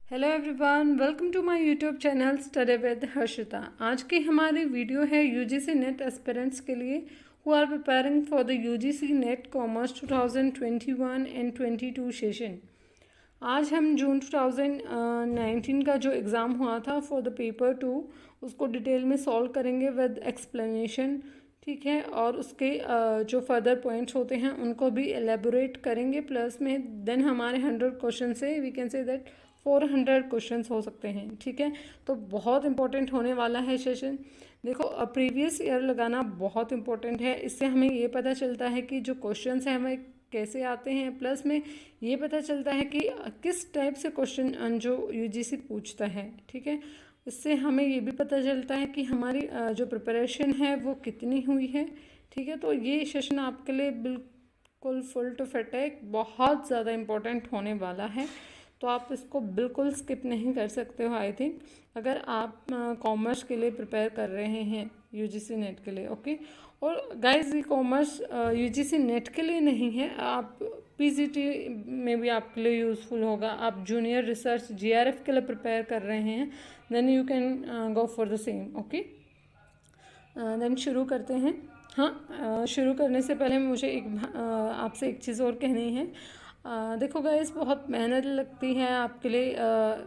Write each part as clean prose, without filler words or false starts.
Hello everyone, welcome to my YouTube channel study with Harshita. आज की हमारी वीडियो है यूजीसी नेट एस्पिरेंट्स के लिए who are preparing for the UGC NET commerce 2021 and 22 session. आज हम जून 2019 का जो एग्ज़ाम हुआ था फॉर द पेपर 2 उसको डिटेल में सॉल्व करेंगे विद एक्सप्लेनेशन, ठीक है। और उसके जो फर्दर पॉइंट्स होते हैं उनको भी एलेबोरेट करेंगे प्लस में। देन हमारे 100 क्वेश्चन से we can say that 400 questions हो सकते हैं, ठीक है। तो बहुत इंपॉर्टेंट होने वाला है सेशन। देखो, प्रीवियस ईयर लगाना बहुत इंपॉर्टेंट है। इससे हमें ये पता चलता है कि जो क्वेश्चंस हैं हमें कैसे आते हैं, प्लस में ये पता चलता है कि किस टाइप से क्वेश्चन जो यूजीसी पूछता है, ठीक है। इससे हमें ये भी पता चलता है कि हमारी जो प्रिपरेशन है वो कितनी हुई है, ठीक है। तो ये सेशन आपके लिए बिल्कुल फुल टू फिट है, बहुत ज़्यादा इम्पोर्टेंट होने वाला है। तो आप इसको बिल्कुल स्किप नहीं कर सकते हो आई थिंक, अगर आप कॉमर्स के लिए प्रिपेयर कर रहे हैं यूजीसी नेट के लिए, ओके। और गाइस, ये कॉमर्स यूजीसी नेट के लिए नहीं है, आप पीजीटी में भी आपके लिए यूज़फुल होगा। आप जूनियर रिसर्च जीआरएफ के लिए प्रिपेयर कर रहे हैं, then you can go for the same, okay. Then शुरू करते हैं। हाँ, शुरू करने से पहले मुझे आपसे एक चीज़ और कहनी है। देखो गाइस, बहुत मेहनत लगती है आपके लिए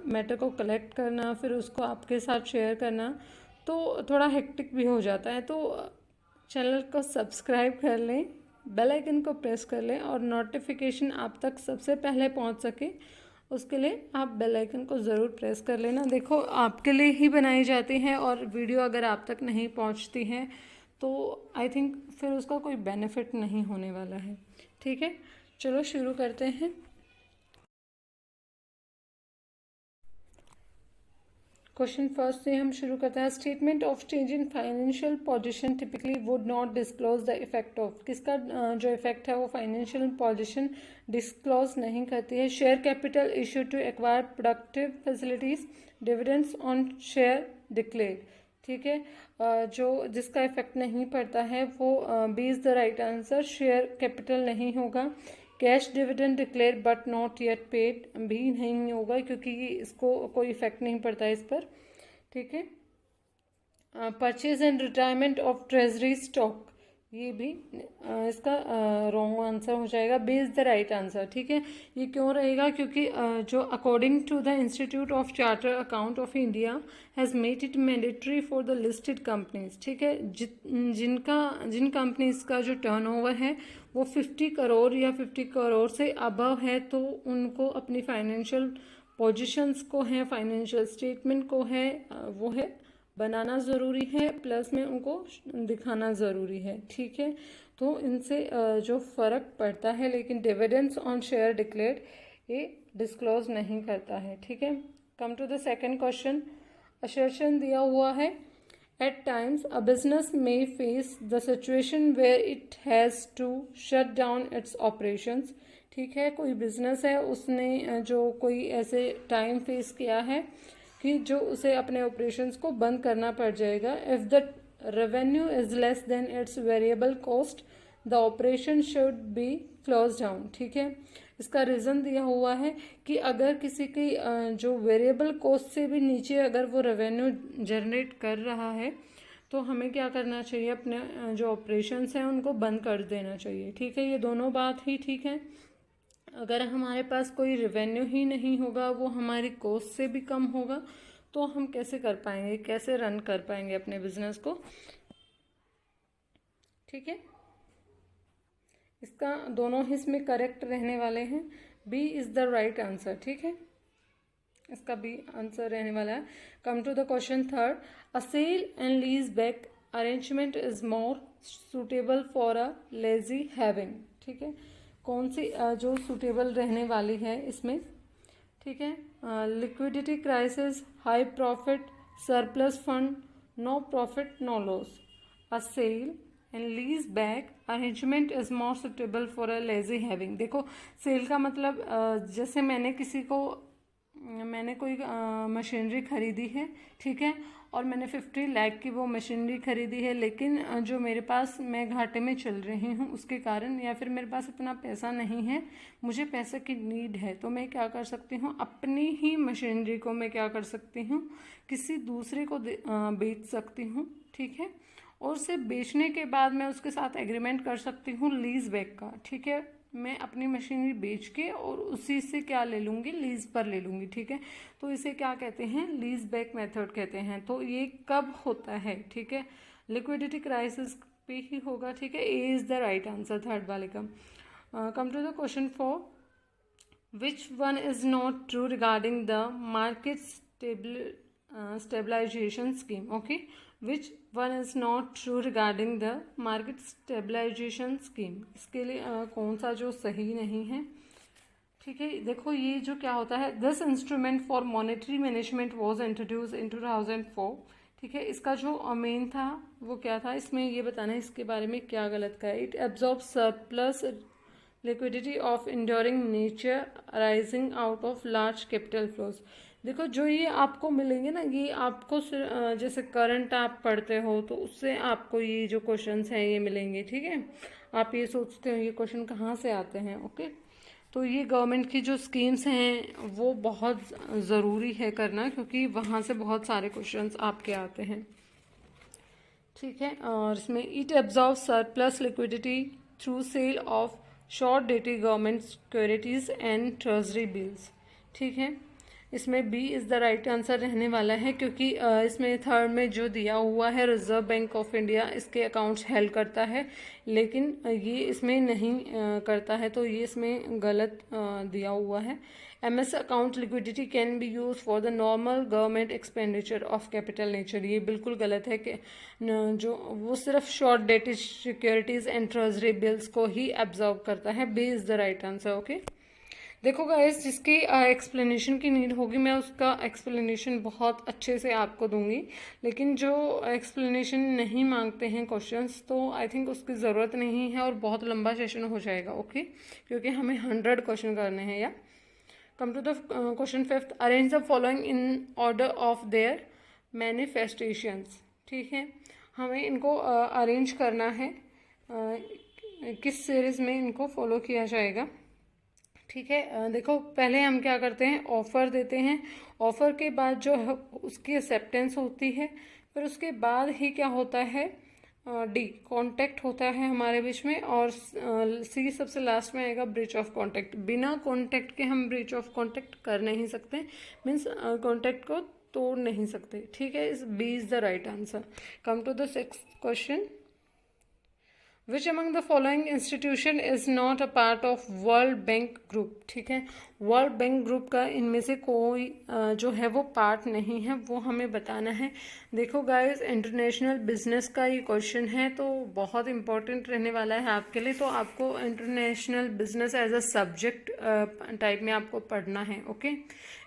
मैटर को कलेक्ट करना, फिर उसको आपके साथ शेयर करना, तो थोड़ा हेक्टिक भी हो जाता है। तो चैनल को सब्सक्राइब कर लें, बेल आइकन को प्रेस कर लें और नोटिफिकेशन आप तक सबसे पहले पहुंच सके उसके लिए आप बेल आइकन को ज़रूर प्रेस कर लेना। देखो, आपके लिए ही बनाई जाती है और वीडियो अगर आप तक नहीं पहुंचती है तो आई थिंक फिर उसका कोई बेनिफिट नहीं होने वाला है, ठीक है। चलो शुरू करते हैं। क्वेश्चन फर्स्ट से हम शुरू करते हैं। Statement of change in financial position typically would not disclose the effect of. किसका जो इफेक्ट है वो फाइनेंशियल पोजीशन डिस्क्लोज नहीं करती है। Share capital issue to acquire productive facilities, dividends on share declare, ठीक है। जो जिसका इफेक्ट नहीं पड़ता है वो B is the right answer, share capital नहीं होगा। Cash dividend declare but not yet paid भी नहीं होगा क्योंकि इसको कोई इफेक्ट नहीं पड़ता है इस पर, ठीक है। Purchase and retirement of treasury stock, ये भी इसका रॉन्ग आंसर हो जाएगा। B is the right answer, ठीक है। ये क्यों रहेगा? क्योंकि जो according to the institute of charter account of India has made it mandatory for the listed companies, ठीक है। जिन कंपनीज का जो टर्नओवर है वो 50 करोड़ या 50 करोड़ से अबव है तो उनको अपनी फाइनेंशियल पोजीशंस को है, फाइनेंशियल स्टेटमेंट को है, वो है बनाना ज़रूरी है, प्लस में उनको दिखाना ज़रूरी है, ठीक है। तो इनसे जो फ़र्क पड़ता है, लेकिन डिविडेंड्स ऑन शेयर डिक्लेयर्ड ये डिस्क्लोज नहीं करता है, ठीक है। Come to the second question. Assertion दिया हुआ है, at times a business may face the situation where it has to shut down its operations, ठीक है। कोई बिजनेस है, उसने जो कोई ऐसे टाइम फेस किया है कि जो उसे अपने ऑपरेशंस को बंद करना पड़ जाएगा। If the revenue is less than it's variable cost the operation should be close down, ठीक है। इसका रीज़न दिया हुआ है कि अगर किसी की जो वेरिएबल कॉस्ट से भी नीचे अगर वो रेवेन्यू जनरेट कर रहा है तो हमें क्या करना चाहिए, अपने जो ऑपरेशंस हैं उनको बंद कर देना चाहिए, ठीक है। ये दोनों बात ही ठीक है। अगर हमारे पास कोई रेवेन्यू ही नहीं होगा, वो हमारी कॉस्ट से भी कम होगा, तो हम कैसे कर पाएंगे, कैसे रन कर पाएंगे अपने बिजनेस को, ठीक है। इसका दोनों ही इसमें करेक्ट रहने वाले हैं। B is the right answer, ठीक है। इसका बी आंसर रहने वाला है। Come to the question third. A sale and lease back arrangement is more suitable for a lazy having, ठीक है। कौन सी जो सूटेबल रहने वाली है इसमें, ठीक है। Liquidity crisis, high profit, surplus fund, no profit no loss. A sale and lease back arrangement is more suitable for a lazy having. देखो, सेल का मतलब जैसे मैंने मैंने कोई मशीनरी ख़रीदी है, ठीक है, और मैंने 50 लाख की वो मशीनरी ख़रीदी है, लेकिन जो मेरे पास मैं घाटे में चल रही हूँ उसके कारण, या फिर मेरे पास इतना पैसा नहीं है, मुझे पैसे की नीड है, तो मैं क्या कर सकती हूँ, अपनी ही मशीनरी को मैं क्या कर सकती हूँ, किसी दूसरे को बेच सकती हूँ, ठीक है। और उसे बेचने के बाद मैं उसके साथ एग्रीमेंट कर सकती हूँ लीज बैक का, ठीक है। मैं अपनी मशीनरी बेच के और उसी से क्या ले लूँगी, लीज पर ले लूँगी, ठीक है। तो इसे क्या कहते हैं, लीज बैक मेथड कहते हैं। तो ये कब होता है, ठीक है, लिक्विडिटी क्राइसिस पे ही होगा, ठीक है। A is the right answer, third वाले का। Come to the question 4, which one is not true regarding the market stabilization scheme? Okay, which one is not true regarding the market stabilization scheme? इसके लिए कौन सा जो सही नहीं है, ठीक है। देखो ये जो क्या होता है, this instrument for monetary management was introduce इन 2004, ठीक है। इसका जो मेन था वो क्या था, इसमें ये बताना है इसके बारे में क्या गलत का है। It absorb surplus liquidity of enduring nature arising out of large capital flows. देखो जो ये आपको मिलेंगे ना, ये आपको जैसे करंट आप पढ़ते हो तो उससे आपको ये जो क्वेश्चंस हैं ये मिलेंगे, ठीक है। आप ये सोचते हो ये क्वेश्चन कहाँ से आते हैं, ओके। तो ये गवर्नमेंट की जो स्कीम्स हैं वो बहुत ज़रूरी है करना, क्योंकि वहाँ से बहुत सारे क्वेश्चंस आपके आते हैं, ठीक है। और इसमें it absorb surplus liquidity through sale of short dated government securities and treasury bills, ठीक है। इसमें B is the right answer रहने वाला है, क्योंकि इसमें थर्ड में जो दिया हुआ है रिजर्व बैंक ऑफ इंडिया इसके अकाउंट्स हेल्ड करता है, लेकिन ये इसमें नहीं करता है, तो ये इसमें गलत दिया हुआ है। MS account liquidity can be use for the normal government expenditure of capital nature, ये बिल्कुल गलत है कि जो वो सिर्फ short dated securities and treasury bills को ही एब्जॉर्व करता है। B is the right answer, okay. देखो गाइस, जिसकी एक्सप्लेनेशन की नीड होगी मैं उसका एक्सप्लेनेशन बहुत अच्छे से आपको दूंगी, लेकिन जो एक्सप्लेनेशन नहीं मांगते हैं क्वेश्चंस तो आई थिंक उसकी ज़रूरत नहीं है और बहुत लंबा सेशन हो जाएगा, ओके, क्योंकि हमें 100 क्वेश्चन करने हैं। या come to the question 5, arrange the following in order of their manifestations, ठीक है। हमें इनको अरेंज करना है, किस सीरीज़ में इनको फॉलो किया जाएगा, ठीक है। देखो पहले हम क्या करते हैं, ऑफ़र देते हैं, ऑफ़र के बाद जो है उसकी एक्सेप्टेंस होती है, फिर उसके बाद ही क्या होता है, डी कॉन्टैक्ट होता है हमारे बीच में, और सी सबसे लास्ट में आएगा ब्रीच ऑफ कॉन्टैक्ट। बिना कॉन्टैक्ट के हम ब्रीच ऑफ कॉन्टैक्ट कर नहीं सकते, मीन्स कॉन्टैक्ट को तोड़ नहीं सकते, ठीक है। इस B is the right answer. Come to the 6th question, which among the following institution is not a part of world bank group, ठीक है। वर्ल्ड बैंक ग्रुप का इनमें से कोई जो है वो पार्ट नहीं है, वो हमें बताना है। देखो गाइस, इंटरनेशनल बिजनेस का ये क्वेश्चन है तो बहुत इंपॉर्टेंट रहने वाला है आपके लिए, तो आपको international business as a subject type में आपको पढ़ना है, ओके।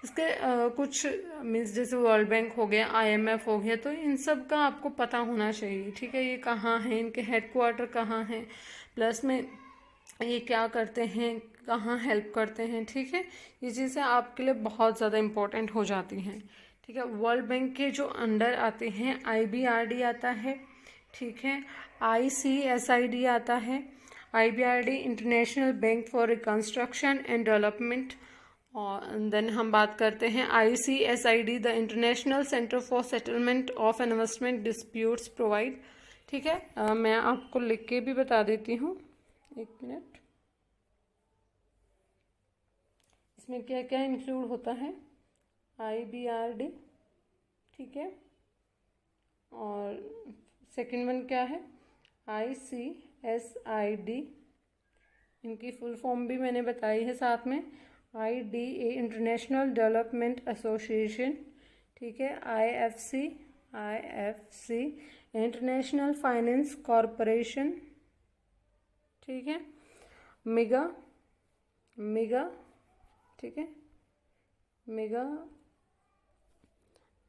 इसके कुछ मीन्स जैसे वर्ल्ड बैंक हो गया, IMF हो गया, तो इन सब का आपको पता होना चाहिए, ठीक है। ये कहाँ है, इनके हेडक्वार्टर कहाँ हैं, प्लस में ये क्या करते हैं, कहाँ हेल्प करते हैं, ठीक है। ये चीज़ें आपके लिए बहुत ज़्यादा इम्पोर्टेंट हो जाती हैं, ठीक है। वर्ल्ड बैंक के जो अंडर आते हैं IBRD आता है, ठीक है, ICSID आता है, IBRD international bank for reconstruction and development, और देन हम बात करते हैं ICSID the international centre for settlement of investment disputes provide, ठीक है। मैं आपको लिख के भी बता देती हूँ, एक मिनट। इसमें क्या क्या इंक्लूड होता है, IBRD, ठीक है, और सेकंड वन क्या है, ICSID, इनकी फुल फॉर्म भी मैंने बताई है साथ में, IDA इंटरनेशनल डेवलपमेंट एसोसिएशन, ठीक है, IFC इंटरनेशनल फाइनेंस कॉरपोरेशन, ठीक है, मेगा, ठीक है, mega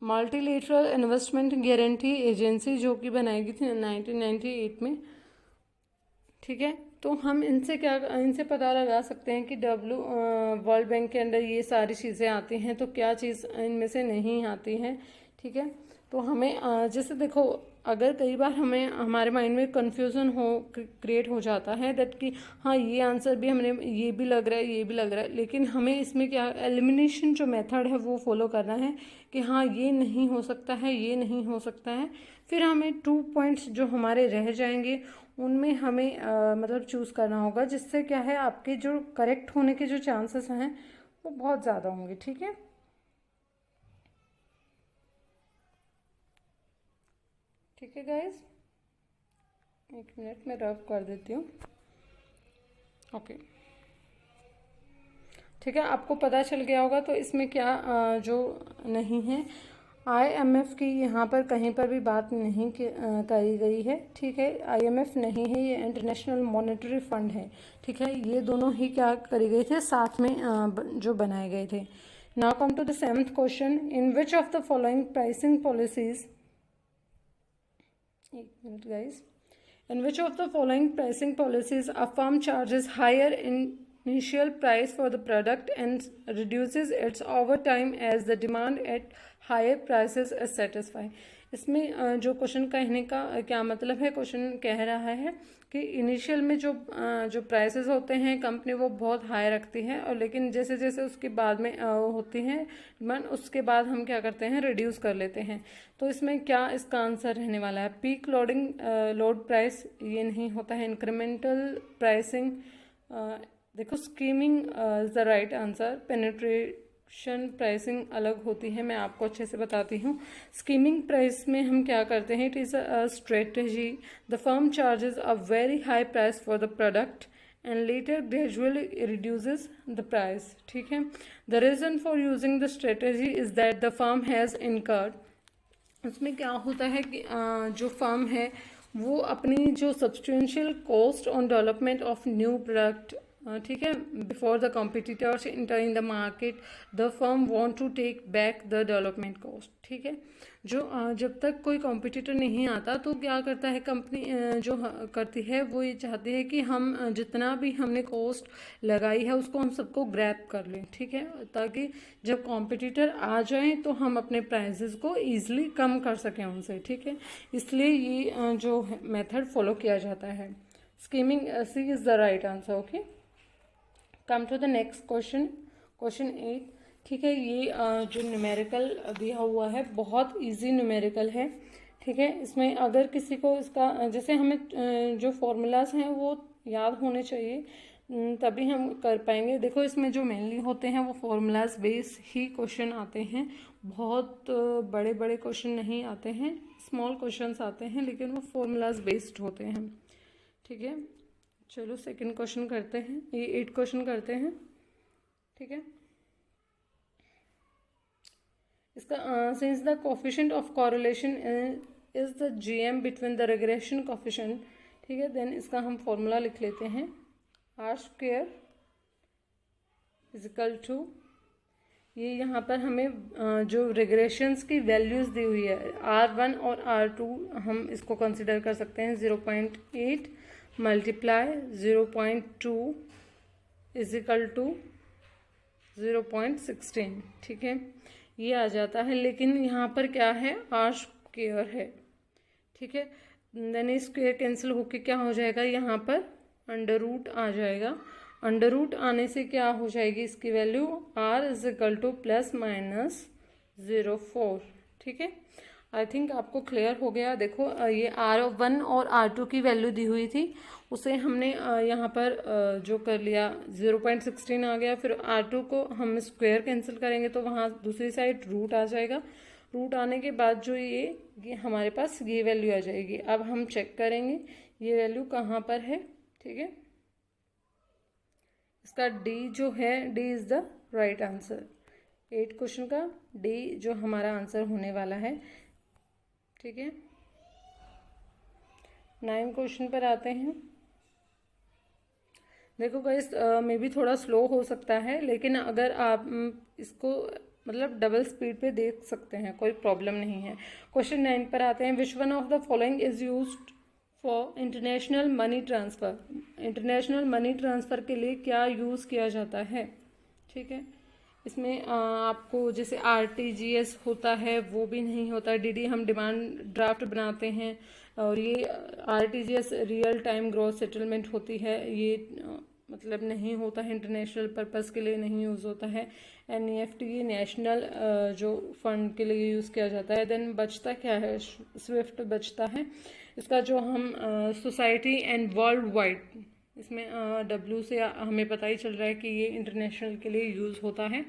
multilateral investment guarantee agency, जो कि बनाई गई थी 1998 में, ठीक है। तो हम इनसे पता लगा सकते हैं कि वर्ल्ड बैंक के अंदर ये सारी चीज़ें आती हैं, तो क्या चीज़ इनमें से नहीं आती है। ठीक है, तो हमें जैसे देखो, अगर कई बार हमें हमारे माइंड में कन्फ्यूज़न क्रिएट हो जाता है दैट कि हाँ ये आंसर भी हमने, ये भी लग रहा है, ये भी लग रहा है, लेकिन हमें इसमें क्या एलिमिनेशन जो मेथड है वो फॉलो करना है कि हाँ ये नहीं हो सकता है, ये नहीं हो सकता है। फिर हमें 2 पॉइंट्स जो हमारे रह जाएंगे उनमें हमें मतलब चूज़ करना होगा, जिससे क्या है आपके जो करेक्ट होने के जो चांसेस हैं वो बहुत ज़्यादा होंगे। ठीक है, ठीक है गाइज, 1 मिनट में रब कर देती हूँ। ओके, ठीक है, आपको पता चल गया होगा। तो इसमें क्या जो नहीं है, IMF की यहाँ पर कहीं पर भी बात नहीं करी गई है। ठीक है, IMF नहीं है, ये इंटरनेशनल मॉनेटरी फंड है। ठीक है, ये दोनों ही क्या करे गए थे, साथ में जो बनाए गए थे। Now come to the 7th question, in which of the following pricing policies, एक minute guys, in which of the following pricing policies a firm charges higher initial price for the product and reduces its over time as the demand at higher prices is satisfied। इसमें जो question कहने का क्या मतलब है, question कह रहा है कि इनिशियल में जो प्राइसेस होते हैं कंपनी वो बहुत हाई रखती है, और लेकिन जैसे जैसे उसके बाद में होती है डिमांड, उसके बाद हम क्या करते हैं, रिड्यूस कर लेते हैं। तो इसमें क्या इसका आंसर रहने वाला है, पीक लोड प्राइस, ये नहीं होता है। इंक्रीमेंटल प्राइसिंग, देखो skimming is the right answer. Penetration pricing अलग होती है, मैं आपको अच्छे से बताती हूँ। स्कीमिंग प्राइस में हम क्या करते हैं, it is a strategy, the firm charges a very high price for the product and later gradually reduces the price। ठीक है, the reason for using the strategy is that the firm has incurred, उसमें क्या होता है कि जो firm है वो अपनी जो substantial cost on development of new product, ठीक है, before the competitors enter in the market the firm want to take back the development cost. ठीक है, जो जब तक कोई कॉम्पिटिटर नहीं आता तो क्या करता है कंपनी, जो करती है वो ये चाहती है कि हम जितना भी हमने कॉस्ट लगाई है उसको हम सबको ग्रैब कर लें। ठीक है, ताकि जब कॉम्पिटिटर आ जाए तो हम अपने प्राइसेस को ईजिली कम कर सकें उनसे। ठीक है, इसलिए ये जो मेथड फॉलो किया जाता है। Skimming C is the right answer. Okay, come to the next question, question 8। ठीक है, ये जो न्यूमेरिकल दिया हुआ है बहुत इजी न्यूमेरिकल है। ठीक है, इसमें अगर किसी को इसका जैसे हमें जो फॉर्मूलाज हैं वो याद होने चाहिए, तभी हम कर पाएंगे। देखो इसमें जो मेनली होते हैं वो फॉर्मूलाज बेस ही क्वेश्चन आते हैं, बहुत बड़े बड़े क्वेश्चन नहीं आते हैं, स्मॉल क्वेश्चंस आते हैं, लेकिन वो फॉर्मूलाज बेस्ड होते हैं। ठीक है, चलो सेकंड क्वेश्चन करते हैं, ये 8 क्वेश्चन करते हैं। ठीक है, इसका since the coefficient of correlation is the GM between the regression coefficient. ठीक है, देन इसका हम फॉर्मूला लिख लेते हैं, R² इजिकल टू, ये यहाँ पर हमें जो रिग्रेशंस की वैल्यूज़ दी हुई है R1 और R2 हम इसको कंसिडर कर सकते हैं, 0.8 मल्टीप्लाई 0.2 इजिकल टू 0.16। ठीक है, ये आ जाता है, लेकिन यहाँ पर क्या है, R² है। ठीक है, देन स्क्वेयर कैंसिल होके क्या हो जाएगा, यहाँ पर अंडर रूट आ जाएगा। अंडर रूट आने से क्या हो जाएगी इसकी वैल्यू, R इजिकल टू +/-0.4। ठीक है, आई थिंक आपको क्लियर हो गया। देखो ये R1 और R2 की वैल्यू दी हुई थी, उसे हमने यहाँ पर जो कर लिया 0.16 आ गया, फिर R2 को हम स्क्वायर कैंसिल करेंगे तो वहाँ दूसरी साइड रूट आ जाएगा। रूट आने के बाद जो ये हमारे पास ये वैल्यू आ जाएगी। अब हम चेक करेंगे ये वैल्यू कहाँ पर है। ठीक है, इसका D जो है, D is the right answer. 8 question का D जो हमारा आंसर होने वाला है। ठीक है, 9 क्वेश्चन पर आते हैं। देखो गाइस मे भी थोड़ा स्लो हो सकता है, लेकिन अगर आप इसको मतलब डबल स्पीड पे देख सकते हैं, कोई प्रॉब्लम नहीं है। क्वेश्चन 9 पर आते हैं, which one of the following is used for international money transfer, international money transfer के लिए क्या यूज़ किया जाता है, ठीक है। इसमें आपको जैसे आरटीजीएस होता है वो भी नहीं होता, डीडी हम डिमांड ड्राफ्ट बनाते हैं, और ये RTGS real time gross settlement होती है, ये मतलब नहीं होता है, इंटरनेशनल पर्पस के लिए नहीं यूज़ होता है। एनईएफटी नेशनल जो फंड के लिए यूज़ किया जाता है। देन बचता क्या है, स्विफ्ट बचता है, इसका जो हम सोसाइटी एंड वर्ल्ड वाइड, इसमें डब्ल्यू से हमें पता ही चल रहा है कि ये इंटरनेशनल के लिए यूज़ होता है।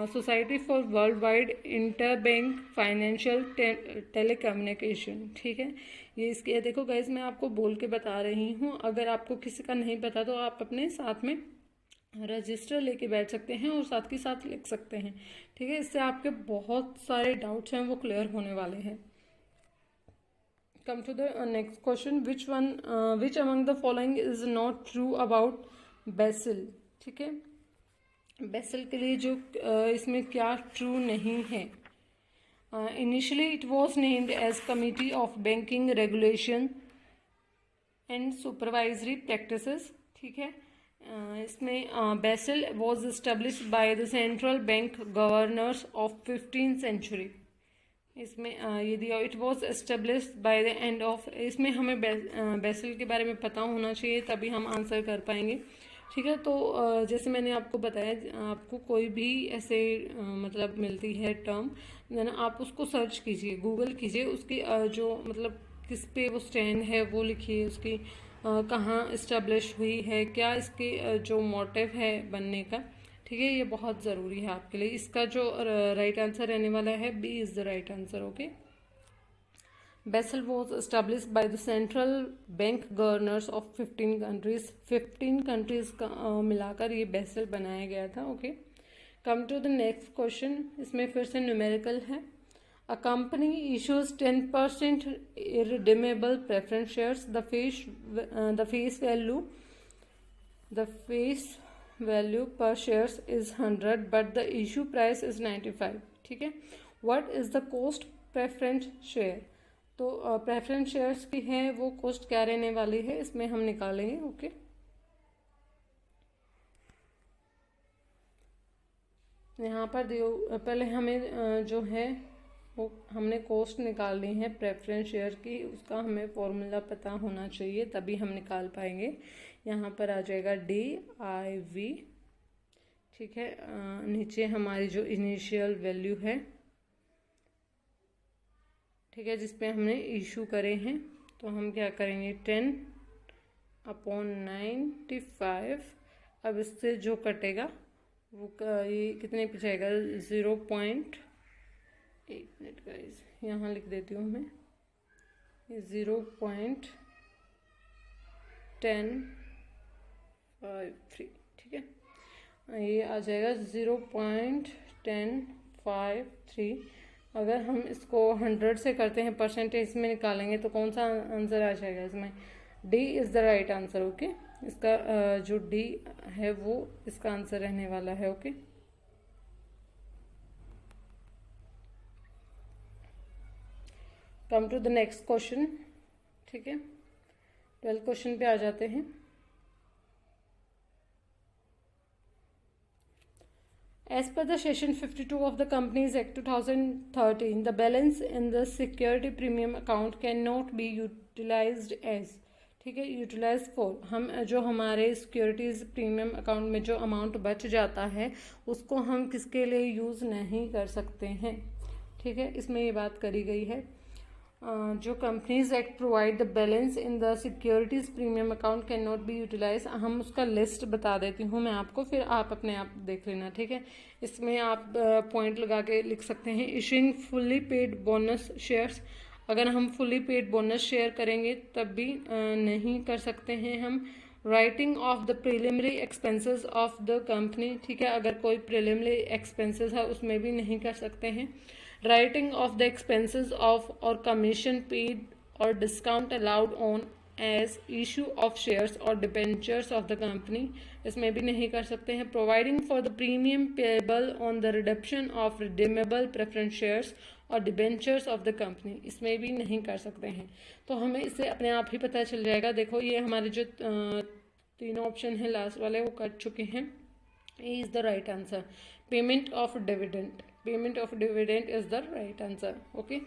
Society for world wide inter bank financial telecommunication, ठीक है। ये इसके देखो गाइज, मैं आपको बोल के बता रही हूँ, अगर आपको किसी का नहीं पता तो आप अपने साथ में रजिस्टर लेके बैठ सकते हैं और साथ के साथ लिख सकते हैं, ठीक है। इससे आपके बहुत सारे डाउट्स हैं वो क्लियर होने वाले हैं। Come to the next question, which among the following is not true about Basel, ठीक है। बेसिल के लिए जो इसमें क्या ट्रू नहीं है। Initially it was named as committee of banking regulation and supervisory practices, ठीक है। इसमें Basel was established by the central bank governors of 15th century. इसमें ये दिया, it was established by the end of, इसमें हमें बेसिल के बारे में पता होना चाहिए तभी हम आंसर कर पाएंगे, ठीक है। तो जैसे मैंने आपको बताया, आपको कोई भी ऐसे मतलब मिलती है टर्म, देन आप उसको सर्च कीजिए, गूगल कीजिए, उसकी जो मतलब किस पे वो स्टैंड है वो लिखिए, उसकी कहाँ इस्टेब्लिश हुई है, क्या इसके जो मोटिव है बनने का, ठीक है। ये बहुत ज़रूरी है आपके लिए। इसका जो राइट आंसर रहने वाला है B is the right answer, okay. Basel was established by the central bank governors of 15 countries, 15 countries का मिलाकर ये बेसिल बनाया गया था, okay. Come to the next question, इसमें फिर से न्यूमेरिकल है। A company issues 10% irredeemable preference shares, the face value per shares is 100 but the issue price is 95, ठीक है। What is the cost preference share? तो प्रेफरेंस शेयर्स की है वो कॉस्ट क्या रहने वाली है, इसमें हम निकालेंगे, ओके। यहाँ पर पहले हमें जो है वो हमने कॉस्ट निकालनी है प्रेफरेंस शेयर की, उसका हमें फॉर्मूला पता होना चाहिए तभी हम निकाल पाएंगे। यहाँ पर आ जाएगा DIV, ठीक है। नीचे हमारी जो इनिशियल वैल्यू है, ठीक है, जिसपे हमने इशू करे हैं, तो हम क्या करेंगे 10/95। अब इससे जो कटेगा वो ये कितने पे जाएगा, 0.1 मिनट गाइस, यहाँ लिख देती हूँ मैं, 0.1053, ठीक है। ये आ जाएगा 0.1053। अगर हम इसको 100 से करते हैं, परसेंटेज में निकालेंगे तो कौन सा आंसर आ जाएगा इसमें, D is the right answer, okay. इसका जो डी है वो इसका आंसर रहने वाला है, okay. Come to the next question, ठीक है। 12th क्वेश्चन पे आ जाते हैं। As per the Section 52 of the Companies Act 2013, the balance in the security premium account cannot be utilized as, ठीक है, यूटिलाइज फॉर, हम जो हमारे सिक्योरिटीज़ प्रीमियम अकाउंट में जो अमाउंट बच जाता है उसको हम किसके लिए यूज़ नहीं कर सकते हैं, ठीक है। इसमें ये बात करी गई है, जो companies act provide the balance in the securities premium account can not be utilize, हम उसका लिस्ट बता देती हूँ मैं आपको, फिर आप अपने आप देख लेना, ठीक है। इसमें आप पॉइंट लगा के लिख सकते हैं। Issuing fully paid bonus shares, अगर हम फुल्ली पेड बोनस शेयर करेंगे तब भी नहीं कर सकते हैं हम। Writing off the preliminary expenses of the company, ठीक है, अगर कोई प्रिलिमिनरी एक्सपेंसेस है उसमें भी नहीं कर सकते हैं। Writing off the expenses of और कमीशन पेड और discount allowed on as issue of shares और डिबेंचर्स ऑफ द कंपनी, इसमें भी नहीं कर सकते हैं। Providing for the premium payable on the redemption of redeemable preference shares और डिबेंचर्स ऑफ द कंपनी, इसमें भी नहीं कर सकते हैं। तो हमें इससे अपने आप ही पता चल जाएगा। देखो ये हमारे जो तीनों ऑप्शन हैं लास्ट वाले वो कर चुके हैं। A is the right answer. Payment of dividend, payment of dividend is the right answer. Okay,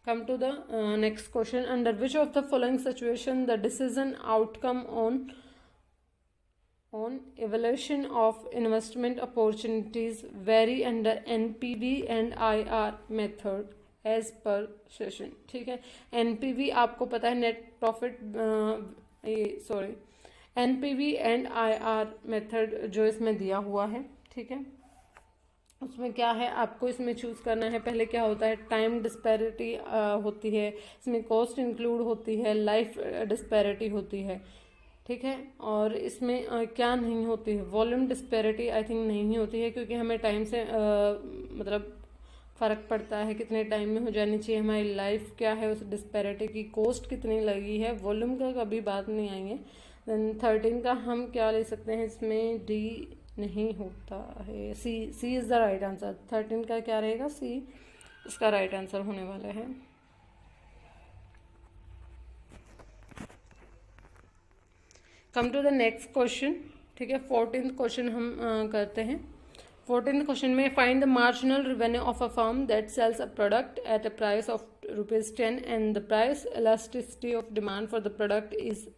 come to the next question. Under which of the following situation the decision outcome on evaluation of investment opportunities vary under NPV and IR method as per session? ठीक है, NPV आपको पता है net profit, sorry NPV and IR method जो इसमें दिया हुआ है, ठीक है, उसमें क्या है आपको इसमें चूज़ करना है। पहले क्या होता है, टाइम डिस्पैरिटी होती है, इसमें कॉस्ट इंक्लूड होती है, लाइफ डिस्पैरिटी होती है, ठीक है, और इसमें क्या नहीं होती है, वॉल्यूम डिस्पैरिटी आई थिंक नहीं होती है, क्योंकि हमें टाइम से मतलब फ़र्क पड़ता है कितने टाइम में हो जानी चाहिए हमारी लाइफ, क्या है उस डिस्पैरिटी की, कॉस्ट कितनी लगी है, वॉल्यूम का कभी बात नहीं आई है। देन 13 का हम क्या ले सकते हैं, इसमें डी नहीं होता है, C is the right answer. 13 का क्या रहेगा, सी इसका राइट आंसर होने वाला है। Come to the next question, ठीक है, 14th क्वेश्चन हम करते हैं। 14th क्वेश्चन में find the marginal revenue of a firm that sells a product at a price of ₹10 and the price elasticity of demand for the product is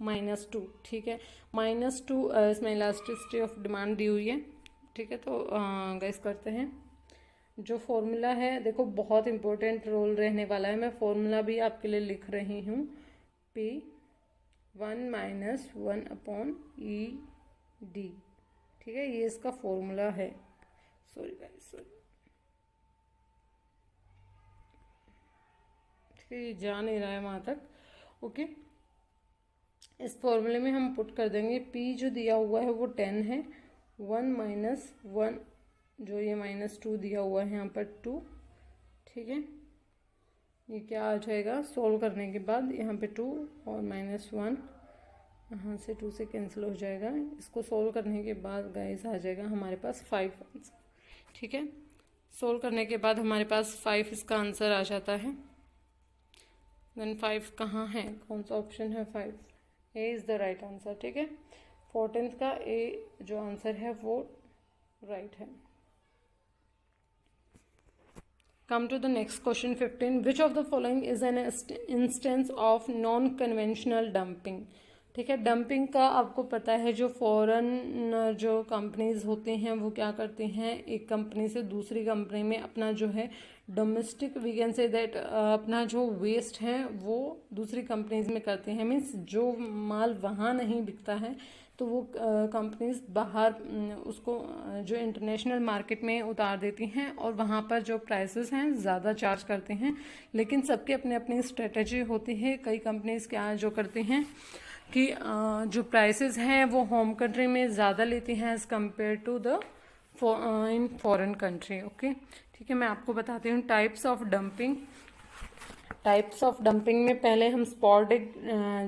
-2, ठीक है, -2 इसमें elasticity of demand दी हुई है, ठीक है। तो गाइस करते हैं, जो फॉर्मूला है देखो बहुत इंपॉर्टेंट रोल रहने वाला है, मैं फॉर्मूला भी आपके लिए लिख रही हूँ, P1 - 1/ED, ठीक है, ये इसका फॉर्मूला है। सॉरी गाइस, सॉरी, ठीक है, ये जा नहीं रहा है वहाँ तक। ओके, इस फॉर्मूले में हम पुट कर देंगे, P जो दिया हुआ है वो 10 है, 1 - 1 जो ये -2 दिया हुआ है यहाँ पर 2, ठीक है, ये क्या आ जाएगा सोल्व करने के बाद, यहाँ पे 2 और -1 यहाँ से 2 से कैंसिल हो जाएगा। इसको सोल्व करने के बाद गाइस आ जाएगा हमारे पास 5 आंसर, ठीक है, सोल्व करने के बाद हमारे पास 5 इसका आंसर आ जाता है। देन 5 कहाँ है, कौन सा ऑप्शन है, 5, ए इज़ द राइट आंसर, ठीक है, 14th का ए जो आंसर है वो राइट है। Come to the next question 15, which of the following is an instance of non conventional dumping, ठीक है, डंपिंग का आपको पता है, जो फॉरेन जो कंपनीज होती हैं वो क्या करती हैं, एक कंपनी से दूसरी कंपनी में अपना जो है domestic, we can say that, अपना जो वेस्ट है वो दूसरी कंपनीज में करते हैं, मीन्स जो माल वहाँ नहीं बिकता है तो वो कंपनीज बाहर उसको जो इंटरनेशनल मार्केट में उतार देती हैं और वहाँ पर जो प्राइसेस हैं ज़्यादा चार्ज करते हैं। लेकिन सबके अपने अपनी स्ट्रेटजी होती है। कई कंपनीज क्या जो करती हैं कि जो प्राइसेस हैं वो होम कंट्री में ज़्यादा लेती हैं as compare to the in foreign country. Okay, ठीक है, मैं आपको बताती हूँ types of dumping. Types of dumping में पहले हम स्पॉर्डिक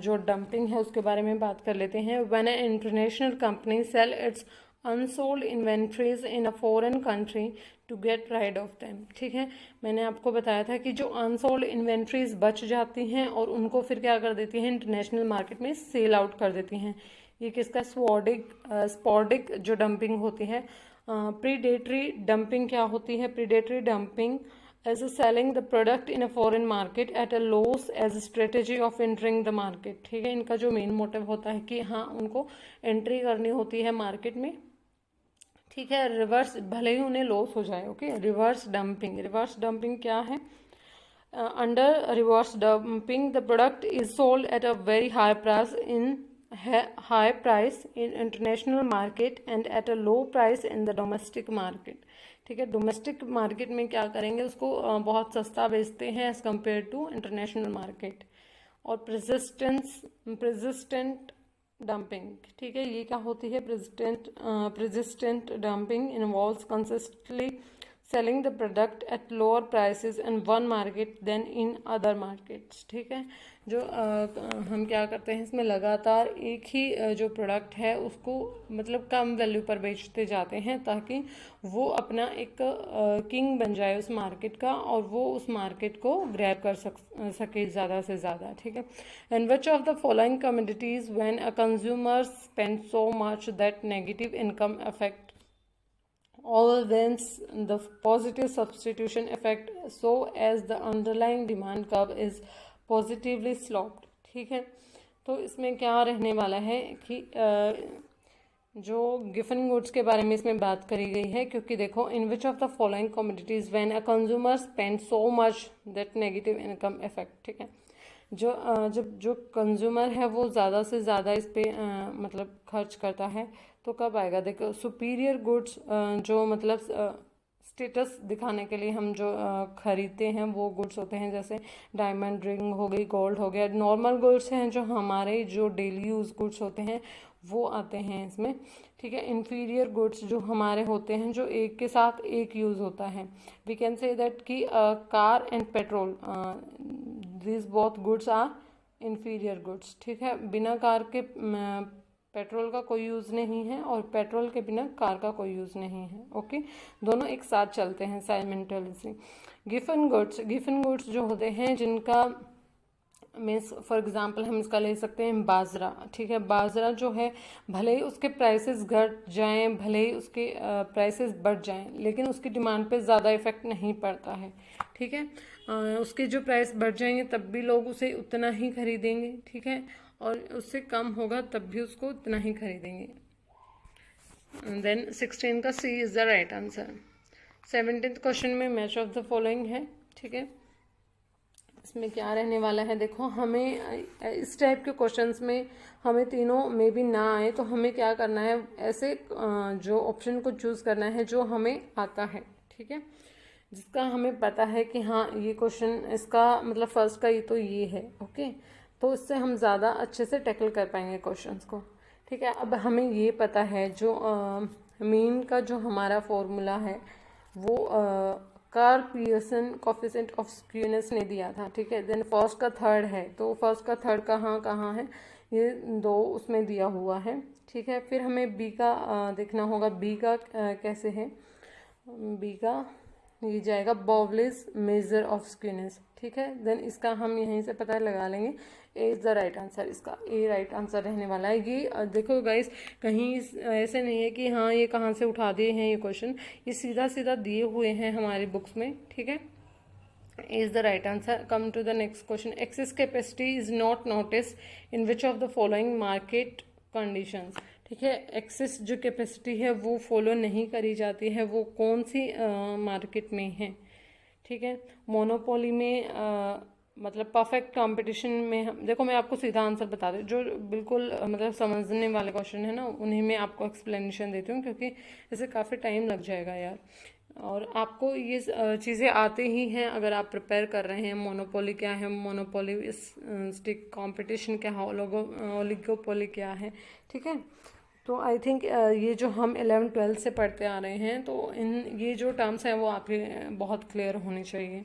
जो डंपिंग है उसके बारे में बात कर लेते हैं। When a international company sell its unsold inventories in a foreign country to get rid of them, ठीक है, मैंने आपको बताया था कि जो अनसोल्ड इन्वेंट्रीज बच जाती हैं और उनको फिर क्या कर देती हैं, इंटरनेशनल मार्केट में सेल आउट कर देती हैं। ये किसका, स्पॉर्डिक जो डंपिंग होती है। प्रीडेटरी डंपिंग क्या होती है, predatory dumping as a selling the product in a foreign market at a loss as a strategy of entering the market, ठीक है, इनका जो मेन मोटिव होता है कि हाँ उनको एंट्री करनी होती है मार्केट में, ठीक है, रिवर्स भले ही उन्हें लॉस हो जाए। ओके, रिवर्स डंपिंग क्या है, under reverse dumping the product is sold at a very high price in international market and at a low price in the domestic market, ठीक है, डोमेस्टिक मार्केट में क्या करेंगे, उसको बहुत सस्ता बेचते हैं as compare to international market. और प्रेसिस्टेंट डंपिंग, ठीक है, ये क्या होती है, persistent dumping involves consistently selling the product at lower prices in one market than in other markets। ठीक है, जो हम क्या करते हैं इसमें लगातार एक ही जो प्रोडक्ट है उसको मतलब कम वैल्यू पर बेचते जाते हैं ताकि वो अपना एक किंग बन जाए उस मार्केट का और वो उस मार्केट को ग्रैब कर सके ज़्यादा से ज़्यादा। ठीक है, and which of the following commodities when a consumer spend so much that negative income affect overwhelms the positive substitution effect so as the underlying demand curve is positively sloped। ठीक है, तो इसमें क्या रहने वाला है कि जो गिवन गुड्स के बारे में इसमें बात करी गई है, क्योंकि देखो in which of the following commodities when a consumer spend so much that negative income effect. ठीक है, जब जो कंज्यूमर है वो ज़्यादा से ज़्यादा इस पे मतलब खर्च करता है तो कब आएगा। देखो सुपीरियर गुड्स जो मतलब स्टेटस दिखाने के लिए हम जो खरीदते हैं वो गुड्स होते हैं, जैसे डायमंड रिंग हो गई, गोल्ड हो गया। नॉर्मल गुड्स हैं जो हमारे जो डेली यूज़ गुड्स होते हैं वो आते हैं इसमें। ठीक है, इन्फीरियर गुड्स जो हमारे होते हैं जो एक के साथ एक यूज़ होता है। वी कैन से दैट कि car and petrol this both goods are inferior goods. ठीक है, बिना कार के पेट्रोल का कोई यूज़ नहीं है और पेट्रोल के बिना कार का कोई यूज़ नहीं है। ओके, दोनों एक साथ चलते हैं साइमल्टेनियसली। गिवन गुड्स जो होते हैं जिनका मीन्स फॉर एग्जांपल हम इसका ले सकते हैं बाजरा। ठीक है, बाजरा जो है भले ही उसके प्राइसेस घट जाएं, भले ही उसके प्राइसेस बढ़ जाएं, लेकिन उसकी डिमांड पे ज़्यादा इफेक्ट नहीं पड़ता है। ठीक है, उसके जो प्राइस बढ़ जाएंगे तब भी लोग उसे उतना ही खरीदेंगे। ठीक है, और उससे कम होगा तब भी उसको उतना ही खरीदेंगे। देन 16 का C is the right answer. 17th question में मैच ऑफ द फॉलोइंग है। ठीक है, इसमें क्या रहने वाला है, देखो हमें इस टाइप के क्वेश्चंस में हमें तीनों में भी ना आए तो हमें क्या करना है, ऐसे जो ऑप्शन को चूज़ करना है जो हमें आता है। ठीक है, जिसका हमें पता है कि हाँ ये क्वेश्चन इसका मतलब फर्स्ट का ये तो ये है। ओके, तो इससे हम ज़्यादा अच्छे से टैकल कर पाएंगे क्वेश्चंस को। ठीक है, अब हमें ये पता है जो मीन का जो हमारा फॉर्मूला है वो Karl Pearson coefficient of skewness ने दिया था। ठीक है, देन फर्स्ट का थर्ड है, तो फर्स्ट का थर्ड कहाँ है, ये दो उसमें दिया हुआ है। ठीक है, फिर हमें बी का देखना होगा, बी का कैसे है, बी का ये जाएगा बॉवलेस मेजर ऑफ स्क्यूनेस। ठीक है, देन इसका हम यहीं से पता लगा लेंगे, ए इज़ द राइट आंसर। इसका ए राइट आंसर रहने वाला है। ये देखो गाइस, कहीं ऐसे नहीं है कि हाँ ये कहाँ से उठा दिए हैं ये क्वेश्चन, ये सीधा सीधा दिए हुए हैं हमारी बुक्स में। ठीक है, A is the right answer. Come to the next question, excess capacity is not notice in which of the following market conditions. ठीक है, एक्सेस जो कैपेसिटी है वो फॉलो नहीं करी जाती है, वो कौन सी मार्केट में है। ठीक है, मोनोपोली में मतलब परफेक्ट कंपटीशन में हम देखो, मैं आपको सीधा आंसर बता दूँ, जो बिल्कुल मतलब समझने वाले क्वेश्चन है ना उन्हीं में आपको एक्सप्लेनेशन देती हूँ, क्योंकि इसे काफ़ी टाइम लग जाएगा यार, और आपको ये चीज़ें आती ही हैं अगर आप प्रिपेयर कर रहे हैं। मोनोपोली क्या है, मोनोपोली स्टिक कंपटीशन क्या है, ओलिगोपोली क्या है। ठीक है, तो आई थिंक ये जो हम 11th-12th से पढ़ते आ रहे हैं तो ये जो टर्म्स हैं वो आपके बहुत क्लियर होनी चाहिए।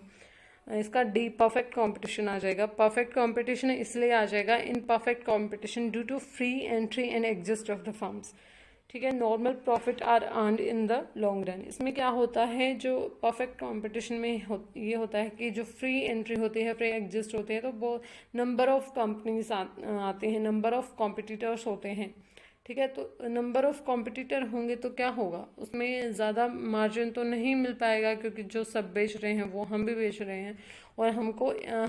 इसका डी परफेक्ट कंपटीशन आ जाएगा। परफेक्ट कंपटीशन इसलिए आ जाएगा, in perfect competition due to free entry and exist of the firms. ठीक है, normal profit are earned in the long run. इसमें क्या होता है, जो परफेक्ट कंपटीशन में ये होता है कि जो फ्री एंट्री होती है, फ्री एग्जिस्ट होते हैं, तो वो नंबर ऑफ कंपनीज आते हैं, नंबर ऑफ कॉम्पिटिटर्स होते हैं। ठीक है, तो नंबर ऑफ कॉम्पिटिटर होंगे तो क्या होगा, उसमें ज़्यादा मार्जिन तो नहीं मिल पाएगा, क्योंकि जो सब बेच रहे हैं वो हम भी बेच रहे हैं और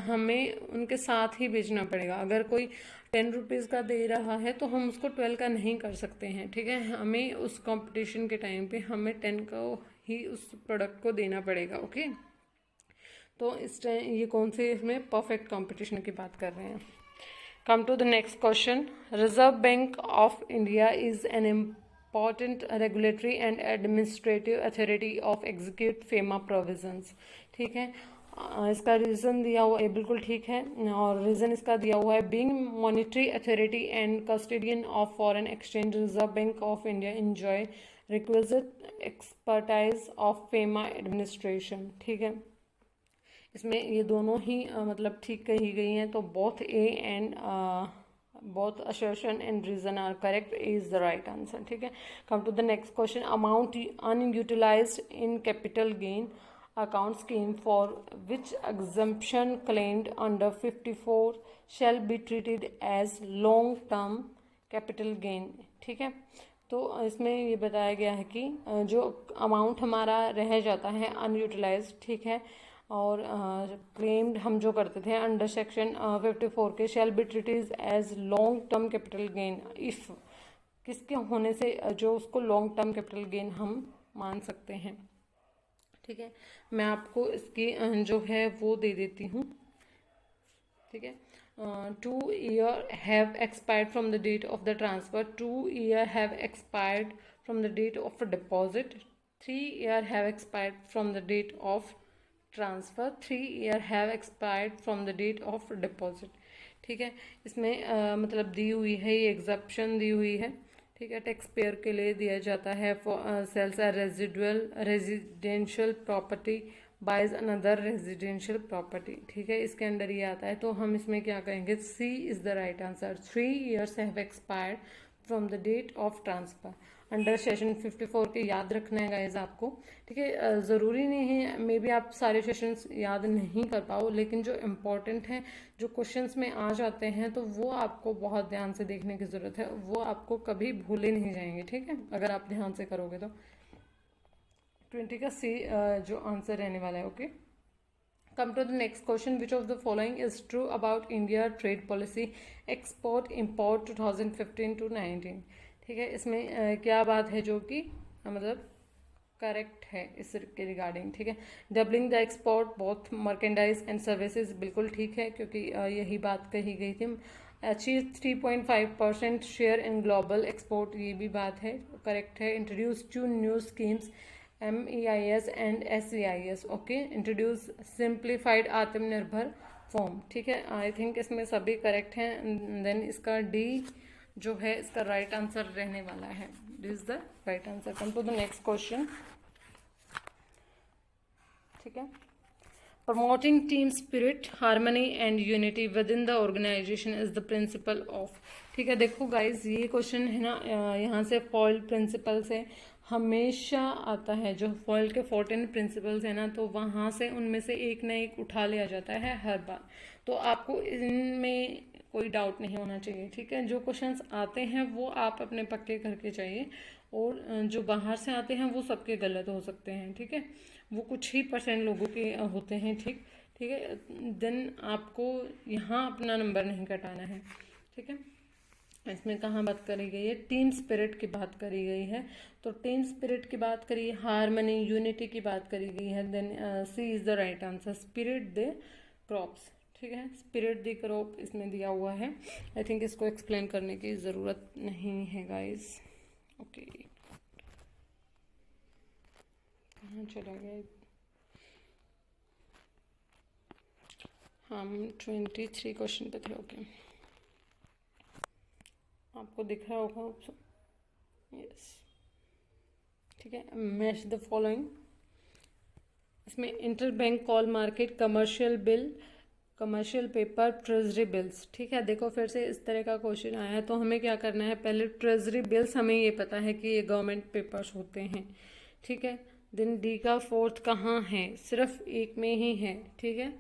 हमें उनके साथ ही बेचना पड़ेगा। अगर कोई 10 रुपीज़ का दे रहा है तो हम उसको 12 का नहीं कर सकते हैं। ठीक है, हमें उस कंपटीशन के टाइम पे हमें 10 का ही उस प्रोडक्ट को देना पड़ेगा। ओके, तो इस टाइम ये कौन से इसमें परफेक्ट कंपटीशन की बात कर रहे हैं। Come to the next question. Reserve Bank of India is an important regulatory and administrative authority of execute FEMA provisions. ठीक है, इसका रीज़न दिया हुआ है, बिल्कुल ठीक है, और रीज़न इसका दिया हुआ है, being monetary authority and custodian of foreign exchange, reserve bank of India enjoy requisite expertise of FEMA administration. ठीक है, इसमें ये दोनों ही मतलब ठीक कही गई हैं, तो both A and both assertion and reason are correct, is the right answer। ठीक है, come to the next question। amount unutilized in capital gain account scheme for which exemption claimed under 54 shall be treated as long term capital gain। ठीक है, तो इसमें ये बताया गया है कि जो अमाउंट हमारा रह जाता है अनयूटिलाइज, ठीक है, और क्लेम्ड हम जो करते थे अंडर सेक्शन 54 के, shall be treated as long term capital gain if, किसके होने से जो उसको लॉन्ग टर्म कैपिटल गेन हम मान सकते हैं। ठीक है, मैं आपको इसकी जो है वो दे देती हूँ। ठीक है, 2 year have expired from the date of the transfer, 2 year have expired from the date of a deposit, 3 year have expired from the date of transfer, 3 year have expired from the date of deposit. ठीक है, इसमें मतलब दी हुई है, ये एग्जप्शन दी हुई है। ठीक है, टैक्स पेयर के लिए दिया जाता है sales are residential property buys another residential property. ठीक है, इसके अंडर ये आता है, तो हम इसमें क्या कहेंगे, C is the right answer. 3 years have expired from the date of transfer under section 54 के याद रखना है गाइज आपको। ठीक है, ज़रूरी नहीं है, मे बी आप सारे सेशंस याद नहीं कर पाओ, लेकिन जो इम्पोर्टेंट हैं, जो क्वेश्चंस में आ जाते हैं, तो वो आपको बहुत ध्यान से देखने की ज़रूरत है, वो आपको कभी भूले नहीं जाएंगे। ठीक है, अगर आप ध्यान से करोगे तो 20 का सी जो आंसर रहने वाला है। Okay, come to the next question. Which of the following is true about India trade policy export import 2015 to 19। ठीक है, इसमें क्या बात है जो कि मतलब करेक्ट है इसके रिगार्डिंग। ठीक है, doubling the export both merchandise and services, बिल्कुल ठीक है, क्योंकि यही बात कही गई थी। Achieve 3.5% share in global export, ये भी बात है, करेक्ट है। Introduce 2 new schemes MEIS and SEIS। Okay, introduce simplified आत्मनिर्भर फॉर्म। ठीक है, आई थिंक इसमें सभी करेक्ट हैं। देन इसका डी जो है इसका राइट आंसर रहने वाला है, this is the right answer. Come to the next question. ठीक है, promoting team spirit harmony and unity within the organisation is the principle of. ठीक है, देखो गाइज ये क्वेश्चन है ना, यहाँ से फॉइल प्रिंसिपल से हमेशा आता है, जो फॉइल के 14 प्रिंसिपल्स है ना, तो वहाँ से उनमें से एक ना एक उठा लिया जाता है हर बार, तो आपको इनमें कोई डाउट नहीं होना चाहिए। ठीक है, जो क्वेश्चंस आते हैं वो आप अपने पक्के करके चाहिए, और जो बाहर से आते हैं वो सबके गलत हो सकते हैं। ठीक है, वो कुछ ही % लोगों के होते हैं। ठीक है, देन आपको यहाँ अपना नंबर नहीं कटाना है। ठीक है, इसमें कहाँ बात करी गई है, टीम स्पिरिट की बात करी गई है, तो टीम स्पिरिट की बात करी, हार्मनी यूनिटी की बात करी गई है। Then C is the right answer, spirit the crops. ठीक है, स्पिरिट द क्रॉप इसमें दिया हुआ है। आई थिंक इसको एक्सप्लेन करने की ज़रूरत नहीं है गाइस। ओके, कहाँ चला गया, हम 23 क्वेश्चन पे थे। ओके, आपको दिख रहा होगा, यस। ठीक है, मैच द फॉलोइंग, इसमें inter bank call market, commercial bill, commercial paper, treasury bills. ठीक है, देखो फिर से इस तरह का क्वेश्चन आया है, तो हमें क्या करना है, पहले ट्रेजरी बिल्स हमें ये पता है कि ये गवर्नमेंट पेपर्स होते हैं। ठीक है, देन डी का 4th कहाँ है, सिर्फ एक में ही है। ठीक है,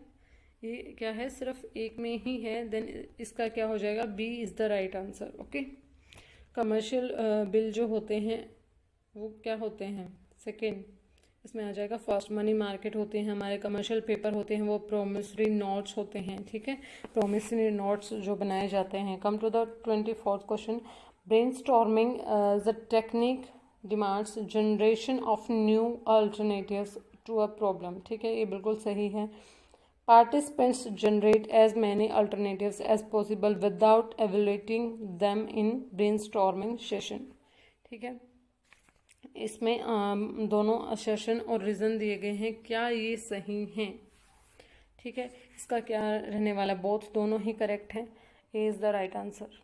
ये क्या है, सिर्फ एक में ही है, देन इसका क्या हो जाएगा, B is the right answer. Okay, commercial bill जो होते हैं वो क्या होते हैं, सेकेंड, इसमें आ जाएगा फर्स्ट। मनी मार्केट होते हैं हमारे, कमर्शियल पेपर होते हैं वो प्रोमिसरी नोट्स होते हैं। ठीक है, प्रोमिसरी नोट्स जो बनाए जाते हैं। Come to the 24th question. Brainstorming the technique demands generation of new alternatives to a problem. ठीक है, ये बिल्कुल सही है। Participants generate as many alternatives as possible without evaluating them in brainstorming session. ठीक है, इसमें दोनों असर्शन और रीज़न दिए गए हैं, क्या ये सही हैं। ठीक है, इसका क्या रहने वाला, बोथ दोनों ही करेक्ट हैं, A is the right answer.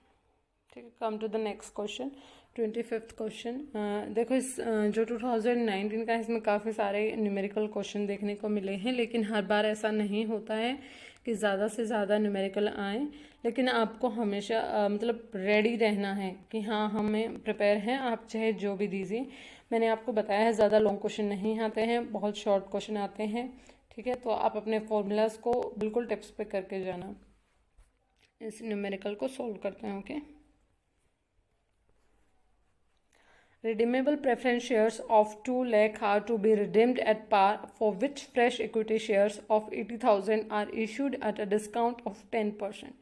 ठीक है, come to the next question. 25th question. देखो इस जो 2019 का है इसमें काफ़ी सारे न्यूमेरिकल क्वेश्चन देखने को मिले हैं, लेकिन हर बार ऐसा नहीं होता है कि ज़्यादा से ज़्यादा न्यूमेरिकल आए, लेकिन आपको हमेशा मतलब रेडी रहना है कि हाँ हमें प्रिपेयर हैं, आप चाहे जो भी दीजिए। मैंने आपको बताया है ज़्यादा लॉन्ग क्वेश्चन नहीं आते हैं, बहुत शॉर्ट क्वेश्चन आते हैं, ठीक है। तो आप अपने फॉर्मूलाज को बिल्कुल टिप्स पे करके जाना। इस न्यूमेरिकल को सॉल्व करते हैं, okay. Redeemable preference shares of 2 lakh are to be redeemed at par, for which fresh equity shares of 80,000 are issued at a discount of 10%.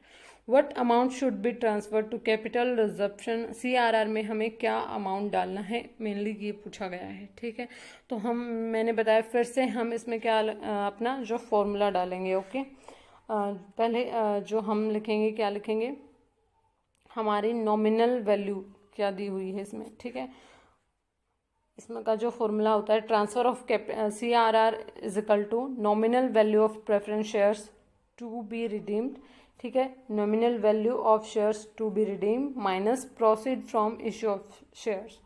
What amount should be transferred to capital reservation? CRR में हमें क्या amount डालना है, mainly ये पूछा गया है, ठीक है। तो मैंने बताया फिर से हम इसमें क्या अपना जो फॉर्मूला डालेंगे, ओके। पहले जो हम लिखेंगे, क्या लिखेंगे, हमारी नॉमिनल वैल्यू क्या दी हुई है इसमें, ठीक है। इसमें का जो फॉर्मूला होता है, transfer of CRR is equal to nominal value of preference shares to be redeemed, ठीक है। Nominal value of shares to be redeem minus proceed from issue of shares,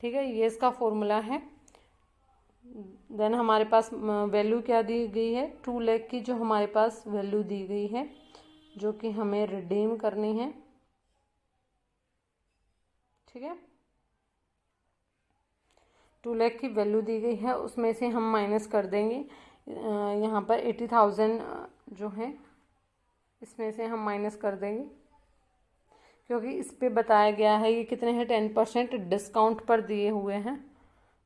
ठीक है। ये इसका फॉर्मूला है। देन हमारे पास वैल्यू क्या दी गई है, 2 लाख की जो हमारे पास वैल्यू दी गई है, जो कि हमें रिडीम करनी है, ठीक है। 2 लाख की वैल्यू दी गई है, उसमें से हम माइनस कर देंगे यहाँ पर 80,000 जो है इसमें से हम माइनस कर देंगे, क्योंकि इस पे बताया गया है ये कितने हैं, 10% डिस्काउंट पर दिए हुए हैं।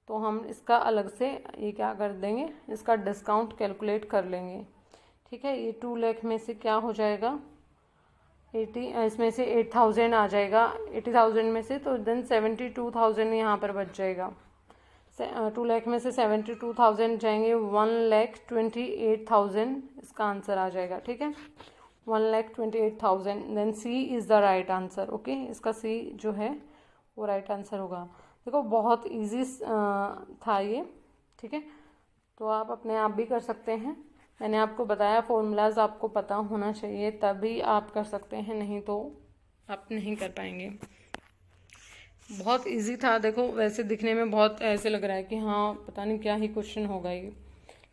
तो हम इसका अलग से ये क्या कर देंगे, इसका डिस्काउंट कैलकुलेट कर लेंगे, ठीक है। ये 2 लाख में से क्या हो जाएगा, 80, इसमें से 8,000 आ जाएगा 80,000 में से, तो देन 72,000 यहाँ पर बच जाएगा। 2 लाख में से 72,000 जाएंगे, 1,28,000 इसका आंसर आ जाएगा, ठीक है। 1,28,000, then C is the right answer, okay. इसका सी जो है वो राइट आंसर होगा। देखो बहुत इजी था ये, ठीक है। तो आप अपने आप भी कर सकते हैं। मैंने आपको बताया फॉर्मूलाज आपको पता होना चाहिए, तभी आप कर सकते हैं, नहीं तो आप नहीं कर पाएंगे। बहुत इजी था। देखो वैसे दिखने में बहुत ऐसे लग रहा है कि हाँ पता नहीं क्या ही क्वेश्चन होगा ये,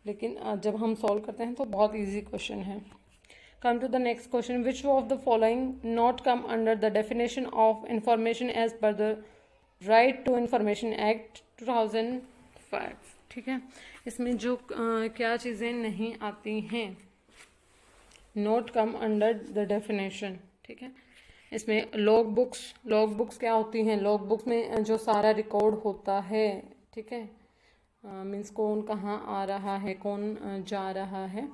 लेकिन जब हम सॉल्व करते हैं तो बहुत इजी क्वेश्चन है। Come to the next question, which of the following not come under the definition of information as per the right to information act 2005, ठीक है। इसमें जो क्या चीज़ें नहीं आती हैं, not come under the definition, ठीक है। इसमें लॉग बुक्स क्या होती हैं, लॉग बुक्स में जो सारा रिकॉर्ड होता है, ठीक है। मीन्स कौन कहाँ आ रहा है, कौन जा रहा है।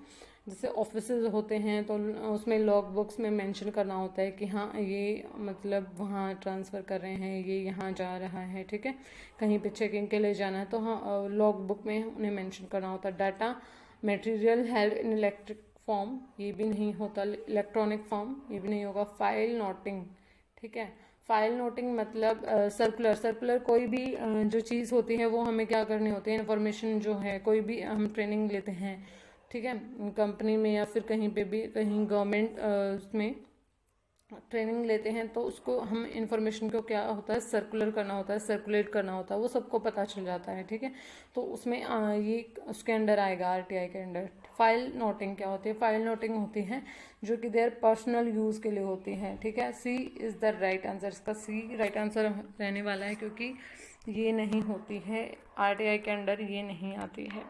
जैसे ऑफिसेज होते हैं तो उसमें लॉग बुक्स में मेंशन करना होता है कि हाँ ये मतलब वहाँ ट्रांसफ़र कर रहे हैं, ये यहाँ जा रहा है, ठीक है। कहीं पे चेकिंग के लिए जाना है तो हाँ लॉग बुक में उन्हें मेंशन करना होता है। Data material held in electric form, ये भी नहीं होता, इलेक्ट्रॉनिक फॉर्म ये भी नहीं होगा। फाइल नोटिंग, ठीक है। फाइल नोटिंग मतलब सर्कुलर कोई भी जो चीज़ होती है वो हमें क्या करनी होती है, इन्फॉर्मेशन जो है, कोई भी हम ट्रेनिंग लेते हैं, ठीक है, कंपनी में या फिर कहीं पे भी, कहीं गवर्नमेंट उसमें ट्रेनिंग लेते हैं तो उसको हम इन्फॉर्मेशन को क्या होता है, सर्कुलर करना होता है, सर्कुलेट करना होता है, वो सबको पता चल जाता है, ठीक है। तो उसमें ये उसके अंडर आएगा, RTI के अंडर। फाइल नोटिंग क्या होती है, फाइल नोटिंग होती है जो कि देयर पर्सनल यूज़ के लिए होती है, ठीक है। C is the right answer, इसका सी राइट आंसर रहने वाला है, क्योंकि ये नहीं होती है, RTI के अंडर ये नहीं आती है।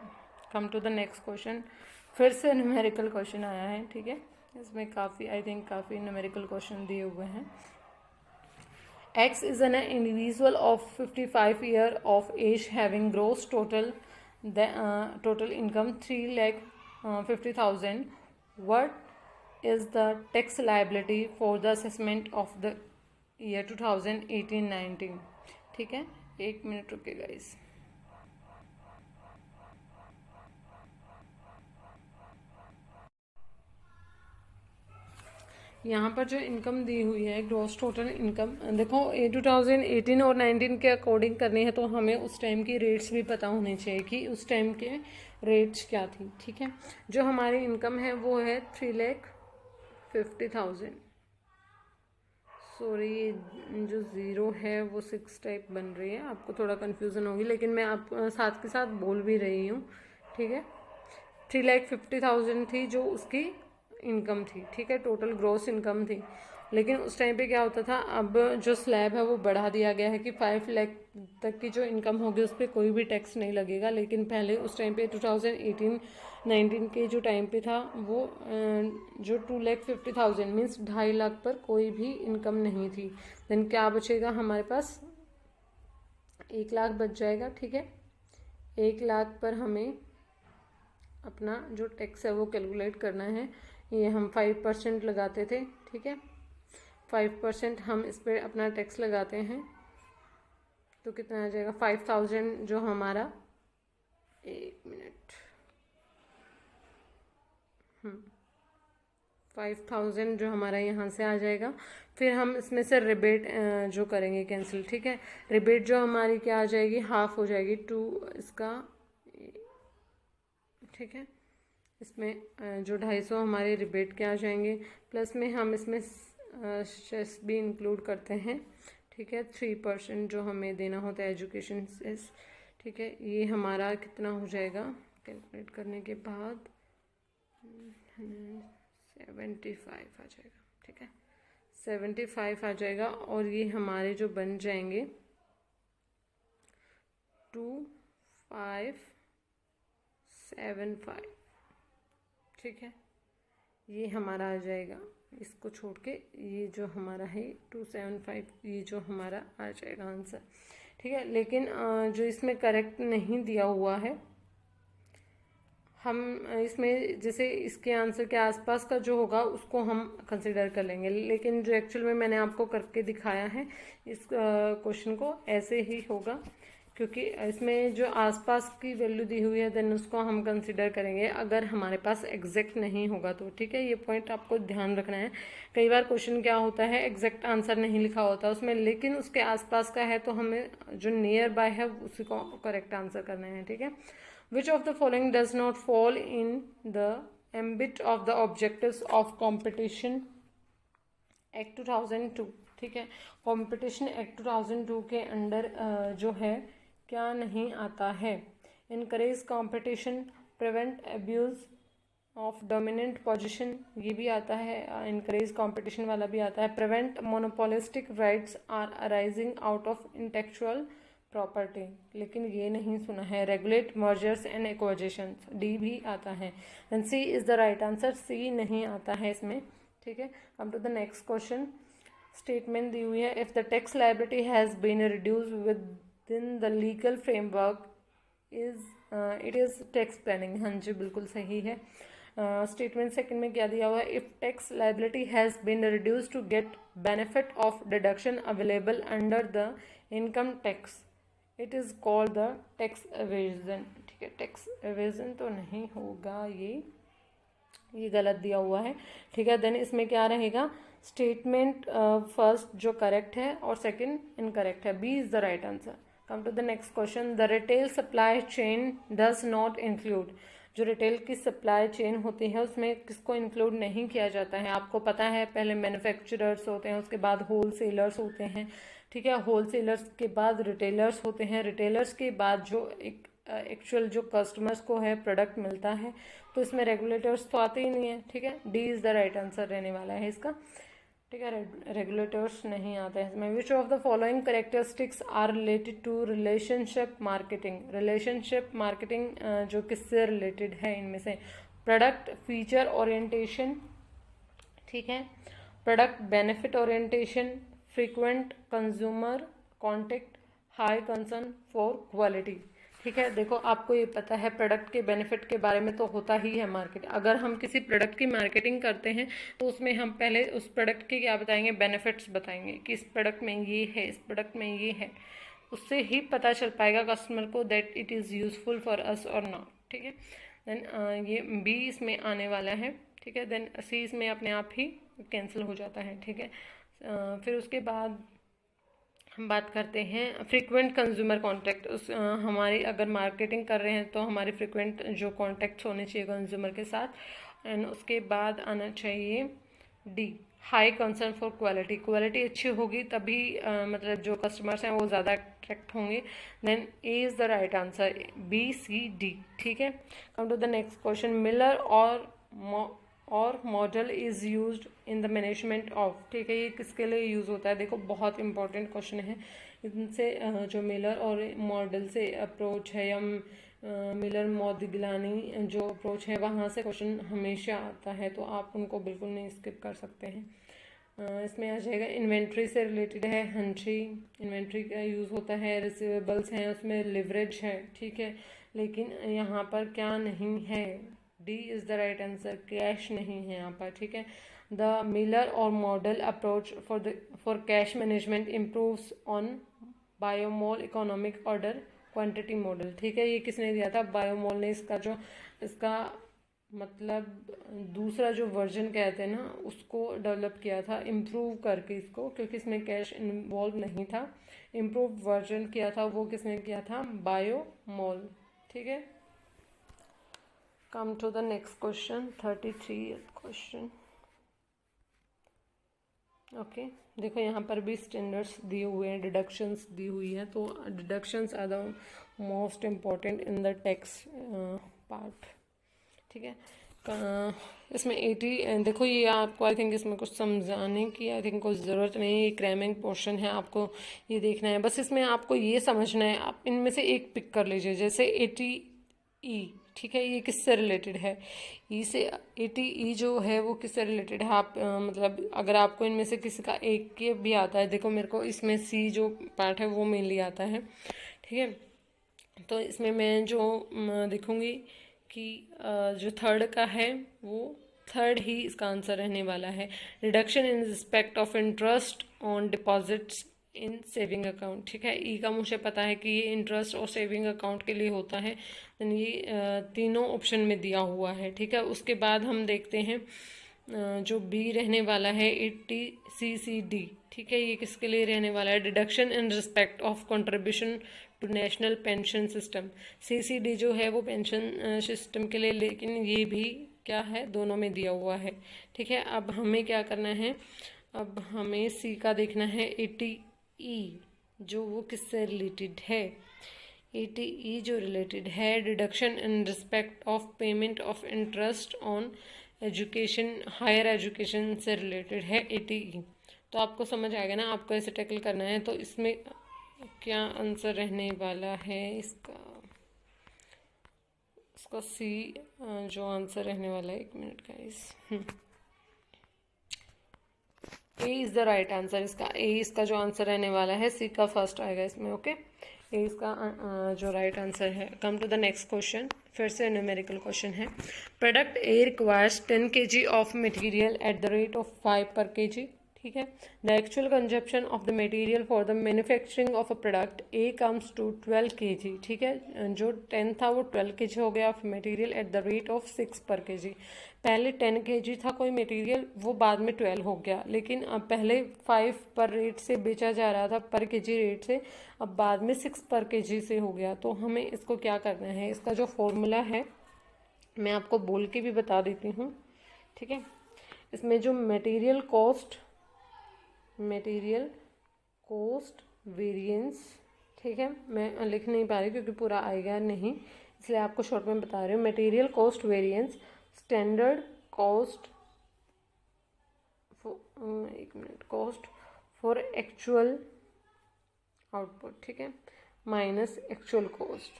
Come to the next question, फिर से न्यूमेरिकल क्वेश्चन आया है, ठीक है। इसमें काफ़ी आई थिंक काफ़ी न्यूमेरिकल क्वेश्चन दिए हुए हैं। X is an individual of 55 year of age having gross total income 3,50,000. What is the tax liability for the assessment of the year 2018-19? ठीक है, 1 मिनट रुके गाइस। यहाँ पर जो इनकम दी हुई है, ग्रॉस टोटल इनकम, देखो 2018 और 19 के अकॉर्डिंग करनी है तो हमें उस टाइम की रेट्स भी पता होने चाहिए कि उस टाइम के रेट्स क्या थी, ठीक है। जो हमारी इनकम है वो है 3,50,000, सॉरी, जो ज़ीरो है वो 6 टाइप बन रही है, आपको थोड़ा कन्फ्यूज़न होगी, लेकिन मैं आप साथ के साथ बोल भी रही हूँ, ठीक है। 3,50,000 थी जो उसकी इनकम थी, ठीक है, टोटल ग्रॉस इनकम थी। लेकिन उस टाइम पे क्या होता था, अब जो स्लैब है वो बढ़ा दिया गया है कि 5 लाख तक की जो इनकम होगी उस पर कोई भी टैक्स नहीं लगेगा। लेकिन पहले उस टाइम पे 2018-19 के जो टाइम पे था वो जो 2,50,000 मीन्स 2.5 लाख पर कोई भी इनकम नहीं थी। देन क्या बचेगा हमारे पास, 1 लाख बच जाएगा, ठीक है। 1 लाख पर हमें अपना जो टैक्स है वो कैलकुलेट करना है। ये हम 5% लगाते थे, ठीक है, 5% हम इस पर अपना टैक्स लगाते हैं, तो कितना आ जाएगा 5,000 जो हमारा, 1 मिनट, 5,000 जो हमारा यहाँ से आ जाएगा। फिर हम इसमें से रिबेट जो करेंगे कैंसिल, ठीक है। रिबेट जो हमारी क्या आ जाएगी, हाफ हो जाएगी 2 इसका, ठीक है। इसमें जो 250 हमारे रिबेट के आ जाएंगे, प्लस में हम इसमें सेस भी इंक्लूड करते हैं, ठीक है। 3% जो हमें देना होता है एजुकेशन सेस, ठीक है। ये हमारा कितना हो जाएगा कैलकुलेट करने के बाद, 75 आ जाएगा, ठीक है, 75 आ जाएगा। और ये हमारे जो बन जाएंगे 2575, ठीक है, ये हमारा आ जाएगा। इसको छोड़ के ये जो हमारा है 275, ये जो हमारा आ जाएगा आंसर, ठीक है। लेकिन जो इसमें करेक्ट नहीं दिया हुआ है, हम इसमें जैसे इसके आंसर के आसपास का जो होगा उसको हम कंसिडर कर लेंगे, लेकिन जो एक्चुअल में मैंने आपको करके दिखाया है इस क्वेश्चन को ऐसे ही होगा, क्योंकि इसमें जो आसपास की वैल्यू दी हुई है देन उसको हम कंसिडर करेंगे अगर हमारे पास एग्जैक्ट नहीं होगा तो, ठीक है। ये पॉइंट आपको ध्यान रखना है। कई बार क्वेश्चन क्या होता है, एग्जैक्ट आंसर नहीं लिखा होता उसमें, लेकिन उसके आसपास का है, तो हमें जो नियर बाय है उसी को करेक्ट आंसर करना है, ठीक है। Which of the following does not fall in the ambit of the objectives of Competition Act 2002, ठीक है। Competition Act 2002 के अंडर जो है क्या नहीं आता है, Encourage competition, prevent abuse of dominant position, ये भी आता है, Encourage competition वाला भी आता है, Prevent monopolistic rights are arising out of intellectual property, लेकिन ये नहीं सुना है, regulate mergers and acquisitions, D भी आता है, and C is the right answer, C नहीं आता है इसमें, ठीक है। अब to the next question, statement दी हुई है, if the tax liability has been reduce within the legal framework it is tax planning, हाँ जी बिल्कुल सही है। स्टेटमेंट सेकंड में क्या दिया हुआ है, if tax liability has been reduce to get benefit of deduction available under the income tax it is called the tax evasion, ठीक है। टैक्स एवेजन तो नहीं होगा, ये गलत दिया हुआ है, ठीक है। देन इसमें क्या रहेगा, स्टेटमेंट फर्स्ट जो करेक्ट है और सेकंड इनकरेक्ट है, B is the right answer. Come to the next question, the retail supply chain does not include, जो रिटेल की सप्लाई चेन होती है उसमें किसको इंक्लूड नहीं किया जाता है, आपको पता है पहले मैन्युफैक्चरर्स होते हैं, उसके बाद होलसेलर्स होते हैं, ठीक है। होलसेलर्स के बाद रिटेलर्स होते हैं, रिटेलर्स के बाद जो एक एक्चुअल जो कस्टमर्स को है प्रोडक्ट मिलता है, तो इसमें रेगुलेटर्स तो आते ही नहीं है, ठीक है। D is the right answer रहने वाला है इसका, ठीक है। रेगुलेटर्स नहीं आता है इसमें। Which of the following characteristics are related to relationship marketing, relationship marketing जो किससे रिलेटेड है इनमें से, प्रोडक्ट फीचर ओरिएंटेशन, ठीक है, product benefit orientation, frequent consumer contact, high concern for quality, ठीक है। देखो आपको ये पता है प्रोडक्ट के बेनिफिट के बारे में तो होता ही है मार्केट, अगर हम किसी प्रोडक्ट की मार्केटिंग करते हैं तो उसमें हम पहले उस प्रोडक्ट के क्या बताएंगे, बेनिफिट्स बताएंगे कि इस प्रोडक्ट में ये है, इस प्रोडक्ट में ये है, उससे ही पता चल पाएगा कस्टमर को that it is useful for us और नॉट, ठीक है। देन ये बी इसमें आने वाला है, ठीक है। देन सी इसमें अपने आप ही कैंसिल हो जाता है, ठीक है। फिर उसके बाद हम बात करते हैं फ्रीक्वेंट कंज्यूमर कॉन्टैक्ट, उस हमारी अगर मार्केटिंग कर रहे हैं तो हमारे फ्रीक्वेंट जो कॉन्टैक्ट्स होने चाहिए कंज्यूमर के साथ, एंड उसके बाद आना चाहिए D, high concern for quality, quality अच्छी होगी तभी मतलब जो कस्टमर्स हैं वो ज़्यादा अट्रैक्ट होंगे। Then A is the right answer, B C D. ठीक है, come to the next question. Miller Orr model is used in the management of. ठीक है, ये किसके लिए यूज़ होता है? देखो बहुत इंपॉर्टेंट क्वेश्चन है। इनसे जो मिलर और मॉडल से अप्रोच है या मिलर मॉडिग्लानी जो अप्रोच है वहाँ से क्वेश्चन हमेशा आता है, तो आप उनको बिल्कुल नहीं स्किप कर सकते हैं। इसमें आ जाएगा इन्वेंट्री से रिलेटेड है, हंट्री इन्वेंट्री का यूज़ होता है, रिसीवेबल्स हैं उसमें लिवरेज है। ठीक है, लेकिन यहाँ पर क्या नहीं है? D is the right answer, cash नहीं है यहाँ पर। ठीक है, the Miller Orr model approach for cash management improves on Baumol economic order quantity model. ठीक है, ये किसने दिया था? बायोमोल ने। इसका मतलब दूसरा जो वर्जन कहते हैं ना उसको डेवलप किया था इम्प्रूव करके इसको, क्योंकि इसमें कैश इन्वॉल्व नहीं था। इम्प्रूव वर्जन किया था वो किसने किया था? बायोमोल। ठीक है, come to the next question, 33 question. Okay, देखो यहाँ पर भी स्टैंडर्ड्स दिए हुए हैं, डिडक्शंस दी हुई है, तो deductions are the most important in the tax part. ठीक है, इसमें 80 देखो ये आपको आई थिंक इसमें कुछ समझाने की आई थिंक कुछ ज़रूरत नहीं है, ये क्रैमिंग पोर्शन है, आपको ये देखना है बस। इसमें आपको ये समझना है, आप इनमें से एक पिक कर लीजिए, जैसे 80E। ठीक है, ये किससे रिलेटेड है? ई से 80E जो है वो किससे रिलेटेड है? आप मतलब अगर आपको इनमें से किसी का एक के भी आता है, देखो मेरे को इसमें सी जो पार्ट है वो मेनली आता है। ठीक है, तो इसमें मैं जो देखूँगी कि जो थर्ड का है वो थर्ड ही इसका आंसर रहने वाला है। Reduction in respect of interest on deposits in saving account. ठीक है, ई का मुझे पता है कि ये इंटरेस्ट और सेविंग अकाउंट के लिए होता है, देन ये तीनों ऑप्शन में दिया हुआ है। ठीक है, उसके बाद हम देखते हैं जो बी रहने वाला है 80CCD। ठीक है, ये किसके लिए रहने वाला है? Deduction in respect of contribution to national pension system. CCD जो है वो पेंशन सिस्टम के लिए, लेकिन ये भी क्या है? दोनों में दिया हुआ है। ठीक है, अब हमें क्या करना है? अब हमें सी का देखना है 80E जो वो किससे रिलेटेड है? 80E जो रिलेटेड है deduction in respect of payment of interest on education, higher education से रिलेटेड है 80E। तो आपको समझ आएगा ना, आपको ऐसे टैकल करना है। तो इसमें क्या आंसर रहने वाला है इसका? सी जो आंसर रहने वाला है, 1 minute guys, A is the right answer. इसका जो आंसर रहने वाला है सी का फर्स्ट आएगा इसमें। ओके, ए इसका जो राइट आंसर है। Come to the next question, फिर से न्यूमेरिकल क्वेश्चन है। Product A requires 10 kg of material at the rate of 5 per kg। ठीक है, the actual consumption of the material for the manufacturing of a product A comes to 12 kg। ठीक है, जो 10 था वो 12 kg हो गया of material at the rate of 6 per kg। पहले 10 kg था कोई मटेरियल, वो बाद में 12 हो गया, लेकिन अब पहले 5 पर रेट से बेचा जा रहा था, पर kg रेट से, अब बाद में 6 पर kg से हो गया। तो हमें इसको क्या करना है? इसका जो फॉर्मूला है मैं आपको बोल के भी बता देती हूँ। ठीक है, इसमें जो मटेरियल कॉस्ट वेरिएंस, ठीक है, मैं लिख नहीं पा रही क्योंकि पूरा आएगा नहीं, इसलिए आपको शॉर्ट में बता रही हूँ। Material cost variance, standard cost, 1 minute, cost for actual output. ठीक है, माइनस एक्चुअल कॉस्ट।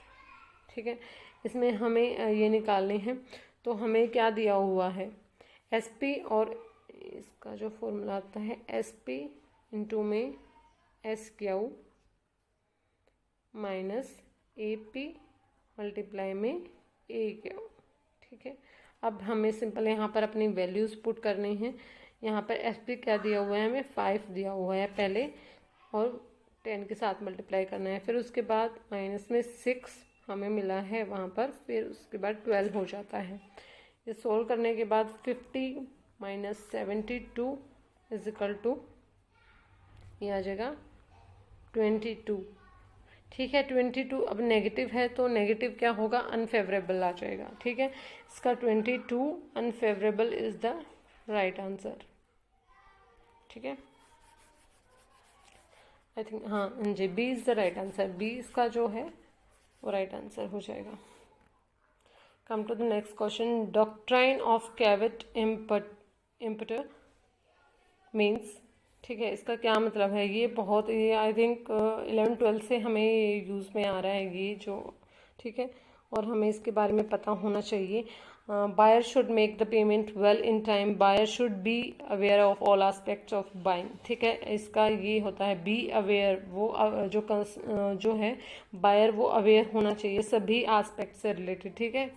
ठीक है, इसमें हमें ये निकालने हैं। तो हमें क्या दिया हुआ है? SP, और इसका जो फॉर्मूला आता है SP इंटू में SQ माइनस AP मल्टीप्लाई में AQ। ठीक है, अब हमें सिंपल यहाँ पर अपनी वैल्यूज़ पुट करनी है। यहाँ पर SP क्या दिया हुआ है? हमें 5 दिया हुआ है पहले, और 10 के साथ मल्टीप्लाई करना है, फिर उसके बाद माइनस में 6 हमें मिला है वहाँ पर, फिर उसके बाद 12 हो जाता है। ये सोल्व करने के बाद 50 माइनस 72 इज इक्वल टू, ये आ जाएगा 22। ठीक है, 22 अब नेगेटिव है तो नेगेटिव क्या होगा? अनफेवरेबल आ जाएगा। ठीक है, इसका 22 unfavourable is the right answer. ठीक है, आई थिंक हाँ जी, B is the right answer, B इसका जो है वो राइट आंसर हो जाएगा। Come to the next question, doctrine of caveat emptor means, ठीक है, इसका क्या मतलब है? ये आई थिंक 11th-12th से हमें यूज़ में आ रहा है ये जो, ठीक है, और हमें इसके बारे में पता होना चाहिए। Buyer should make the payment well in time, buyer should be aware of all aspects of buying, ठीक है, इसका ये होता है बी अवेयर, वो जो है बायर वो अवेयर होना चाहिए सभी एस्पेक्ट से रिलेटेड, ठीक है,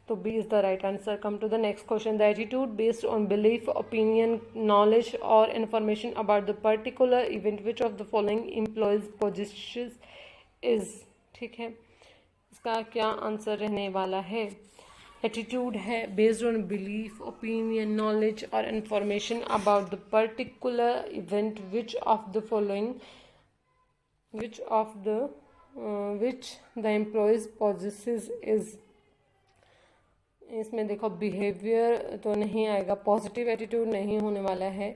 तो B is the right answer. Come to the next question, the attitude based on belief, opinion, knowledge और information about the particular event which of the following employees possesses is, ठीक है, इसका क्या answer रहने वाला है? एटीट्यूड है based on belief, opinion, knowledge और information about the particular event which of the following which the employees possesses is. इसमें देखो बिहेवियर तो नहीं आएगा, पॉजिटिव एटीट्यूड नहीं होने वाला है,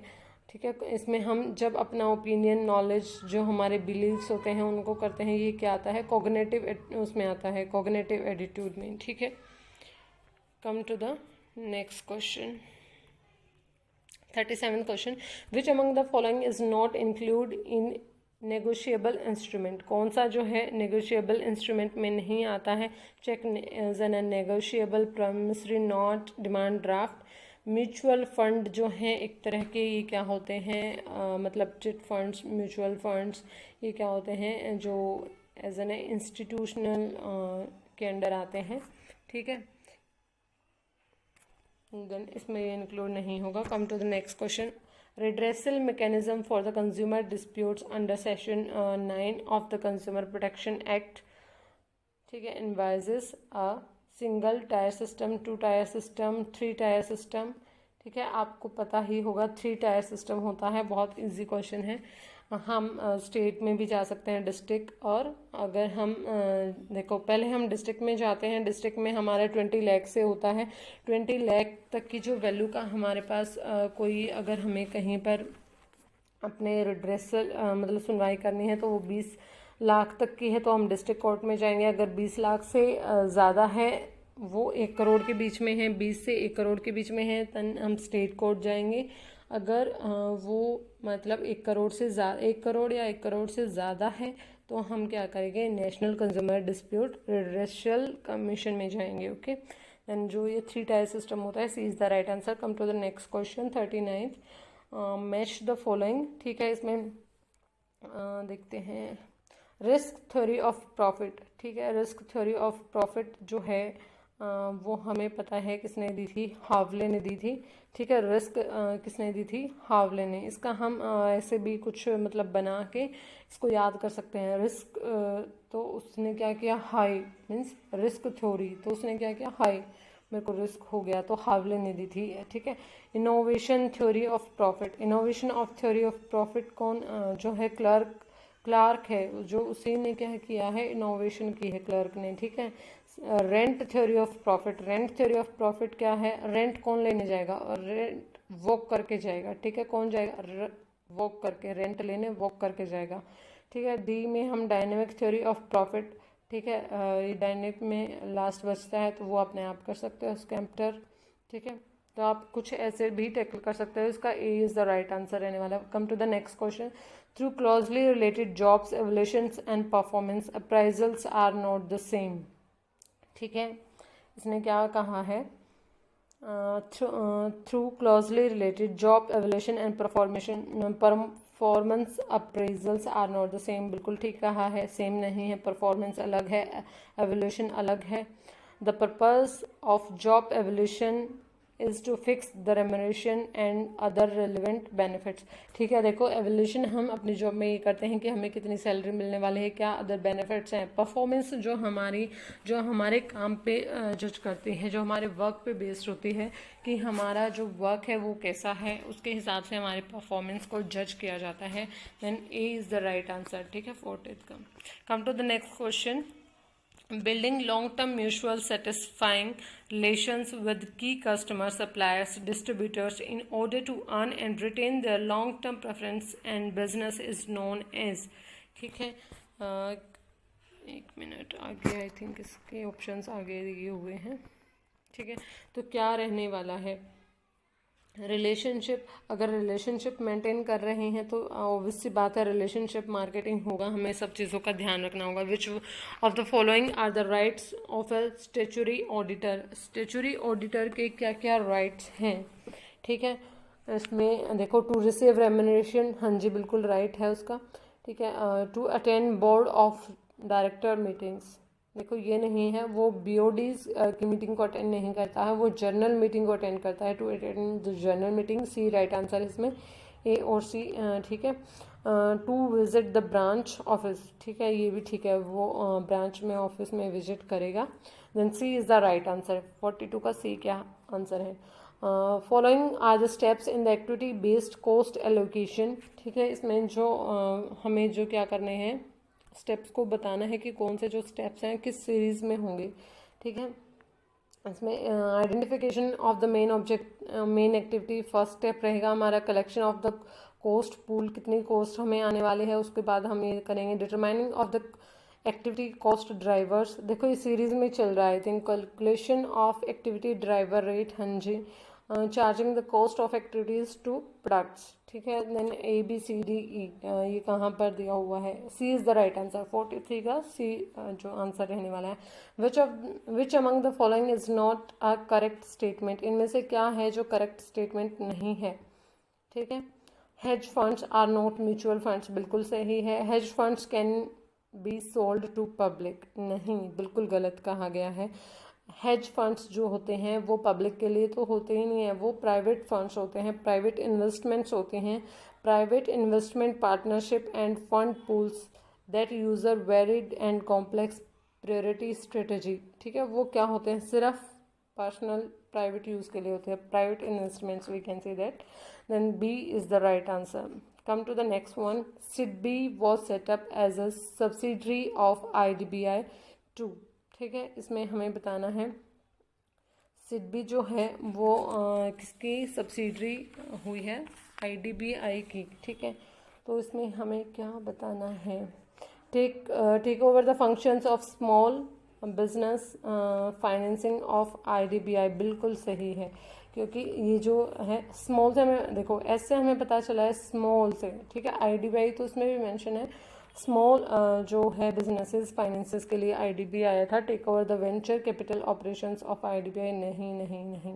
ठीक है, इसमें हम जब अपना ओपिनियन, नॉलेज, जो हमारे बिलीव्स होते हैं उनको करते हैं, ये क्या आता है? कॉग्निटिव, उसमें आता है कॉग्निटिव एटीट्यूड में, ठीक है। Come to the next question, 37th question, which among the following is not include in negotiable instrument, कौन सा जो है नेगोशिएबल इंस्ट्रूमेंट में नहीं आता है? Cheque as an negotiable promissory note, demand draft, mutual fund जो हैं एक तरह के, ये क्या होते हैं? मतलब चिट फंड्स, म्यूचुअल फंड्स, ये क्या होते हैं? जो एज एन इंस्टीट्यूशनल के अंडर आते हैं, ठीक है, देन इसमें ये इंक्लूड नहीं होगा। Come to the next question, redressal mechanism for the consumer disputes under section 9 of the Consumer Protection Act, ठीक है, envisages a single tier system, 2 tier system, 3 tier system, ठीक है, आपको पता ही होगा 3 tier system होता है, बहुत इजी क्वेश्चन है। हम स्टेट में भी जा सकते हैं, डिस्ट्रिक्ट, और अगर हम देखो पहले हम डिस्ट्रिक्ट में जाते हैं, डिस्ट्रिक्ट में हमारा 20 लाख से होता है, 20 लाख तक की जो वैल्यू का हमारे पास कोई, अगर हमें कहीं पर अपने रिड्रेसल मतलब सुनवाई करनी है तो वो 20 लाख तक की है तो हम डिस्ट्रिक्ट कोर्ट में जाएंगे। अगर 20 लाख से ज़्यादा है, वो 1 करोड़ के बीच में है, 20 से 1 करोड़ के बीच में है, तब हम स्टेट कोर्ट जाएंगे। अगर वो मतलब 1 करोड़ से ज़्यादा, 1 करोड़ या 1 करोड़ से ज़्यादा है तो हम क्या करेंगे? National consumer dispute redressal commission में जाएंगे, ओके। एंड जो ये 3 टायर सिस्टम होता है, C is the right answer. Come to the next question, 39th, match the following, ठीक है, इसमें देखते हैं रिस्क थ्योरी ऑफ प्रॉफिट, ठीक है, रिस्क थ्योरी ऑफ प्रॉफिट जो है वो हमें पता है किसने दी थी? हावले ने दी थी, ठीक है, रिस्क किसने दी थी? हावले ने। इसका हम ऐसे भी कुछ मतलब बना के इसको याद कर सकते हैं। रिस्क तो उसने क्या किया? हाई, मीन्स रिस्क थ्योरी, तो उसने क्या किया? हाई, मेरे को रिस्क हो गया तो हावले ने दी थी, ठीक है। Innovation theory of profit, innovation of theory of profit कौन जो है? क्लार्क है, जो उसी ने क्या किया है? इनोवेशन की है क्लर्क ने, ठीक है। Rent theory of profit, rent theory of profit क्या है? रेंट कौन लेने जाएगा? और रेंट वॉक करके जाएगा, ठीक है, कौन जाएगा? वॉक करके, रेंट लेने वॉक करके जाएगा, ठीक है। डी में हम डायनेमिक थ्योरी ऑफ प्रॉफिट, ठीक है, ये डायनेमिक में लास्ट बचता है तो वो अपने आप कर सकते हो, स्कैम्प्टर, ठीक है, तो आप कुछ ऐसे भी टैकल कर सकते हो। इसका A is the right answer रहने वाला। Come to the next question, through closely related jobs, evaluations and performance appraisals are not the same, ठीक है, इसने क्या कहा है? Through closely related job evaluation and performance appraisals are not the same, बिल्कुल ठीक कहा है, सेम नहीं है, परफॉर्मेंस अलग है, एवल्यूशन अलग है। The purpose of job evaluation is to fix the remuneration and other relevant benefits, ठीक है। देखो एवल्यूशन हम अपनी जॉब में ये करते हैं कि हमें कितनी सैलरी मिलने वाली है, क्या अदर बेनिफिट्स हैं। परफॉर्मेंस जो हमारे काम पे जज करती है, जो हमारे वर्क पे बेस्ड होती है कि हमारा जो वर्क है वो कैसा है, उसके हिसाब से हमारे परफॉर्मेंस को जज किया जाता है। Then A is the right answer, ठीक है, 40th का। Come to the next question, building long-term mutual satisfying relations with key customers, suppliers, distributors in order to earn and retain their long-term preference and business is known as। ठीक है, एक minute आगे, I think इसके options आगे दिए हुए हैं। ठीक है, तो क्या रहने वाला है, रिलेशनशिप। अगर रिलेशनशिप मेंटेन कर रहे हैं तो ऑब्वियस सी बात है रिलेशनशिप मार्केटिंग होगा, हमें सब चीज़ों का ध्यान रखना होगा। Which of the following are the rights of a statutory auditor. Statutory auditor के क्या क्या राइट्स हैं। ठीक है, इसमें देखो, टू रिसीव रेम्यूनरेशन, हाँ जी बिल्कुल राइट है उसका। ठीक है, to attend board of director meetings, देखो ये नहीं है, वो बीओडीज की मीटिंग को अटेंड नहीं करता है, वो जर्नल मीटिंग को अटेंड करता है। To attend the general meeting, C right answer इसमें, ए और सी। ठीक है, to visit the branch office, ठीक है ये भी ठीक है, वो ब्रांच में ऑफिस में विजिट करेगा। Then C is the right answer. 42 का सी क्या आंसर है। Following are the steps in the activity based cost allocation. ठीक है, इसमें जो हमें जो क्या करने हैं, स्टेप्स को बताना है कि कौन से जो स्टेप्स हैं किस सीरीज में होंगे। ठीक है, इसमें identification of the main object, main activity first step रहेगा हमारा। Collection of the cost pool, कितनी कॉस्ट हमें आने वाली है, उसके बाद हम ये करेंगे determining of the activity cost drivers. देखो ये सीरीज में चल रहा है, I think. Calculation of activity driver rate, हाँ जी। Charging the cost of activities to products. ठीक है, then A B C D E, ये कहाँ पर दिया हुआ है, C is the right answer. 43 का सी जो आंसर रहने वाला है। विच among the following is not a correct statement, इनमें से क्या है जो करेक्ट स्टेटमेंट नहीं है। ठीक है, hedge funds are not mutual funds, बिल्कुल सही है। Hedge funds can be sold to public, नहीं, बिल्कुल गलत कहा गया है। हेज फंड्स जो होते हैं वो पब्लिक के लिए तो होते ही नहीं है, वो प्राइवेट फंड्स होते हैं, प्राइवेट इन्वेस्टमेंट्स होते हैं। Private investment partnership end fund pools that user varied and complex priority strategy. ठीक है, वो क्या होते हैं, सिर्फ पर्सनल प्राइवेट यूज़ के लिए होते हैं, private investments, we can say that. Then B is the right answer. Come to the next one. SIDBI was set up as a subsidiary of IDBI 2। ठीक है, इसमें हमें बताना है सिडबी जो है वो किसकी सब्सिडरी हुई है, IDBI की। ठीक है, तो इसमें हमें क्या बताना है, take over the functions of small business financing of IDBI, बिल्कुल सही है, क्योंकि ये जो है स्मॉल से हमें, देखो एस से हमें पता चला है स्मॉल से। ठीक है, IDBI तो उसमें भी मेंशन है, स्मॉल जो है बिजनेसेस फाइनेंसेस के लिए IDBI आया था। Take over the venture capital operations of IDBI, नहीं नहीं नहीं,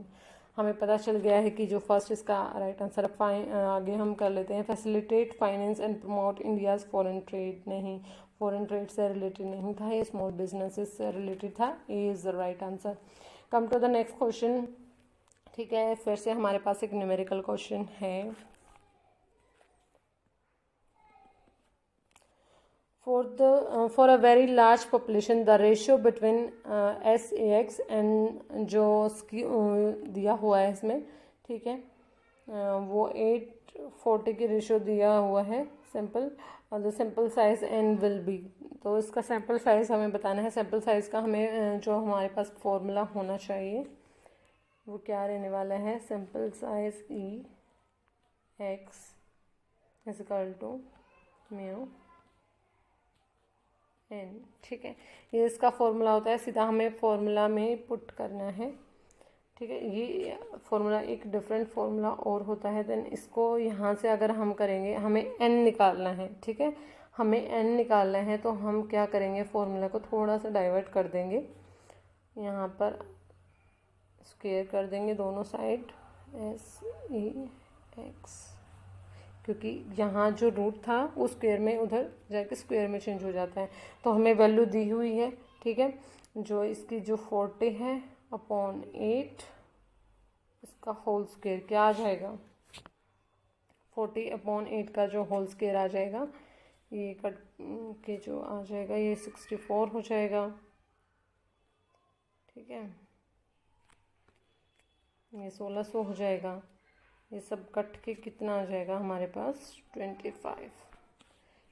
हमें पता चल गया है कि जो फर्स्ट इसका राइट आंसर। आगे हम कर लेते हैं। Facilitate finance and promote India's foreign trade, नहीं, फॉरेन ट्रेड से रिलेटेड नहीं था, ये स्मॉल बिजनेसेस से रिलेटेड था। A is the right answer. Come to the next question. ठीक है, फिर से हमारे पास एक न्यूमेरिकल क्वेश्चन है। For a very large population, the ratio between SAX and जो दिया हुआ है इसमें, ठीक है, वो 8:40 की रेशियो दिया हुआ है। Simple, the simple size n will be, तो इसका सैम्पल साइज हमें बताना है। सैम्पल साइज का हमें जो हमारे पास फॉर्मूला होना चाहिए वो क्या रहने वाला है, simple size EX is equal to mu N। ठीक है, ये इसका फॉर्मूला होता है, सीधा हमें फॉर्मूला में पुट करना है। ठीक है, ये फॉर्मूला एक डिफरेंट फॉर्मूला और होता है। देन इसको यहाँ से अगर हम करेंगे, हमें N निकालना है। ठीक है, हमें N निकालना है, तो हम क्या करेंगे, फॉर्मूला को थोड़ा सा डाइवर्ट कर देंगे, यहाँ पर स्क्वायर कर देंगे दोनों साइड, SEX, क्योंकि यहाँ जो रूट था वो स्क्वायर में उधर जाके स्क्वायर में चेंज हो जाता है। तो हमें वैल्यू दी हुई है। ठीक है, जो इसकी जो 40 है अपॉन 8, इसका होल स्क्वायर क्या आ जाएगा, 40 अपॉन 8 का जो होल स्क्वायर आ जाएगा, ये कट के जो आ जाएगा ये 64 हो जाएगा। ठीक है, ये 1600 हो जाएगा, ये सब कट के कितना आ जाएगा हमारे पास 25।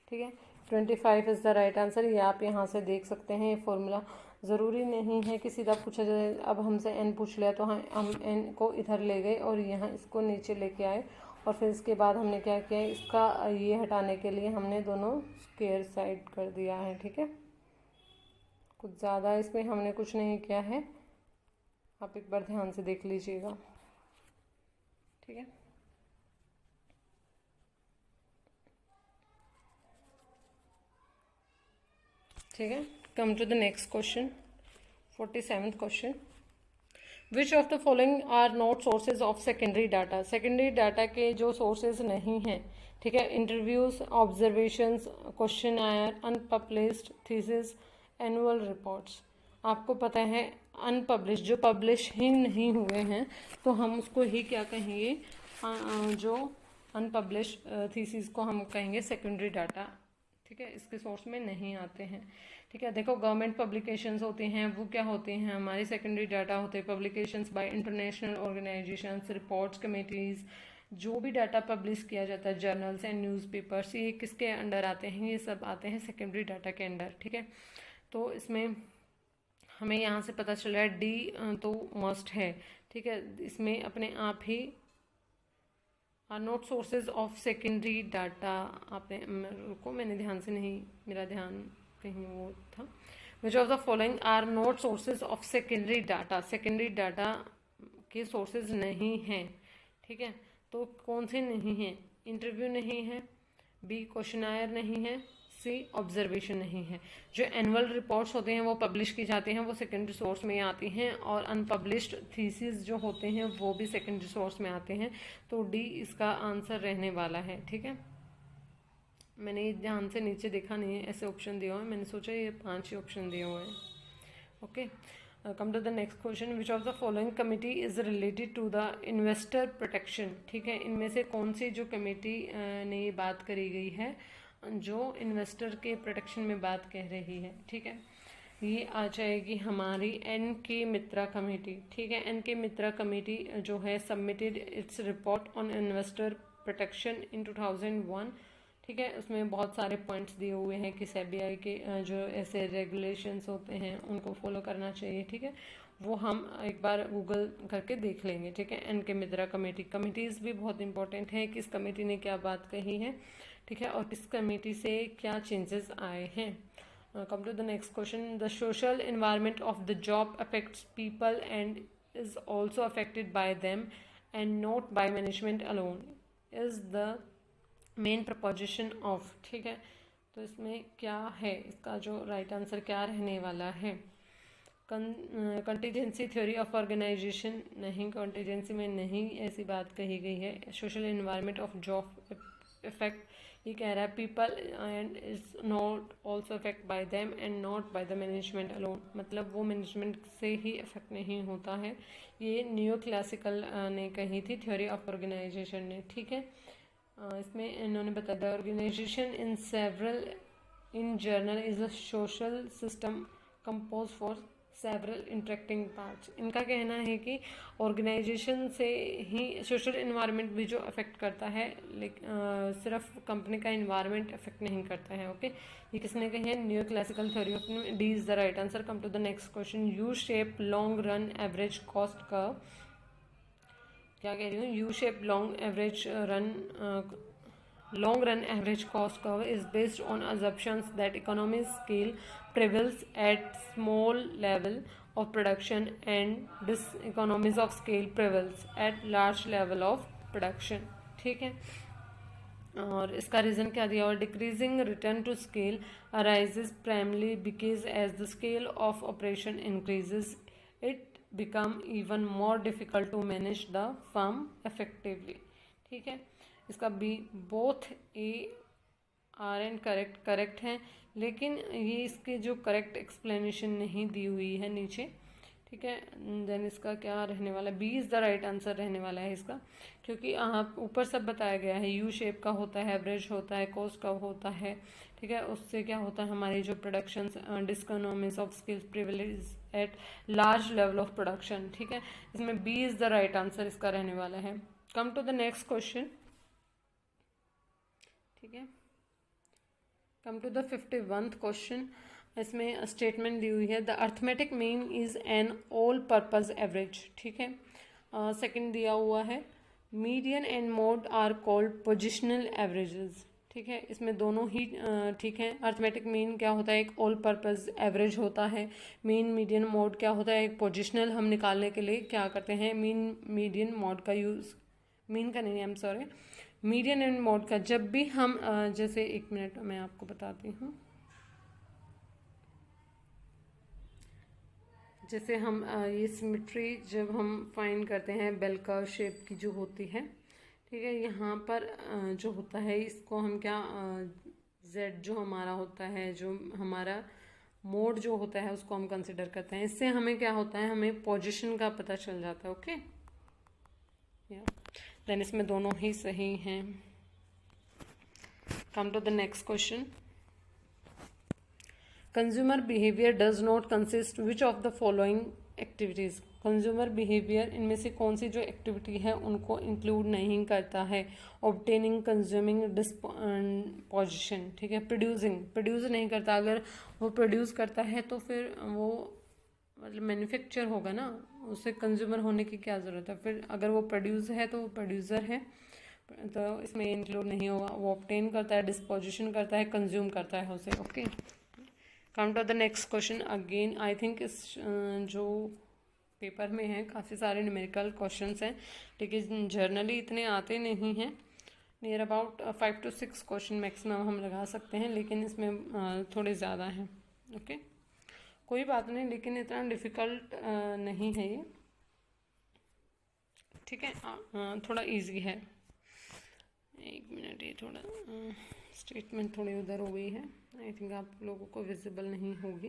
ठीक है, 25 इज़ द राइट आंसर। ये आप यहाँ से देख सकते हैं ये फॉर्मूला। ज़रूरी नहीं है कि सीधा पूछा जाए। अब हमसे n पूछ लिया तो हम n को इधर ले गए और यहाँ इसको नीचे लेके आए, और फिर इसके बाद हमने क्या किया, इसका ये हटाने के लिए हमने दोनों स्क्वायर साइड कर दिया है। ठीक है, कुछ ज़्यादा इसमें हमने कुछ नहीं किया है, आप एक बार ध्यान से देख लीजिएगा। ठीक है, ठीक है। Come to the next question, 47th question. Which of the following are not sources of secondary data. Secondary data के जो सोर्सेज नहीं हैं, ठीक है, interviews, observations, questionnaire, unpublished thesis, annual reports. आपको पता है अनपब्लिश, जो पब्लिश ही नहीं हुए हैं तो हम उसको ही क्या कहेंगे, जो अनपब्लिश थीसिस को हम कहेंगे सेकेंडरी डाटा। ठीक है, इसके सोर्स में नहीं आते हैं। ठीक है, देखो गवर्नमेंट पब्लिकेशंस होती हैं, वो क्या होती हैं, हमारी सेकेंडरी डाटा होते हैं। Publications bye international organisations, reports, committees, जो भी डाटा पब्लिश किया जाता है, जर्नल्स एंड न्यूज़पेपर्स, ये किसके अंडर आते हैं, ये सब आते हैं सेकेंडरी डाटा के अंडर। ठीक है, तो इसमें हमें यहाँ से पता चल रहा है डी तो मस्ट है। ठीक है, इसमें अपने आप ही are not sources of secondary data. आपने रुको, मैंने ध्यान से नहीं, मेरा ध्यान कहीं वो था। Which of the following are not sources of secondary data. Secondary data के सोर्सेज नहीं हैं। ठीक है, तो कौन से नहीं हैं, इंटरव्यू नहीं है, बी क्वेश्चनायर नहीं है, सी ऑब्जर्वेशन नहीं है। जो एनुअल रिपोर्ट्स होते हैं वो पब्लिश की जाती हैं, वो सेकेंडरी सोर्स में आती हैं, और अनपब्लिश्ड थीसिस जो होते हैं वो भी सेकेंडरी सोर्स में आते हैं। तो डी इसका आंसर रहने वाला है। ठीक है, मैंने ध्यान से नीचे देखा नहीं है, ऐसे ऑप्शन दिए हुए हैं, मैंने सोचा ये 5 ही ऑप्शन दिए हुए हैं। Okay, come to the next question. Which of the following committee is related to the investor protection. ठीक है, इनमें से कौन सी जो कमेटी ने ये बात करी गई है जो इन्वेस्टर के प्रोटेक्शन में बात कह रही है। ठीक है, ये आ जाएगी हमारी एन के मित्रा कमेटी। ठीक है, एन के मित्रा कमेटी जो है submitted its report on investor protection in 2001। ठीक है, उसमें बहुत सारे पॉइंट्स दिए हुए हैं कि सेबीआई के जो ऐसे रेगुलेशंस होते हैं उनको फॉलो करना चाहिए। ठीक है, वो हम एक बार गूगल करके देख लेंगे। ठीक है, एन के मित्रा कमेटी, कमेटीज़ भी बहुत इंपॉर्टेंट है, किस कमेटी ने क्या बात कही है। ठीक है, और किस कमेटी से क्या चेंजेस आए हैं। Come to the next question. The social environment of the job affects people and is also affected by them and not by management alone is the main proposition of. ठीक है, तो इसमें क्या है, इसका जो राइट आंसर क्या रहने वाला है। कंटीजेंसी थ्योरी ऑफ ऑर्गेनाइजेशन, नहीं, कंटीजेंसी में नहीं ऐसी बात कही गई है। Social environment of job effect, ये कह रहा है people and is not also affect bye them and not by the management alone, मतलब वो मैनेजमेंट से ही अफेक्ट नहीं होता है। ये न्यू क्लासिकल ने कही थी, थ्योरी ऑफ ऑर्गेनाइजेशन ने। ठीक है, इसमें इन्होंने बताया the organisation in several in general is a social system compose for several interacting parts. इनका कहना है कि ऑर्गेनाइजेशन से ही सोशल इन्वायरमेंट भी जो अफेक्ट करता है, लेकिन सिर्फ कंपनी का इन्वायरमेंट अफेक्ट नहीं करता है। ओके, ये किसने कही है, new classical theory of. D is the right answer. Come to the next question. U shape long run average cost curve, क्या कह रही हूँ, U shape long run average cost curve is based on assumptions that economies scale prevails at small level of production and diseconomies of scale prevails at large level of production। ठीक है, और इसका reason क्या दिया, और decreasing return to scale arises primarily because as the scale of operation increases it become even more difficult to manage the firm effectively. ठीक है, इसका B both A R and correct है, लेकिन ये इसके जो करेक्ट एक्सप्लेनेशन नहीं दी हुई है नीचे। ठीक है, देन इसका क्या रहने वाला है, B is the right answer रहने वाला है इसका, क्योंकि ऊपर सब बताया गया है, यू शेप का होता है, एवरेज होता है, कॉस्ट का होता है। ठीक है, उससे क्या होता है, हमारी जो production diseconomies of skills privilege at large level of production. ठीक है, इसमें B is the right answer इसका रहने वाला है। Come to the next question. ठीक है, come to the 51th question. इसमें स्टेटमेंट दी हुई है, the arithmetic mean is an all purpose average, ठीक है। सेकंड दिया हुआ है, median and mode are called positional averages, ठीक है। इसमें दोनों ही ठीक है। अर्थमेटिक मीन क्या होता है, एक ऑल पर्पज एवरेज होता है। मीन मीडियन मोड क्या होता है, एक पोजिशनल हम निकालने के लिए क्या करते हैं, मीन मीडियन मोड का यूज़, मीन का नहीं, I am sorry, median and mode का। जब भी हम जैसे एक मिनट मैं आपको बताती हूँ, जैसे हम ये सिमेट्री जब हम फाइंड करते हैं बेल कर्व शेप की जो होती है, ठीक है, यहाँ पर जो होता है इसको हम क्या जेड जो हमारा होता है, जो हमारा मोड जो होता है उसको हम कंसिडर करते हैं। इससे हमें क्या होता है, हमें पोजीशन का पता चल जाता है। ओके, देन इसमें दोनों ही सही हैं। Come to the next question, consumer behaviour does not consist which of the following activities. Consumer behaviour इनमें से कौन सी जो एक्टिविटी है उनको इंक्लूड नहीं करता है। ऑब्टेनिंग, कंज्यूमिंग, डिस्पोजिशन, ठीक है। प्रोड्यूस नहीं करता, अगर वो प्रोड्यूस करता है तो फिर वो मतलब मैन्युफैक्चर होगा ना, उसे कंज्यूमर होने की क्या ज़रूरत है। फिर अगर वो प्रोड्यूस है तो वो प्रोड्यूसर है, तो इसमें इंक्लूड नहीं होगा। वो ऑब्टेन करता है, डिस्पोजिशन करता है, कंज्यूम करता है उसे। Okay, come to the next question. Again I think इस जो पेपर में है काफ़ी सारे न्यूमेरिकल क्वेश्चंस हैं, लेकिन जर्नली इतने आते नहीं हैं। Near about 5 to 6 question maximum हम लगा सकते हैं, लेकिन इसमें थोड़े ज़्यादा हैं। ओके, कोई बात नहीं, लेकिन इतना डिफ़िकल्ट नहीं है ये, ठीक है। थोड़ा इजी है। एक मिनट, ये थोड़ा स्टेटमेंट थोड़ी उधर हो गई है, आई थिंक आप लोगों को विजिबल नहीं होगी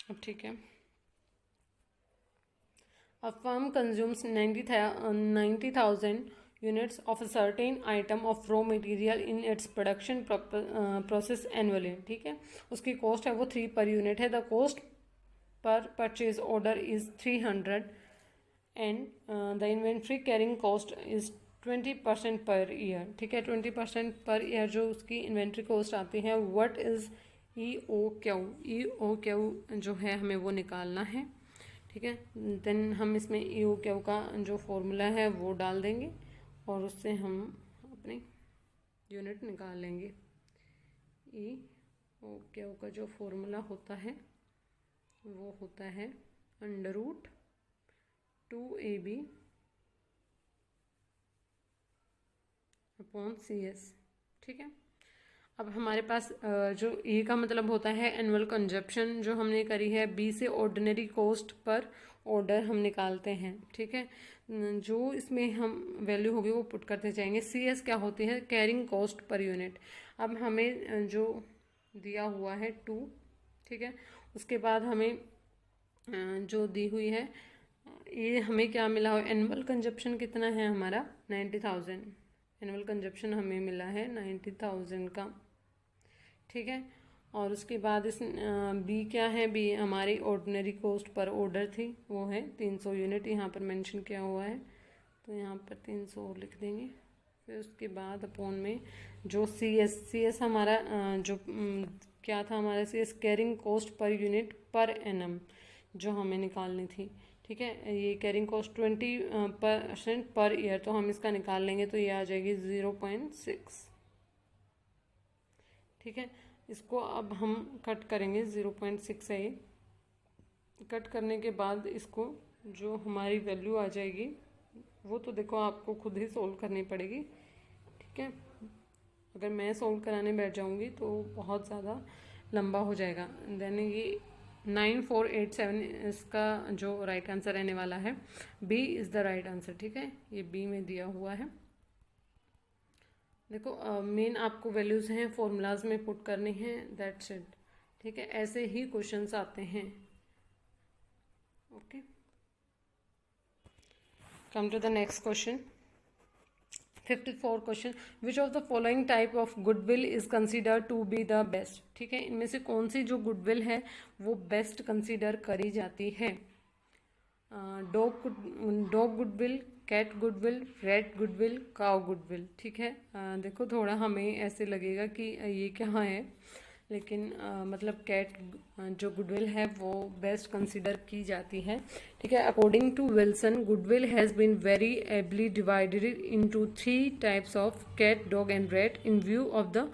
अब, ठीक है। A firm consumes 90,000 units of a certain item of raw material in its production process annually, ठीक है। उसकी कॉस्ट है वो 3 per unit है। The cost per purchase order is 300 and the inventory carrying cost is 20% per year, ठीक है। 20% per year जो उसकी इन्वेंट्री कॉस्ट आती है। व्हाट इज EOQ जो है हमें वो निकालना है, ठीक है। देन हम इसमें EOQ का जो फॉर्मूला है वो डाल देंगे और उससे हम अपनी यूनिट निकाल लेंगे। EOQ का जो फॉर्मूला होता है वो होता है √2AB/CS, ठीक है। अब हमारे पास जो ए का मतलब होता है एनुअल कंजप्शन जो हमने करी है। बी से ऑर्डिनरी कॉस्ट पर ऑर्डर हम निकालते हैं, ठीक है। जो इसमें हम वैल्यू होगी वो पुट करते जाएंगे। CS क्या होती है, कैरिंग कॉस्ट पर यूनिट। अब हमें जो दिया हुआ है 2, ठीक है। उसके बाद हमें जो दी हुई है ये हमें क्या मिला हो, एनुअल कंजप्शन कितना है हमारा 90,000। एनुअल कंजप्शन हमें मिला है 90,000 का, ठीक है। और उसके बाद इस बी क्या है, बी हमारी ऑर्डिनरी कॉस्ट पर ऑर्डर थी, वो है 300 यूनिट, यहाँ पर मेंशन किया हुआ है तो यहाँ पर 300 लिख देंगे। फिर उसके बाद अपॉन में जो CS हमारा जो क्या था हमारा CS carrying cost per unit per annum जो हमें निकालनी थी, ठीक है। ये कैरिंग कॉस्ट 20% पर ईयर, तो हम इसका निकाल लेंगे तो ये आ जाएगी 0.6, ठीक है। इसको अब हम कट करेंगे, 0.6 है ये। कट करने के बाद इसको जो हमारी वैल्यू आ जाएगी वो तो देखो आपको खुद ही सोल्व करनी पड़ेगी, ठीक है। अगर मैं सोल्व कराने बैठ जाऊंगी तो बहुत ज़्यादा लंबा हो जाएगा। देन ये 9487 इसका जो राइट आंसर रहने वाला है। B is the right answer, ठीक है। ये बी में दिया हुआ है। देखो मेन आपको वैल्यूज़ हैं फॉर्मूलाज में पुट करनी है, दैट्स इट, ठीक है। ऐसे ही क्वेश्चंस आते हैं। Okay, come to the next question. 54 question, which of the following type of goodwill is consider to be the best, ठीक है। इनमें से कौन सी जो गुडविल है वो बेस्ट कंसिडर करी जाती है। Dog goodwill, cat goodwill, rat goodwill, cow goodwill, ठीक है। देखो थोड़ा हमें ऐसे लगेगा कि ये क्या है, लेकिन मतलब कैट जो गुडविल है वो बेस्ट कंसिडर की जाती है, ठीक है। According to Wilson, goodwill has been very ably divided into 3 types of cat, dog and rat in view of the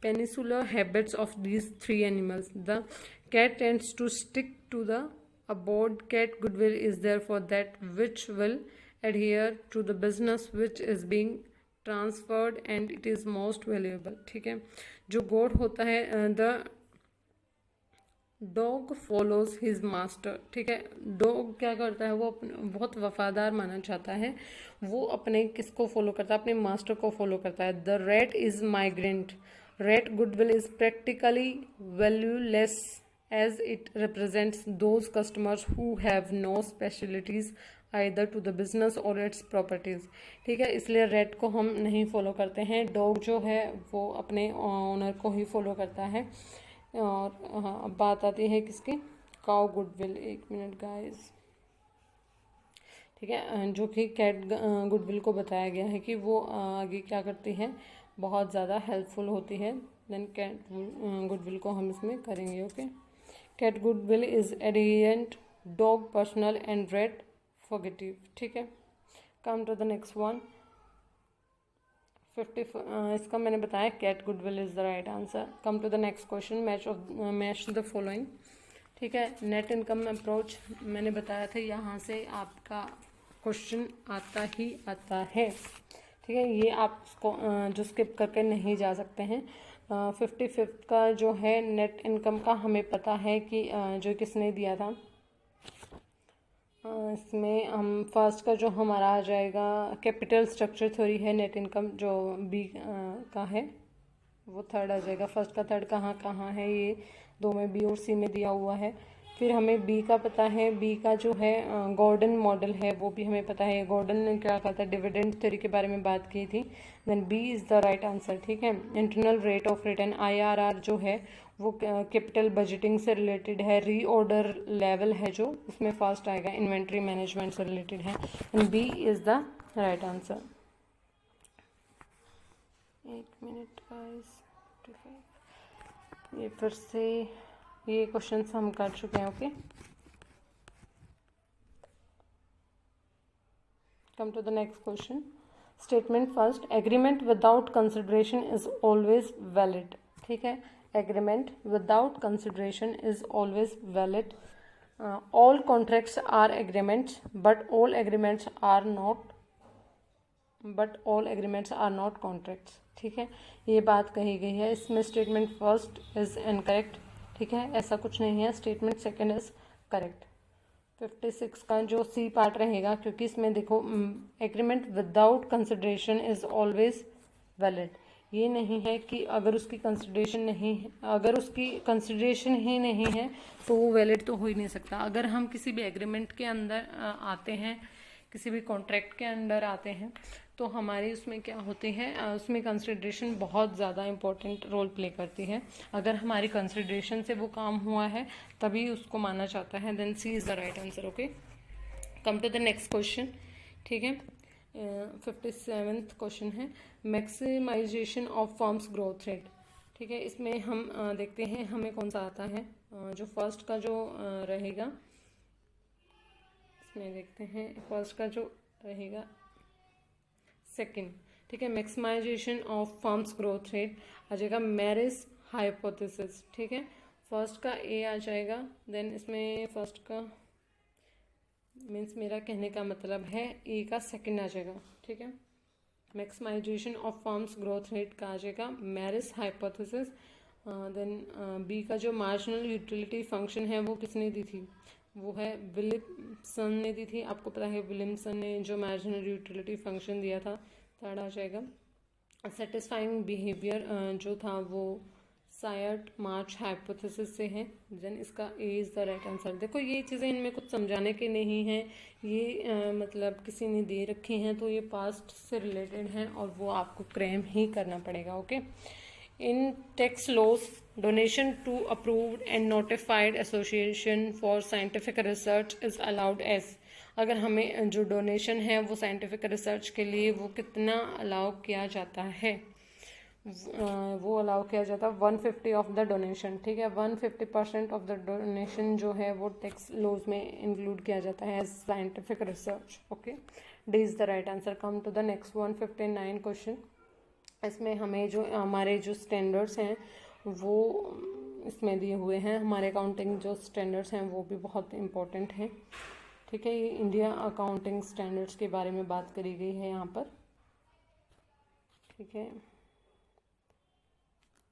peninsular habits of these 3 animals. The cat tends to stick to the abode. Cat goodwill is there for that which will adhere to the business which is being transferred and it is most valuable, ठीक है। जो गोड होता है, the dog follows his master, ठीक है। Dog क्या करता है, वो बहुत वफादार माना जाता है, वो अपने किसको फॉलो करता है, अपने मास्टर को फॉलो करता है। The rat is migrant, rat goodwill is practically valueless as it represents those customers who have no specialities either to the business और इट्स प्रॉपर्टीज, ठीक है। इसलिए रेट को हम नहीं फॉलो करते हैं। डॉग जो है वो अपने ओनर को ही फॉलो करता है। और हाँ, अब बात आती है किसकी, काउ गुडविल। एक मिनट गाइस, ठीक है। जो कि कैट गुडविल को बताया गया है कि वो आगे क्या करती है, बहुत ज़्यादा हेल्पफुल होती है। देन कैट गुडविल को हम इसमें करेंगे, ओके। कैट गुडविल इज एडिएंट, डॉग पर्सनल एंड रेट फॉरगेटिव, ठीक है। Come to the next one 50, इसका मैंने बताया cat goodwill is the right answer. Come to the next question, match the following, ठीक है। नेट इनकम अप्रोच मैंने बताया था, यहाँ से आपका क्वेश्चन आता ही आता है, ठीक है। ये आप इसको जो स्किप करके नहीं जा सकते हैं। 55 का जो है नेट इनकम का हमें पता है कि जो किसने दिया था। इसमें हम फर्स्ट का जो हमारा आ जाएगा कैपिटल स्ट्रक्चर थ्योरी है, नेट इनकम जो बी का है वो थर्ड आ जाएगा। फर्स्ट का थर्ड कहाँ कहाँ है, ये दो में बी और सी में दिया हुआ है। फिर हमें बी का पता है, बी का जो है गॉर्डन मॉडल है वो भी हमें पता है। गॉर्डन ने क्या कहा था, डिविडेंड थ्योरी के बारे में बात की थी। Then B is the right answer, ठीक है। Internal rate of return IRR जो है वो कैपिटल बजटिंग से रिलेटेड है। रीऑर्डर लेवल है जो उसमें फर्स्ट आएगा, इन्वेंट्री मैनेजमेंट से रिलेटेड है। And B is the right answer. एक मिनट गाइस, ये फिर से ये क्वेश्चन हम कर चुके हैं, okay. Come to the next question. Statement first, agreement without consideration is always valid, ठीक है। Agreement without consideration is always valid. All contracts are agreements but all agreements are not contracts, ठीक है। ये बात कही गई है इसमें। स्टेटमेंट फर्स्ट इज इनकरेक्ट, ठीक है, ऐसा कुछ नहीं है। Statement second is correct. 56 का जो सी पार्ट रहेगा, क्योंकि इसमें देखो agreement without consideration is always valid. ये नहीं है कि अगर उसकी कंसिडरेशन नहीं है, अगर उसकी कंसिडरेशन ही नहीं है तो वो वैलिड तो हो ही नहीं सकता। अगर हम किसी भी एग्रीमेंट के अंदर आते हैं, किसी भी कॉन्ट्रैक्ट के अंदर आते हैं, तो हमारी उसमें क्या होती है, उसमें कंसिडरेशन बहुत ज़्यादा इंपॉर्टेंट रोल प्ले करती है। अगर हमारी कंसिडरेशन से वो काम हुआ है तभी उसको माना जाता है। Then C is the right answer, okay. Come to the next question, ठीक है। 57th क्वेश्चन है, maximisation of firms growth rate, ठीक है। इसमें हम देखते हैं हमें कौन सा आता है। जो फर्स्ट का जो रहेगा, इसमें देखते हैं फर्स्ट का जो रहेगा सेकंड, ठीक है। Maximisation of firms growth rate आ जाएगा मैरिज हाइपोथेसिस, ठीक है। फर्स्ट का ए आ जाएगा। देन इसमें फर्स्ट का मीन्स मेरा कहने का मतलब है ए का सेकंड आ जाएगा, ठीक है। Maximisation of firms growth rate का आ जाएगा मैरिज हाइपोथेसिस। देन बी का जो मार्जिनल यूटिलिटी फंक्शन है वो किसने दी थी, वो है विलियमसन ने दी थी। आपको पता है विलियमसन ने जो मार्जिनल यूटिलिटी फंक्शन दिया था। थर्ड आ जाएगा सेटिस्फाइंग बिहेवियर, जो था वो सायर्ट मार्च हाइपोथेसिस से है। देन इसका A is the right answer. देखो ये चीज़ें इनमें कुछ समझाने के नहीं हैं, ये मतलब किसी ने दे रखी हैं तो ये पास्ट से रिलेटेड हैं और वो आपको क्लेम ही करना पड़ेगा, okay. In tax laws, donation to approved and notified association for scientific research is allowed as, अगर हमें जो डोनेशन है वो साइंटिफिक रिसर्च के लिए वो कितना अलाउ किया जाता है। वो अलाउ किया जाता है 150 ऑफ द डोनेशन, ठीक है। 150% ऑफ द डोनेशन जो है वो टैक्स लॉज में इंक्लूड किया जाता है as scientific research. Okay, D is the right answer. Come to the next 159 question. इसमें हमें जो हमारे जो स्टैंडर्ड्स हैं वो इसमें दिए हुए हैं। हमारे अकाउंटिंग जो स्टैंडर्ड्स हैं वो भी बहुत इंपॉर्टेंट हैं, ठीक है। ये इंडिया अकाउंटिंग स्टैंडर्ड्स के बारे में बात करी गई है यहाँ पर, ठीक है।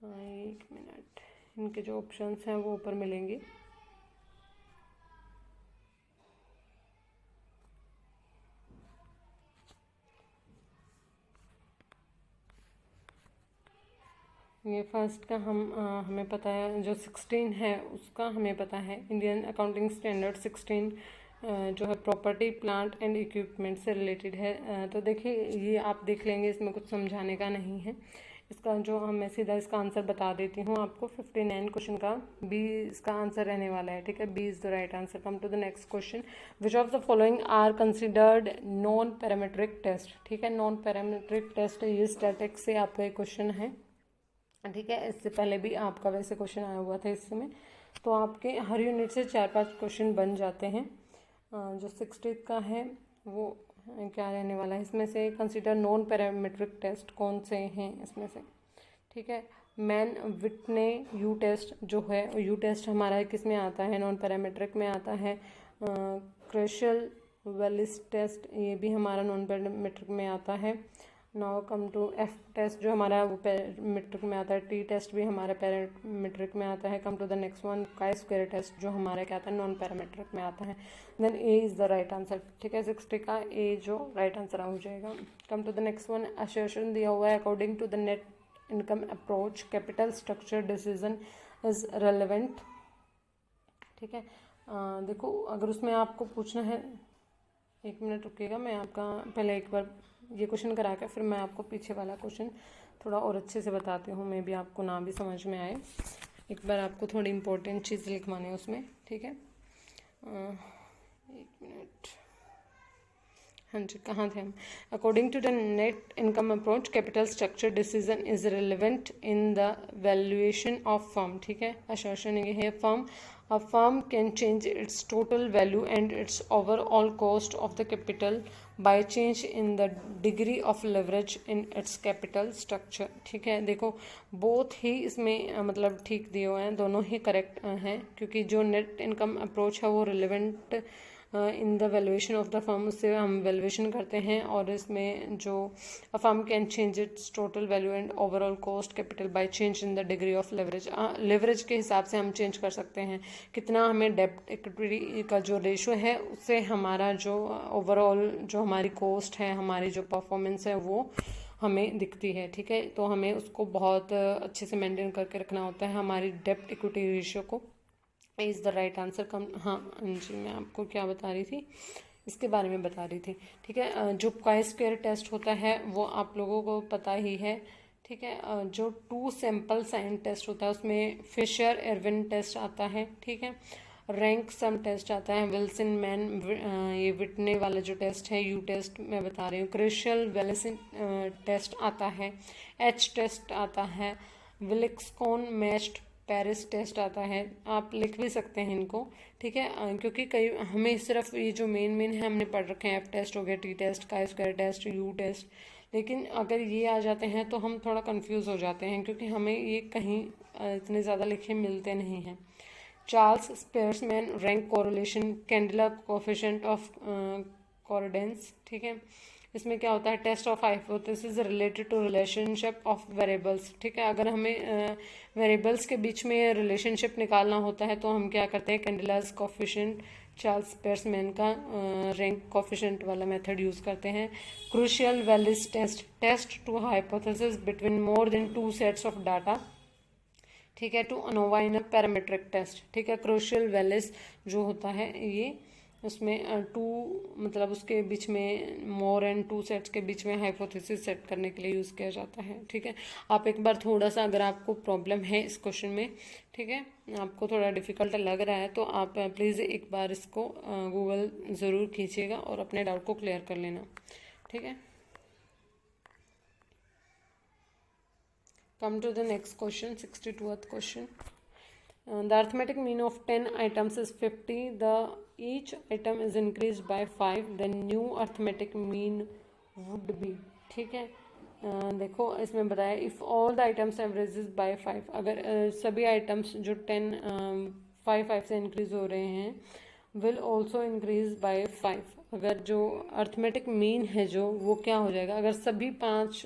एक मिनट, इनके जो ऑप्शंस हैं वो ऊपर मिलेंगे। ये फर्स्ट का हमें पता है, जो 16 है उसका हमें पता है। इंडियन अकाउंटिंग स्टैंडर्ड 16 जो है प्रॉपर्टी प्लांट एंड इक्विपमेंट से रिलेटेड है। तो देखिए ये आप देख लेंगे, इसमें कुछ समझाने का नहीं है। इसका जो मैं सीधा इसका आंसर बता देती हूँ आपको। 59 क्वेश्चन का बी इसका आंसर रहने वाला है, ठीक है। B is the right answer. Come to the next question. Which of the following are considered non parametric test, ठीक है। नॉन पैरामीट्रिक टेस्ट ये स्टैटिक्स से आपका एक क्वेश्चन है, ठीक है। इससे पहले भी आपका वैसे क्वेश्चन आया हुआ था इसमें। तो आपके हर यूनिट से 4-5 क्वेश्चन बन जाते हैं। जो 60 का है वो क्या रहने वाला है इसमें से, कंसीडर नॉन पैरामीट्रिक टेस्ट कौन से हैं इसमें से, ठीक है। मैन विटने यू टेस्ट जो है, यू टेस्ट हमारा किस में आता है, नॉन पैरामीट्रिक में आता है। क्रेशल वेलिस टेस्ट ये भी हमारा नॉन पैरामीट्रिक में आता है। Now come to F test जो हमारा वो पैरामीट्रिक में आता है। टी टेस्ट भी हमारा पैरामीट्रिक में आता है। Come to the next one, chi square test जो हमारा क्या आता है, नॉन पैरामीट्रिक में आता है। Then A is the right answer, ठीक है। 60 का ए जो राइट आंसर हो जाएगा। Come to the next one, assertion दिया हुआ है according to the net income approach capital structure decision is relevant, ठीक है। देखो अगर उसमें आपको पूछना है, एक मिनट रुकिएगा, मैं आपका पहले एक बार ये क्वेश्चन करा के फिर मैं आपको पीछे वाला क्वेश्चन थोड़ा और अच्छे से बताती हूँ, मैं भी आपको ना भी समझ में आए। एक बार आपको थोड़ी इंपॉर्टेंट चीज़ लिखवानी है उसमें, ठीक है। एक मिनट, हाँ जी, कहाँ थे हम। According to the net income approach capital structure decision is relevant in the valuation of firm, ठीक है। असर्शन ये है, a firm can change its total value and its overall cost of the capital by change in the degree of leverage in its capital structure, ठीक है। देखो both ही इसमें मतलब ठीक दिए हुए हैं, दोनों ही करेक्ट हैं, क्योंकि जो नेट इनकम अप्रोच है वो relevant in the valuation of the firm, उससे हम वैल्यूएशन करते हैं। और इसमें जो a firm can change it's total value and overall cost capital by change in the degree of leverage, leverage के हिसाब से हम चेंज कर सकते हैं कितना हमें डेब्ट इक्विटी का जो रेशो है उससे हमारा जो ओवरऑल जो हमारी कॉस्ट है, हमारी जो परफॉर्मेंस है वो हमें दिखती है, ठीक है। तो हमें उसको बहुत अच्छे से मेंटेन करके रखना होता है, हमारी डेब्ट इक्विटी रेशियो को। Is the right answer. Come हाँ जी, मैं आपको क्या बता रही थी, इसके बारे में बता रही थी, ठीक है। जो काई स्क्वायर टेस्ट होता है वो आप लोगों को पता ही है, ठीक है। जो 2 सैंपल साइन टेस्ट होता है उसमें फिशर एरविन टेस्ट आता है, ठीक है। रैंक सम टेस्ट आता है, विल्सन मैन ये विटने वाला जो टेस्ट है, यू टेस्ट मैं बता रही हूँ। क्रिशल वेलिसन टेस्ट आता है, एच टेस्ट आता है, विलिक्सकॉन मैच्ड पेरिस टेस्ट आता है। आप लिख भी सकते हैं इनको, ठीक है, क्योंकि कई हमें सिर्फ ये जो मेन है हमने पढ़ रखे हैं, एफ टेस्ट हो गया, T test, chi square test, U test. लेकिन अगर ये आ जाते हैं तो हम थोड़ा कंफ्यूज हो जाते हैं, क्योंकि हमें ये कहीं इतने ज़्यादा लिखे मिलते नहीं हैं। Charles Spearman's rank correlation, Kendall coefficient of concordance, ठीक है। इसमें क्या होता है, test of hypothesis related to relationship of variables, ठीक है। अगर हमें वेरिएबल्स के बीच में रिलेशनशिप निकालना होता है तो हम क्या करते हैं, कैंडिलास कोफिशिएंट, चार्ल्स स्पेयर्समैन का रैंक कोफिशिएंट वाला मेथड यूज़ करते हैं। Kruskal Wallis test, test to hypothesis between more than 2 sets of data, ठीक है। To ANOVA in a parametric test, ठीक है। क्रूशियल वैलिस जो होता है ये उसमें 2 मतलब उसके बीच में मोर एंड 2 सेट्स के बीच में हाइपोथेसिस सेट करने के लिए यूज़ किया जाता है, ठीक है। आप एक बार थोड़ा सा अगर आपको प्रॉब्लम है इस क्वेश्चन में, ठीक है, आपको थोड़ा डिफिकल्ट लग रहा है तो आप प्लीज़ एक बार इसको गूगल ज़रूर कीजिएगा और अपने डाउट को क्लियर कर लेना, ठीक है। Come to the next question, 62th question. The arithmetic mean of 10 items is 50. Each item is increased by 5. The new arithmetic mean would be. ठीक है, देखो इसमें बताया if all the items averages by 5, अगर सभी आइटम्स जो 10 5 से increase हो रहे हैं विल ऑल्सो इंक्रीज बाय 5, अगर जो अर्थमेटिक मीन है जो वो क्या हो जाएगा, अगर सभी 5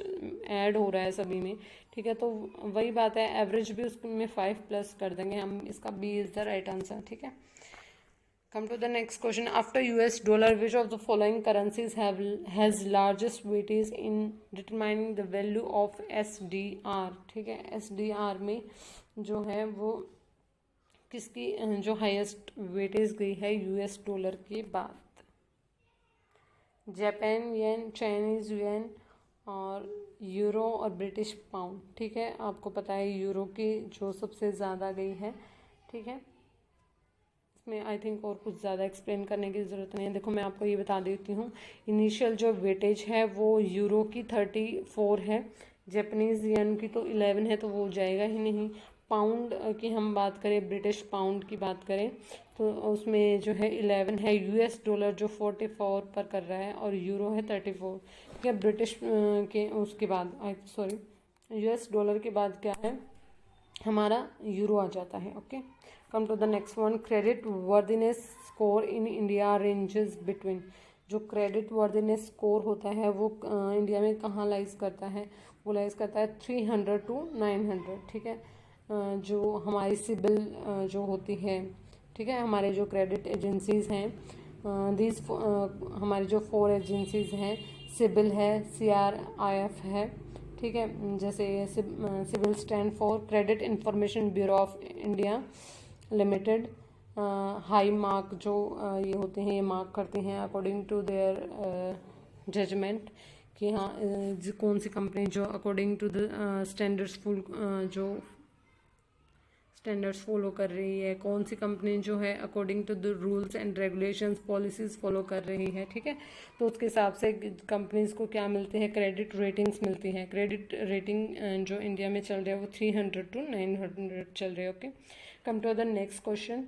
ऐड हो रहा है सभी में, ठीक है, तो वही बात है एवरेज भी उसमें 5 प्लस कर देंगे हम, इसका B is the right answer. ठीक है, come to the next question. After US dollar which of the following currencies has largest weightage in determining the value of SDR. ठीक है, एसडीआर में जो है वो किसकी जो हाईएस्ट वेटेज गई है यूएस डॉलर के बाद, जापान येन, चाइनीज येन और यूरो और ब्रिटिश पाउंड। ठीक है, आपको पता है यूरो की जो सबसे ज़्यादा गई है। ठीक है, इसमें आई थिंक और कुछ ज़्यादा एक्सप्लेन करने की ज़रूरत नहीं है। देखो मैं आपको ये बता देती हूँ, इनिशियल जो वेटेज है वो यूरो की 34 है, जापानीज़ येन की तो 11 है, तो वो जाएगा ही नहीं। पाउंड की हम बात करें, ब्रिटिश पाउंड की बात करें तो उसमें जो है 11 है, यूएस डॉलर जो 44 पर कर रहा है और यूरो है 34। ठीक है, ब्रिटिश के उसके बाद सॉरी यूएस डॉलर के बाद क्या है हमारा यूरो आ जाता है। Okay, come to the next one. Credit worthiness score in India ranges between, जो क्रेडिट वर्दीनेस स्कोर होता है वो इंडिया में कहाँ लाइज करता है, वो लाइज करता है 300 to 900। ठीक है, जो हमारी सिबिल जो होती है, ठीक है, हमारे जो क्रेडिट एजेंसीज हैं दीज हमारी जो 4 एजेंसीज हैं, सिबिल है, CRIF है। ठीक है, जैसे CIBIL stand for credit information bureau of India limited. High mark जो ये होते हैं, ये मार्क करते हैं अकॉर्डिंग टू देयर जजमेंट कि हाँ कौन सी कंपनी जो according to the standards follow कर रही है, कौन सी कंपनी जो है according to the rules and regulations policies follow कर रही है। ठीक है, तो उसके हिसाब से कंपनीज़ को क्या मिलते हैं, क्रेडिट रेटिंग्स मिलती हैं। क्रेडिट रेटिंग जो इंडिया में चल रहा है वो 300 to 900 चल रहे हैं। Okay, come to the next question.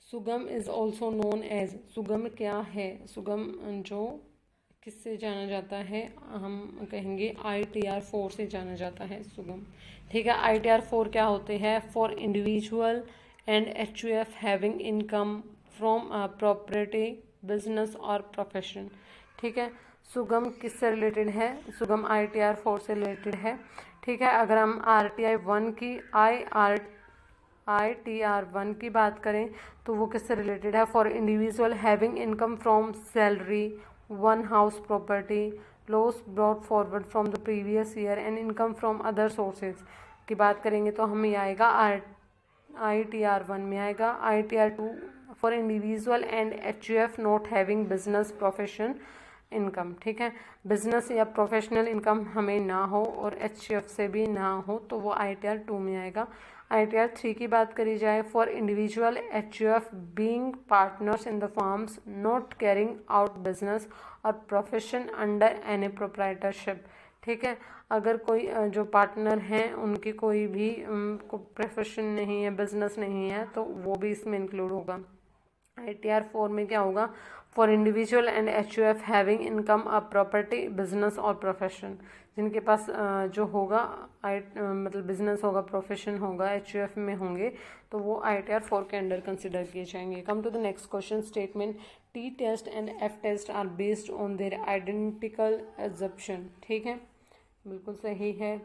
Sugam is also known as, Sugam क्या है, सुगम जो किससे जाना जाता है, हम कहेंगे ITR4 से जाना जाता है सुगम। ठीक है, ITR4 क्या होते हैं, for individual and HUF having income from property, business और प्रोफेशन। ठीक है, सुगम किससे रिलेटेड है, सुगम ITR4 से रिलेटेड है। ठीक है, अगर हम RTI1 की ITR1 की बात करें तो वो किससे रिलेटेड है, for individual having income from salary, one house property, loss brought forward from the previous year and income from other sources की बात करेंगे तो हमें आएगा ITR1 में आएगा। ITR2 for individual and HUF not having business profession income. ठीक है, बिजनेस या प्रोफेशनल इनकम हमें ना हो और HUF से भी ना हो तो वो ITR2 में आएगा। ITR3 की बात करी जाए, for individual HUF being partners in the firms not carrying out business और प्रोफेशन अंडर एनी प्रोप्राइटरशिप। ठीक है, अगर कोई जो पार्टनर हैं उनकी कोई भी प्रोफेशन नहीं है, बिजनेस नहीं है, तो वो भी इसमें इंक्लूड होगा। ITR4 में क्या होगा, for individual and HUF having income a property, business और प्रोफेशन, जिनके पास जो होगा मतलब बिजनेस होगा, प्रोफेशन होगा, HUF में होंगे, तो वो ITR4 के अंडर कंसिडर किए जाएंगे। Come to the next question. Statement T test and F test are based on their identical assumption. ठीक है, बिल्कुल सही है।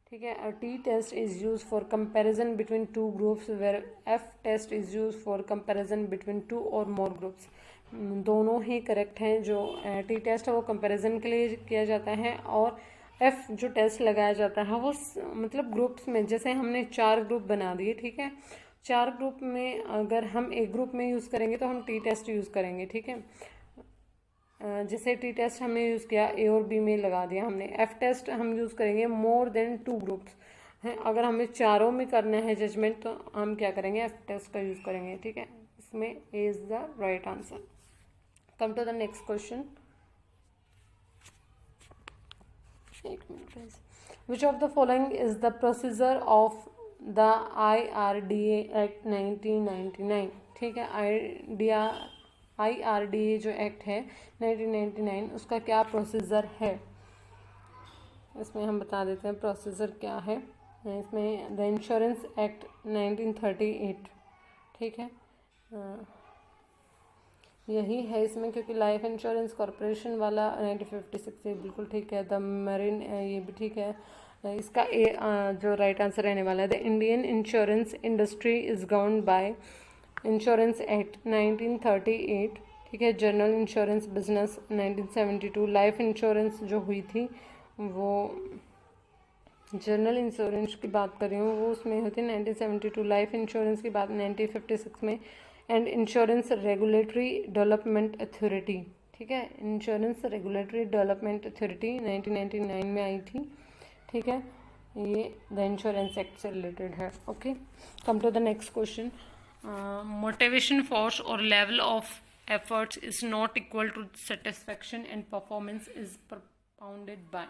ठीक है, T test is use for comparison between 2 groups where F test is use for comparison between 2 और मोर groups. दोनों ही करेक्ट हैं। जो T टेस्ट है वो कंपैरिजन के लिए किया जाता है और F जो टेस्ट लगाया जाता है वो मतलब ग्रुप्स में, जैसे हमने 4 ग्रुप बना दिए। ठीक है, 4 ग्रुप में अगर हम एक ग्रुप में यूज़ करेंगे तो हम T टेस्ट यूज़ करेंगे। ठीक है, जैसे T टेस्ट हमने यूज़ किया A और B में लगा दिया हमने। F टेस्ट हम यूज़ करेंगे मोर देन 2 ग्रुप्स हैं, अगर हमें चारों में करना है जजमेंट तो हम क्या करेंगे, F टेस्ट का यूज़ करेंगे। ठीक है, इसमें A is the right answer. Come to the next question. एक minute guys. Which of the following is the procedure of the IRDA act 1999। ठीक है, IRDA जो एक्ट है 1999, उसका क्या प्रोसीजर है, इसमें हम बता देते हैं प्रोसीजर क्या है। इसमें द इंश्योरेंस एक्ट 1938, ठीक है, यही है इसमें, क्योंकि लाइफ इंश्योरेंस कॉरपोरेशन वाला 1956 है, बिल्कुल ठीक है। द मरीन, ये भी ठीक है। इसका जो राइट आंसर रहने वाला है, the Indian insurance industry is governed by insurance act 1938, ठीक है। General insurance business 1972, life insurance जो हुई थी वो जनरल इंश्योरेंस की बात कर रही हूँ, वो उसमें होती है 1972, लाइफ इंश्योरेंस की बात 1956 में। And insurance regulatory development authority, ठीक है, इंश्योरेंस रेगुलेटरी डेवलपमेंट अथॉरिटी 1999 में आई थी, ठीक है। ये द इंश्योरेंस एक्ट से रिलेटेड है। Okay, come to the next question. Motivation force और level of efforts is not equal to satisfaction and performance is propounded by,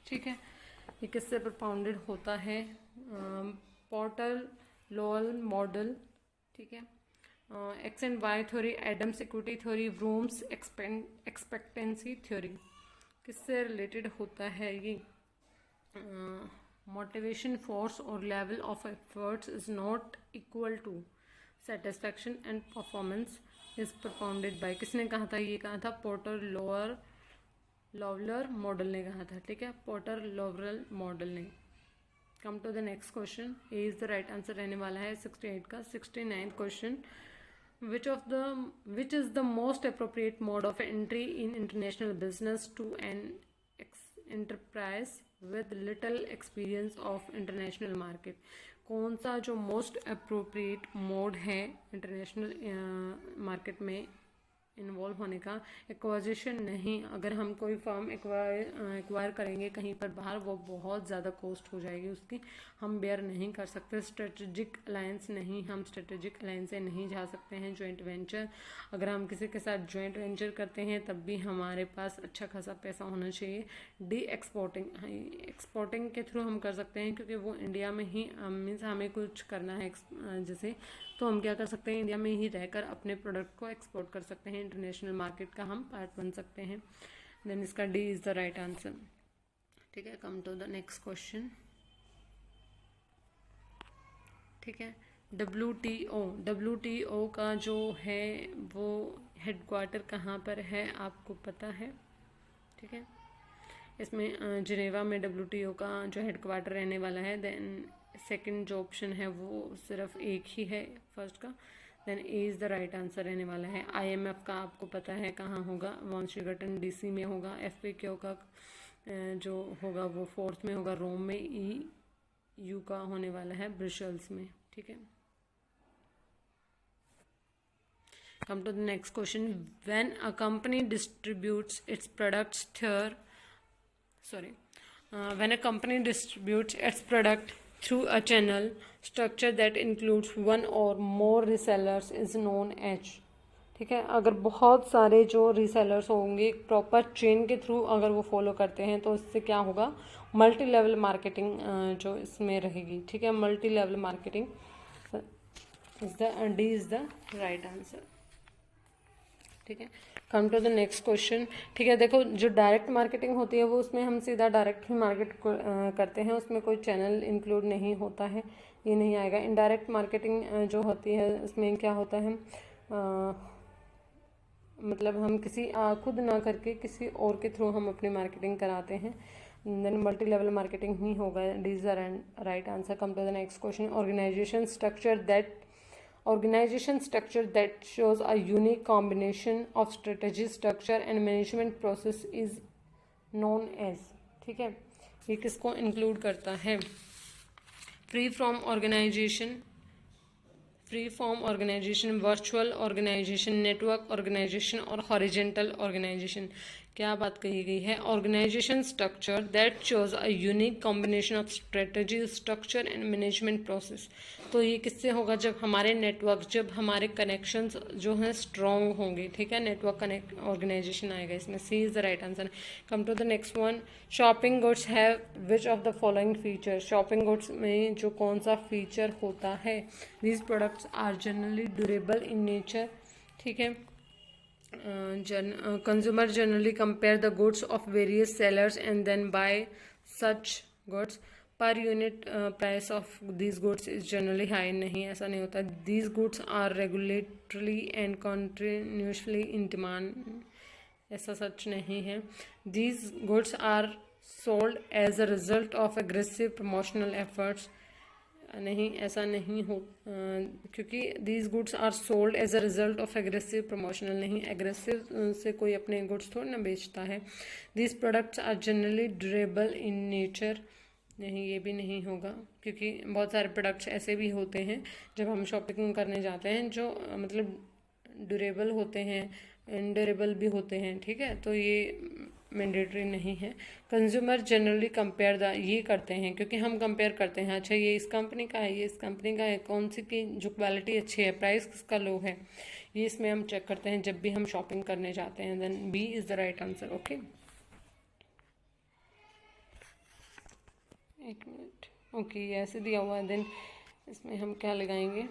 ठीक है, ये किससे propounded होता है, पोर्टर लोअल मॉडल, ठीक है, X and Y theory, Adams equity theory, Vroom's expectancy theory, किससे रिलेटेड होता है ये। मोटिवेशन फोर्स और level of efforts is not equal to satisfaction and performance is propounded by, किसने कहा था, ये कहा था पोर्टर लॉवलर मॉडल ने कहा था, ठीक है, पोर्टर लॉवलर मॉडल ने। Come to the next question, A is the right answer रहने वाला है 68 का। 69th question, which is the most appropriate mode of entry in international business to an enterprise with little experience of international market। कौन सा जो most appropriate mode है international market में involve होने का, एक्वाजिशन नहीं, अगर हम कोई फर्म एक्वायर करेंगे कहीं पर बाहर, वो बहुत ज़्यादा कॉस्ट हो जाएगी उसकी, हम बेयर नहीं कर सकते। स्ट्रेटेजिक अलायंस नहीं, हम स्ट्रेटेजिक अलायंस से नहीं जा सकते हैं। जॉइंट वेंचर, अगर हम किसी के साथ जॉइंट वेंचर करते हैं तब भी हमारे पास अच्छा खासा पैसा होना चाहिए। डी एक्सपोर्टिंग के थ्रू हम कर सकते हैं, क्योंकि वो इंडिया में ही मीन्स हमें कुछ करना है जैसे, तो हम क्या कर सकते हैं, इंडिया में ही रहकर अपने प्रोडक्ट को एक्सपोर्ट कर सकते हैं, इंटरनेशनल मार्केट का हम पार्ट बन सकते हैं। देन इसका D is the right answer, ठीक है। Come to the next question, ठीक है। WTO का जो है वो हेडक्वार्टर कहाँ पर है, आपको पता है, ठीक है। इसमें जिनेवा में WTO का जो हेडक्वार्टर रहने वाला है। देन सेकंड जो ऑप्शन है वो सिर्फ एक ही है फर्स्ट का। Then A is the right answer रहने वाला है। IMF का आपको पता है कहाँ होगा, वाशिंगटन DC में होगा। FAQ का जो होगा वो 4th में होगा, रोम में। EU का होने वाला है ब्रसेल्स में, ठीक है। Come to the next question. When a company distributes its products through a channel structure that includes one or more resellers is known as, ठीक है। अगर बहुत सारे जो रीसेलर्स होंगे प्रॉपर चेन के थ्रू अगर वो फॉलो करते हैं तो इससे क्या होगा, मल्टी लेवल मार्केटिंग जो इसमें रहेगी, ठीक है। Multi level marketing D is the right answer, ठीक है। Come to the next question, ठीक है। देखो, जो डायरेक्ट मार्केटिंग होती है वो उसमें हम सीधा डायरेक्ट ही मार्केट करते हैं, उसमें कोई चैनल इंक्लूड नहीं होता है, ये नहीं आएगा। इनडायरेक्ट मार्केटिंग जो होती है उसमें क्या होता है, मतलब हम किसी खुद ना करके किसी और के थ्रू हम अपनी मार्केटिंग कराते हैं। देन मल्टी लेवल मार्केटिंग ही होगा, D is the right answer. Come to the next question, organisation structure that shows a unique combination of strategy, structure and management process is known as, ठीक है। ये किसको include करता है, free form organisation, virtual organisation, network organisation और horizontal organisation. क्या बात कही गई है, organisation structure that shows a unique combination of strategy structure and management process. तो ये किससे होगा, जब हमारे नेटवर्क, जब हमारे कनेक्शंस जो हैं स्ट्रॉन्ग होंगे, ठीक है, नेटवर्क कनेक्ट ऑर्गेनाइजेशन आएगा इसमें। C is the right answer. Come to the next one, shopping goods have which of the following feature. Shopping goods में जो कौन सा फीचर होता है, these products are generally durable in nature, ठीक है। Consumer generally compare the goods of various sellers and then buy such goods. Per unit price of these goods is generally high. नहीं, ऐसा नहीं होता. These goods are regularly and continuously in demand. ऐसा सच नहीं है. These goods are sold as a result of aggressive promotional efforts. नहीं, ऐसा नहीं हो, क्योंकि these goods are sold as a result of aggressive promotional. नहीं, एग्रेसिव से कोई अपने गुड्स थोड़ी ना बेचता है। These products are generally durable in nature. नहीं, ये भी नहीं होगा, क्योंकि बहुत सारे प्रोडक्ट्स ऐसे भी होते हैं जब हम शॉपिंग करने जाते हैं जो मतलब ड्यूरेबल होते हैं, इनड्यूरेबल भी होते हैं, ठीक है, तो ये मैंडेटरी नहीं है। कंज्यूमर जनरली कंपेयर द, ये करते हैं क्योंकि हम कंपेयर करते हैं, अच्छा ये इस कंपनी का है, ये इस कंपनी का है, कौन सी की जो क्वालिटी अच्छी है, प्राइस किसका लो है, ये इसमें हम चेक करते हैं जब भी हम शॉपिंग करने जाते हैं। Then B is the right answer. Okay, एक मिनट। ओके, ये ऐसे दिया हुआ है, देन इसमें हम क्या लगाएंगे,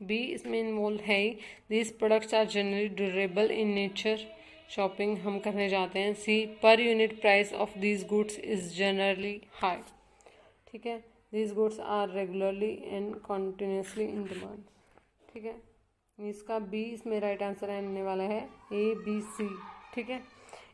बी इसमें इन्वॉल्व है। These products are generally durable in nature, shopping हम करने जाते हैं। C, per unit price of these goods is generally high, ठीक है। These goods are regularly and continuously in demand, ठीक है। इसका बी इसमें राइट आंसर आने वाला है, ए बी सी, ठीक है।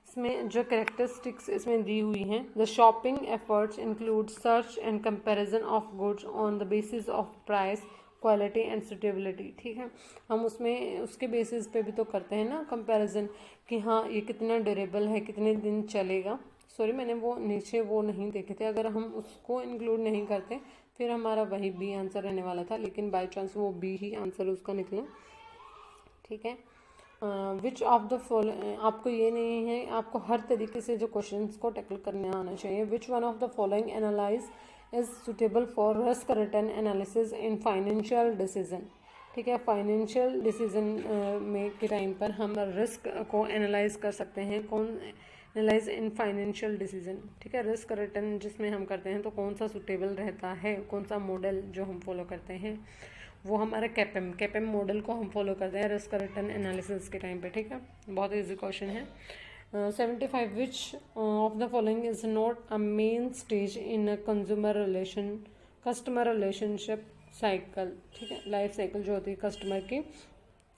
इसमें जो कैरेक्टरिस्टिक्स इसमें दी हुई हैं, the shopping efforts include search and comparison of goods on the basis of price, quality and suitability, ठीक है। हम उसमें उसके बेसिस पे भी तो करते हैं ना कंपैरिजन, कि हाँ ये कितना ड्यूरेबल है, कितने दिन चलेगा। सॉरी, मैंने वो नीचे वो नहीं देखे थे, अगर हम उसको इंक्लूड नहीं करते फिर हमारा वही बी आंसर रहने वाला था, लेकिन बाय चांस वो बी ही आंसर उसका निकला, ठीक है। विच ऑफ द फॉलोइंग, आपको ये नहीं है, आपको हर तरीके से जो क्वेश्चंस को टैकल करने आना चाहिए। Which one of the following analyse is suitable for risk return analysis in financial decision, ठीक है। फाइनेंशियल डिसीजन में के टाइम पर हम रिस्क को एनालाइज कर सकते हैं, कौन एनालाइज इन फाइनेंशियल डिसीजन, ठीक है। रिस्क रिटर्न जिसमें हम करते हैं तो कौन सा सुटेबल रहता है, कौन सा मॉडल जो हम फॉलो करते हैं, वो हमारा कैपेम मॉडल को हम फॉलो करते हैं रिस्क रिटर्न एनालिसिस के टाइम पे, ठीक है। बहुत ईजी क्वेश्चन है। 75, विच of the following is not a main stage in a customer relationship cycle, ठीक है। लाइफ साइकिल जो होती है कस्टमर की,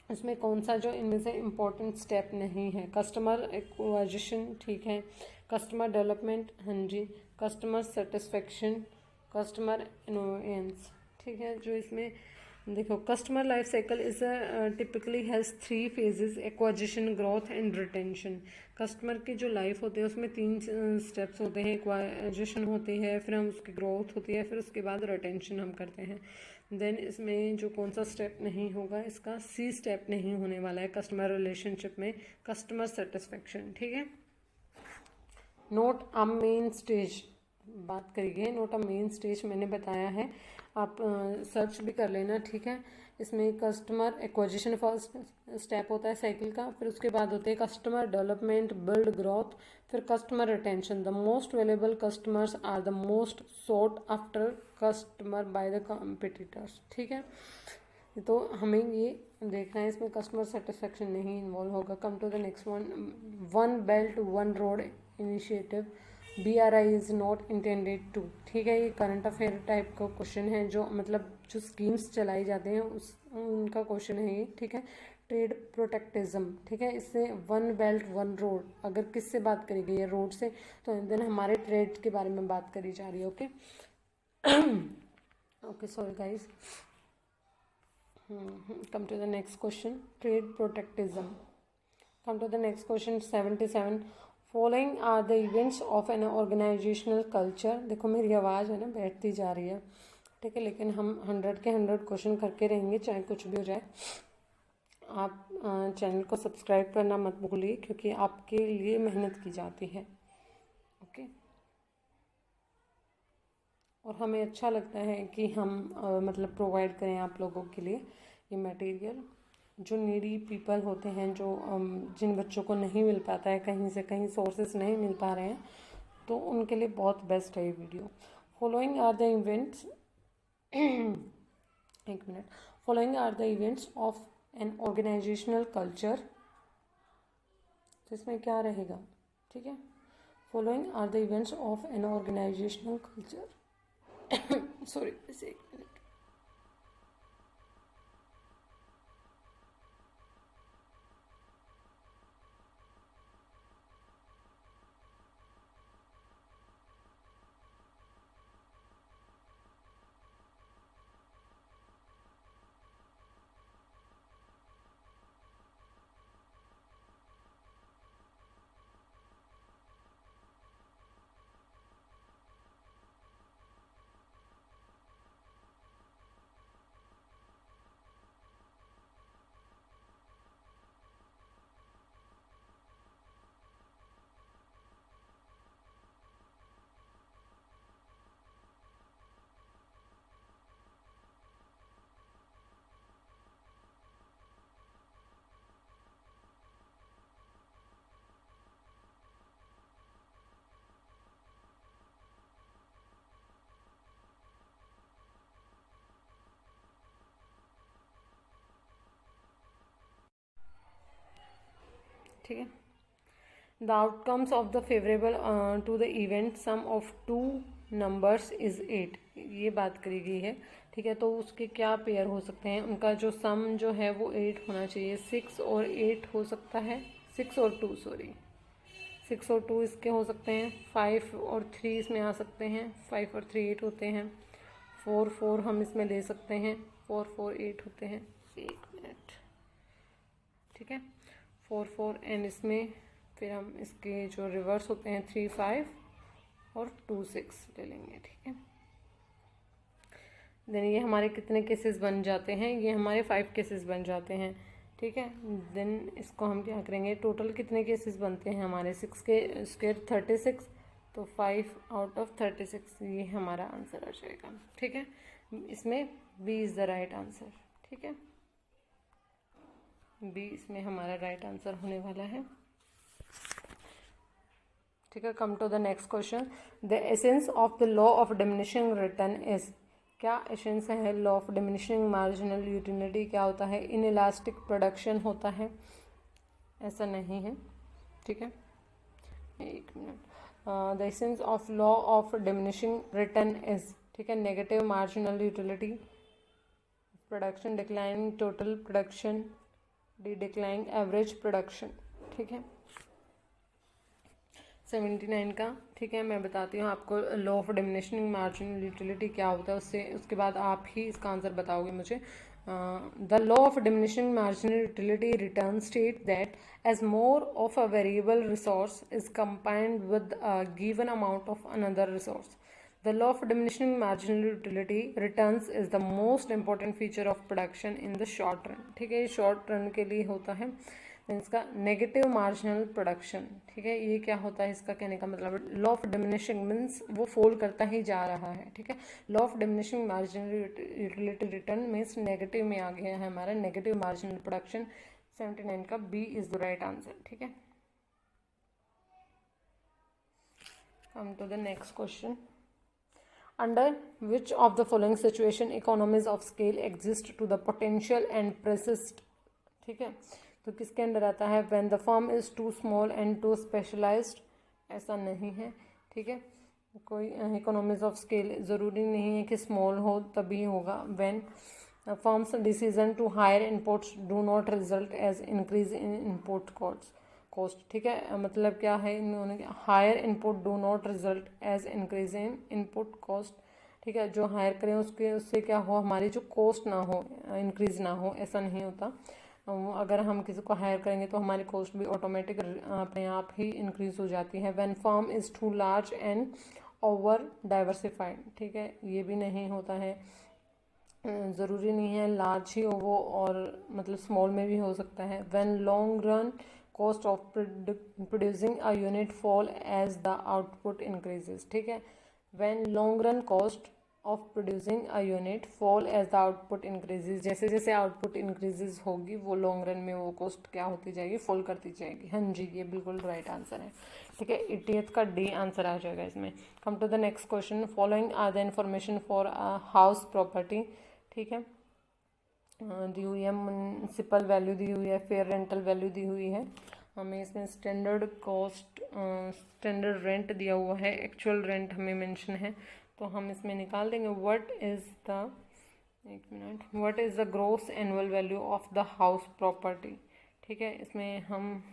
उसमें कौन सा जो इनमें से इम्पोर्टेंट स्टेप नहीं है। कस्टमर एक्वाजिशन, ठीक है। कस्टमर डेवलपमेंट, हाँ जी। कस्टमर सेटिस्फेक्शन, कस्टमर इनोवेंस, ठीक है। जो इसमें देखो, customer life cycle is typically has 3 phases, acquisition, growth and retention. Customer की जो लाइफ होती है उसमें 3 स्टेप्स होते हैं। एक्वाजिशन होती है, फिर हम उसकी ग्रोथ होती है, फिर उसके बाद रिटेंशन हम करते हैं। देन इसमें जो कौन सा स्टेप नहीं होगा, इसका सी स्टेप नहीं होने वाला है कस्टमर रिलेशनशिप में, कस्टमर सेटिस्फेक्शन, ठीक है। नोट अ मेन स्टेज बात करी गई, नोट अ मेन स्टेज मैंने बताया है, आप सर्च भी कर लेना, ठीक है। इसमें कस्टमर एक्विजिशन फर्स्ट स्टेप होता है साइकिल का, फिर उसके बाद होते हैं कस्टमर डेवलपमेंट, बिल्ड, ग्रोथ, फिर customer retention. The most valuable customers are the most sought after customer by the competitors, ठीक है। तो हमें ये देखना है, इसमें कस्टमर सेटिस्फेक्शन नहीं इन्वॉल्व होगा। Come to the next one belt one road initiative, BRI is not intended to, ठीक है। ये करंट अफेयर टाइप का क्वेश्चन है, जो मतलब जो स्कीम्स चलाई जाती हैं उनका क्वेश्चन है ये, ठीक है। ट्रेड प्रोटेक्टिज्म, ठीक है। इससे वन बेल्ट वन रोड, अगर किससे बात करी गई है, रोड से, तो देन हमारे ट्रेड के बारे में बात करी जा रही है। Okay okay, sorry guys. Come to the next question, trade protectionism. Come to the next question 77, following are the events of an organisational culture. देखो मेरी आवाज़ है ना बैठती जा रही है, ठीक है, लेकिन हम 100 के 100 क्वेश्चन करके रहेंगे चाहे कुछ भी हो जाए। आप चैनल को सब्सक्राइब करना मत भूलिए, क्योंकि आपके लिए मेहनत की जाती है। ओके। और हमें अच्छा लगता है कि हम मतलब प्रोवाइड करें आप लोगों के लिए ये मटेरियल। जो नीडी पीपल होते हैं, जो जिन बच्चों को नहीं मिल पाता है, कहीं से कहीं सोर्सेस नहीं मिल पा रहे हैं, तो उनके लिए बहुत बेस्ट है ये video. Following are the events एक minute. Following are the events of an organisational culture. तो इसमें क्या रहेगा? ठीक है, following are the events of an organisational culture. Sorry, बस एक मिनट। ठीक है। The outcomes of the favorable to the event sum of two numbers is 8, ये बात करी गई है। ठीक है, तो उसके क्या पेयर हो सकते हैं? उनका जो सम जो है वो 8 होना चाहिए। 6 और 8 हो सकता है, 6 और 2 सॉरी 6 और 2 इसके हो सकते हैं। 5 और 3 इसमें आ सकते हैं। 5 और 3 8 होते हैं। 4 4 हम इसमें ले सकते हैं। 4 4 8 होते हैं। एक मिनट। ठीक है, 4 4 एंड इसमें फिर हम इसके जो रिवर्स होते हैं 3 5 और 2 6 ले लेंगे। ठीक है, देन ये हमारे कितने केसेस बन जाते हैं? ये हमारे 5 केसेस बन जाते हैं। ठीक है, देन इसको हम क्या करेंगे? टोटल कितने केसेस बनते हैं हमारे? 6 के स्क्वायर 36, तो 5 आउट ऑफ 36 ये हमारा आंसर आ जाएगा। ठीक है, इसमें B is the right answer. ठीक है, बी इसमें हमारा राइट आंसर होने वाला है। ठीक है, come to the next question. The essence of the law of diminishing return is. क्या एसेंस है law of diminishing marginal utility? क्या होता है? इन इलास्टिक प्रोडक्शन होता है, ऐसा नहीं है। ठीक है, एक minute. The essence of law of diminishing return is, ठीक है, negative marginal utility, production declining total production, declining average production. ठीक है, 79 का। ठीक है, मैं बताती हूँ आपको law of diminishing marginal utility क्या होता है, उसके बाद आप ही इसका आंसर बताओगे मुझे। The law of diminishing marginal utility return state that as more of a variable resource is combined with a given amount of another resource, the law of diminishing marginal utility returns is the most important feature of production in the short run. ठीक है, ये short run के लिए होता है। इसका negative marginal production. ठीक है, ये क्या होता है? इसका कहने का मतलब लॉ ऑफ डिमिनिशिंग मीन्स वो फॉल करता ही जा रहा है। ठीक है, law of diminishing marginal utility return means negative में आ गया है हमारा नेगेटिव मार्जिनल प्रोडक्शन। 79 का B is the right answer. ठीक है, come to the next question. Under which of the following situation economies of scale exist to the potential and persist. ठीक है, तो किसके अंडर आता है? When the firm is too small and too specialised, ऐसा नहीं है। ठीक है, कोई इकोनॉमीज ऑफ स्केल ज़रूरी नहीं है कि स्मॉल हो तभी होगा। When firms decision to hire inputs do not result as increase in input cost. ठीक है, मतलब क्या है? इन्होंने hire input do not result as increase in input cost. ठीक है, जो हायर करें उससे क्या हो? हमारी जो कॉस्ट ना हो, इंक्रीज ना हो, ऐसा नहीं होता। अगर हम किसी को हायर करेंगे तो हमारी कॉस्ट भी ऑटोमेटिक अपने आप ही इंक्रीज हो जाती है। When firm is too large and over diversified. ठीक है, ये भी नहीं होता है। ज़रूरी नहीं है लार्ज ही हो वो, और मतलब स्मॉल में भी हो सकता है। When long run cost of producing a unit fall as the output increases, ठीक है। When long run cost of producing a unit fall as the output increases, जैसे जैसे आउटपुट इंक्रीजेज होगी वो लॉन्ग रन में वो कॉस्ट क्या होती जाएगी, फॉल करती जाएगी। हाँ जी, ये बिल्कुल राइट आंसर है, ठीक है। 80th का डी आंसर आ जाएगा इसमें। Come to the next question, following are the information for a house property, ठीक है। दी हुई है, म्यूनसिपल वैल्यू दी हुई है, फेयर रेंटल वैल्यू दी हुई है, हमें इसमें स्टैंडर्ड कॉस्ट, स्टैंडर्ड रेंट दिया हुआ है, एक्चुअल रेंट हमें मेंशन है, तो हम इसमें निकाल देंगे व्हाट इज़ द, एक minute, what is the gross annual value of the house property, ठीक है। इसमें हम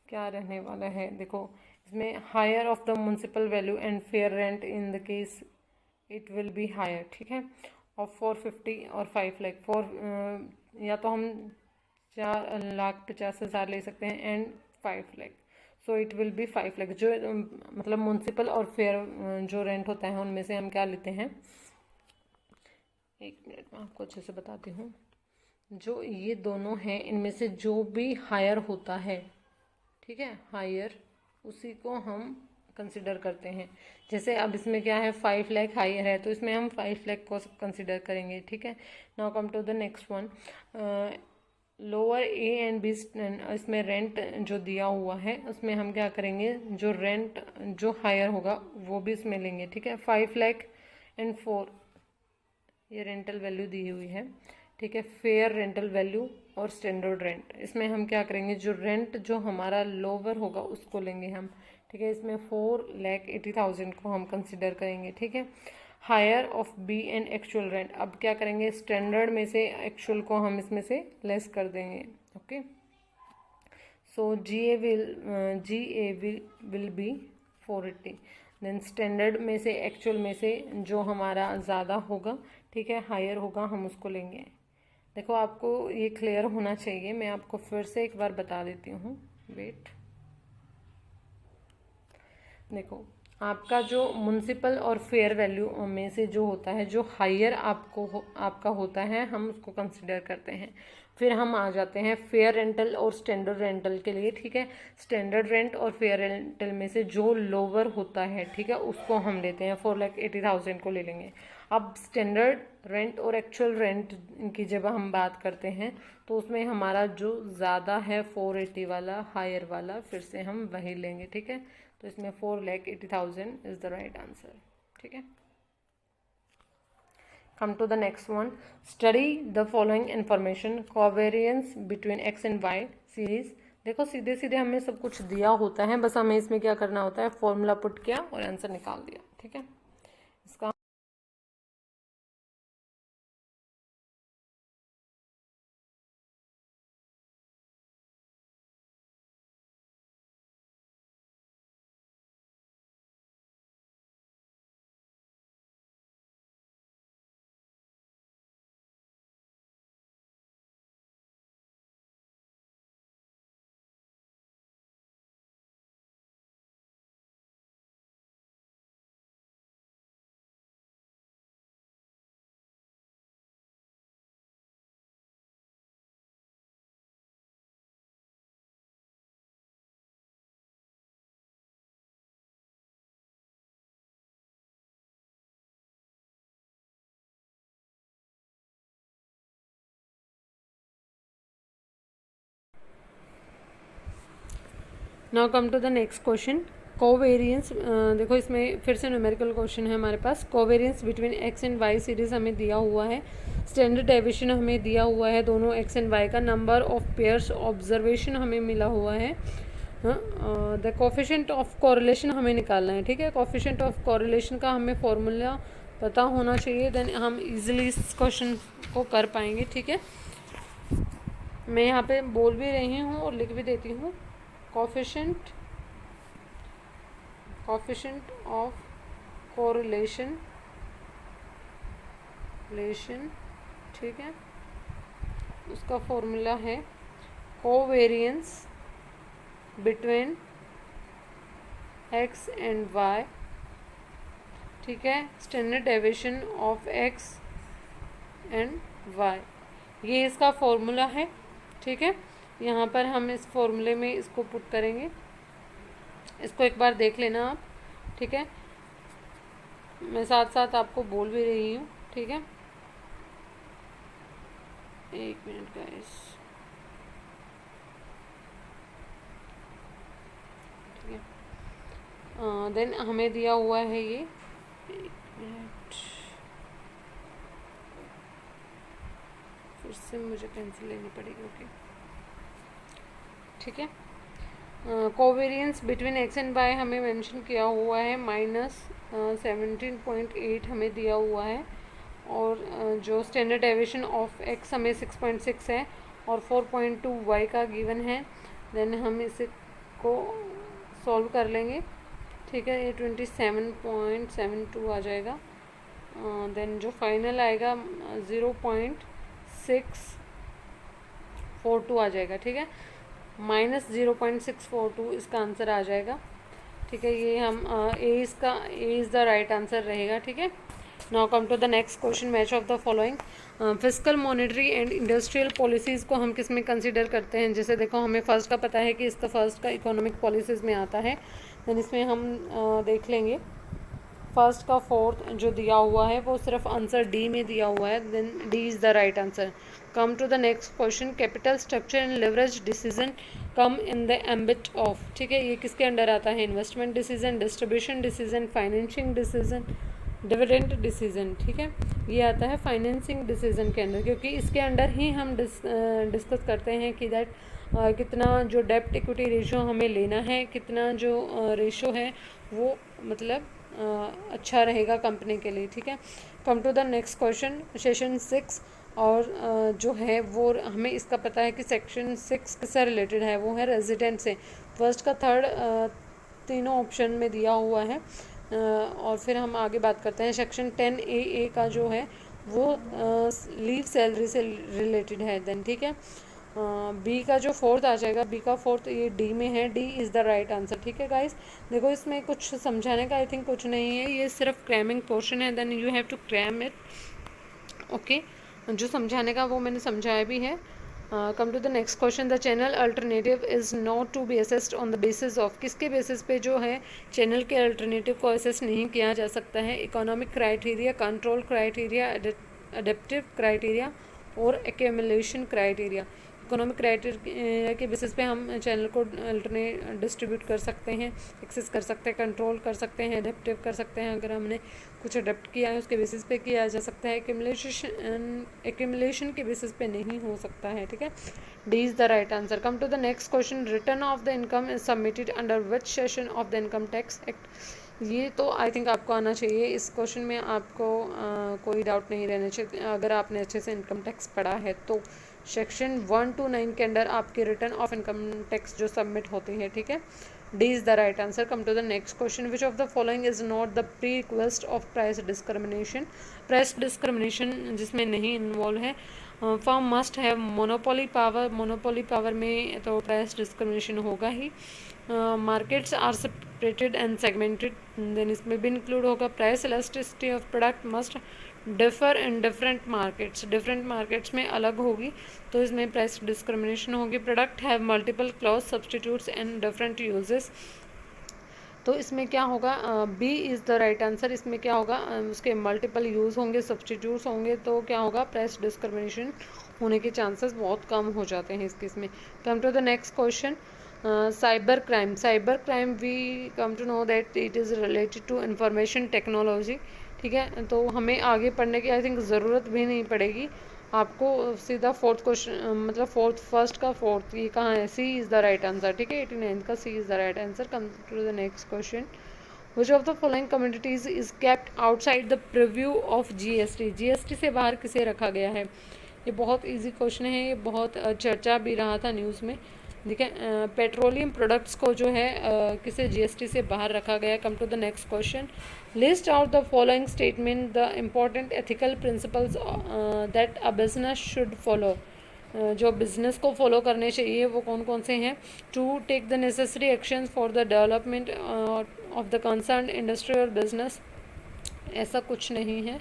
क्या रहने वाला है, देखो इसमें higher of the municipal value and fair rent in the case it will be higher, ठीक है। और 450 और 5 लाख, या तो हम 4,50,000 ले सकते हैं and 5 lakh, so it will B 5 lakh. जो मतलब म्यूनसिपल और फेयर जो रेंट होता है उनमें से हम क्या लेते हैं, एक मिनट में आपको अच्छे से बताती हूँ। जो ये दोनों हैं इनमें से जो भी हायर होता है, ठीक है, हायर, उसी को हम कंसिडर करते हैं। जैसे अब इसमें क्या है, 5 लाख हायर है तो इसमें हम 5 लाख को कंसिडर करेंगे, ठीक है। Now come to the next one, lower A and B, इसमें रेंट जो दिया हुआ है उसमें हम क्या करेंगे, जो रेंट जो हायर होगा वो भी इसमें लेंगे, ठीक है। 5 लाख एंड 4, ये रेंटल वैल्यू दी हुई है, ठीक है। फेयर रेंटल वैल्यू और स्टैंडर्ड रेंट, इसमें हम क्या करेंगे, जो रेंट जो हमारा लोअर होगा उसको लेंगे हम, ठीक है। इसमें 4,80,000 को हम कंसिडर करेंगे, ठीक है। Higher of B and actual rent, अब क्या करेंगे, स्टैंडर्ड में से एक्चुअल को हम इसमें से लेस कर देंगे, okay. So G A will be 480, then standard में से एक्चुअल में से जो हमारा ज़्यादा होगा, ठीक है, हायर होगा, हम उसको लेंगे। देखो आपको ये क्लियर होना चाहिए, मैं आपको फिर से एक बार बता देती हूँ, वेट। देखो आपका जो म्यूनसिपल और फेयर वैल्यू में से जो होता है, जो हायर आपका होता है, हम उसको कंसिडर करते हैं। फिर हम आ जाते हैं फेयर रेंटल और स्टैंडर्ड रेंटल के लिए, ठीक है। स्टैंडर्ड रेंट और फेयर रेंटल में से जो लोअर होता है, ठीक है, उसको हम लेते हैं, 4,80,000 को ले लेंगे। अब स्टैंडर्ड रेंट और एक्चुअल रेंट की जब हम बात करते हैं तो उसमें हमारा जो ज़्यादा है 480 वाला, हायर वाला, फिर से हम वही लेंगे, ठीक है। तो इसमें 4,80,000 इज द राइट आंसर, ठीक है। Come to the next one, study the following information, covariance between X and Y series. देखो सीधे सीधे हमें सब कुछ दिया होता है, बस हमें इसमें क्या करना होता है, फॉर्मूला पुट किया और आंसर निकाल दिया, ठीक है। इसका now come to the next question, covariance. देखो इसमें फिर से न्यूमेरिकल क्वेश्चन है हमारे पास। Covariance between X and Y series हमें दिया हुआ है, स्टैंडर्ड डेविएशन हमें दिया हुआ है दोनों एक्स एंड वाई का, नंबर ऑफ पेयर्स ऑब्जर्वेशन हमें मिला हुआ है, द कोफिशिएंट ऑफ कोरिलेशन हमें निकालना है, ठीक है। कोफिशिएंट ऑफ कोरिलेशन का हमें फॉर्मूला पता होना चाहिए, देन हम इजीली इस क्वेश्चन को कर पाएंगे, ठीक है। मैं यहाँ पे बोल भी रही हूँ और लिख भी देती हूँ, कोफिशिएंट ऑफ कोरिलेशन, ठीक है, उसका फॉर्मूला है covariance between X and Y, ठीक है। Standard deviation of X and Y, ये इसका फॉर्मूला है। ठीक है, यहाँ पर हम इस फॉर्मूले में इसको पुट करेंगे। इसको एक बार देख लेना आप। ठीक है, मैं साथ साथ आपको बोल भी रही हूँ। ठीक है, एक मिनट गाइस। ठीक है, देन हमें दिया हुआ है ये, एक मिनट, फिर से मुझे पेंसिल लेनी पड़ेगी। ओके, ठीक है, covariance between X and Y हमें मेंशन किया हुआ है -17.8 हमें दिया हुआ है, और जो स्टैंडर्ड डेविएशन ऑफ एक्स हमें 6.6 है और 4.2 वाई का गिवन है। देन हम इसे को सॉल्व कर लेंगे। ठीक है, ये 27.72 आ जाएगा। देन जो फाइनल आएगा 0.642 आ जाएगा। ठीक है, -0.642 इसका आंसर आ जाएगा। ठीक है, ये हम A is the right answer रहेगा। ठीक है, now come to the next question, match of the following. Fiscal, monetary and industrial policies को हम किस में कंसिडर करते हैं? जैसे देखो, हमें फर्स्ट का पता है कि इसका फर्स्ट का इकोनॉमिक पॉलिसीज़ में आता है। देन इसमें हम देख लेंगे फर्स्ट का फोर्थ जो दिया हुआ है वो सिर्फ आंसर डी में दिया हुआ है। Then D is the right answer. Come to the next question, capital structure and leverage decision come in the ambit of. ठीक है, ये किसके अंडर आता है? Investment decision, distribution decision, financing decision, dividend decision. ठीक है, ये आता है फाइनेंसिंग डिसीजन के अंडर, क्योंकि इसके अंडर ही हम डिस्कस करते हैं कि दैट कितना जो डेब्ट इक्विटी रेशियो हमें लेना है, कितना जो रेशियो है वो मतलब अच्छा रहेगा कंपनी के लिए। ठीक है, come to the next question, section 6 और जो है वो हमें इसका पता है कि सेक्शन 6 किससे रिलेटेड है? वो है रेजिडेंट से। फर्स्ट का थर्ड तीनों ऑप्शन में दिया हुआ है। और फिर हम आगे बात करते हैं, सेक्शन 10A का जो है वो लीव सैलरी से रिलेटेड है। देन ठीक है, बी का जो फोर्थ आ जाएगा, बी का फोर्थ ये डी में है, D is the right answer. ठीक है गाइस, देखो इसमें कुछ समझाने का आई थिंक कुछ नहीं है, ये सिर्फ क्रैमिंग पोर्शन है। Then you have to cram it. Okay, जो समझाने का वो मैंने समझाया भी है। Come to the next question, the channel alternative is not to be assessed on the basis of. किसके बेसिस पे जो है चैनल के अल्टरनेटिव को असेस नहीं किया जा सकता है? Economic criteria, control criteria, adaptive criteria और एक्यूमुलेशन क्राइटेरिया। इकोनॉमिक क्राइटेरिया के बेसिस पे हम चैनल को अल्टरनेट डिस्ट्रीब्यूट कर सकते हैं, एक्सेस कर सकते हैं, कंट्रोल कर सकते हैं, अडेप्टिव कर सकते हैं। अगर हमने कुछ अडेप्ट किया है उसके बेसिस पे किया जा सकता है। एक्यूमुलेशन के बेसिस पे नहीं हो सकता है। ठीक है, D is the right answer. Come to the next question, return of the income is submitted under which section of the income tax act. ये तो आई थिंक आपको आना चाहिए। इस क्वेश्चन में आपको कोई डाउट नहीं रहना चाहिए अगर आपने अच्छे से इनकम टैक्स पढ़ा है तो। सेक्शन 1 to 9 के अंडर आपकी रिटर्न ऑफ इनकम टैक्स जो सबमिट होती है। ठीक है, D is the right answer. Come to the next question, which of the following is not the prerequisite of price discrimination. Price discrimination जिसमें नहीं involve है। Firm must have monopoly power, monopoly power में तो price discrimination होगा ही। Markets are separated and segmented, then इसमें भी include होगा। Price elasticity of product must differ in different markets, different markets में अलग होगी तो इसमें प्राइस डिस्क्रिमिनेशन होगी। Product have multiple close substitutes and different uses, तो इसमें क्या होगा? B is the right answer. इसमें क्या होगा? उसके मल्टीपल यूज़ होंगे, सब्सटीट्यूट्स होंगे, तो क्या होगा? प्राइस डिस्क्रिमिनेशन होने के चांसेस बहुत कम हो जाते हैं इस केस में। Come to the next question, cyber crime. Cyber crime we come to know that it is related to information technology. ठीक है, तो हमें आगे पढ़ने की आई थिंक ज़रूरत भी नहीं पड़ेगी आपको, सीधा फोर्थ क्वेश्चन मतलब फर्स्ट का फोर्थ ये कहाँ है? C is the right answer. ठीक है, 89 का C is the right answer. Come to the next question, which of the following commodities is kept outside the purview of GST. GST से बाहर किसे रखा गया है? ये बहुत इजी क्वेश्चन है, ये बहुत चर्चा भी रहा था न्यूज़ में। ठीक है, पेट्रोलियम प्रोडक्ट्स को जो है किसे जीएसटी से बाहर रखा गया है। Come to the next question, list out the following statement the important ethical principles that a business should follow. जो बिजनेस को फॉलो करने चाहिए वो कौन कौन से हैं? To take the necessary actions for the development of the concern industry और बिजनेस, ऐसा कुछ नहीं है।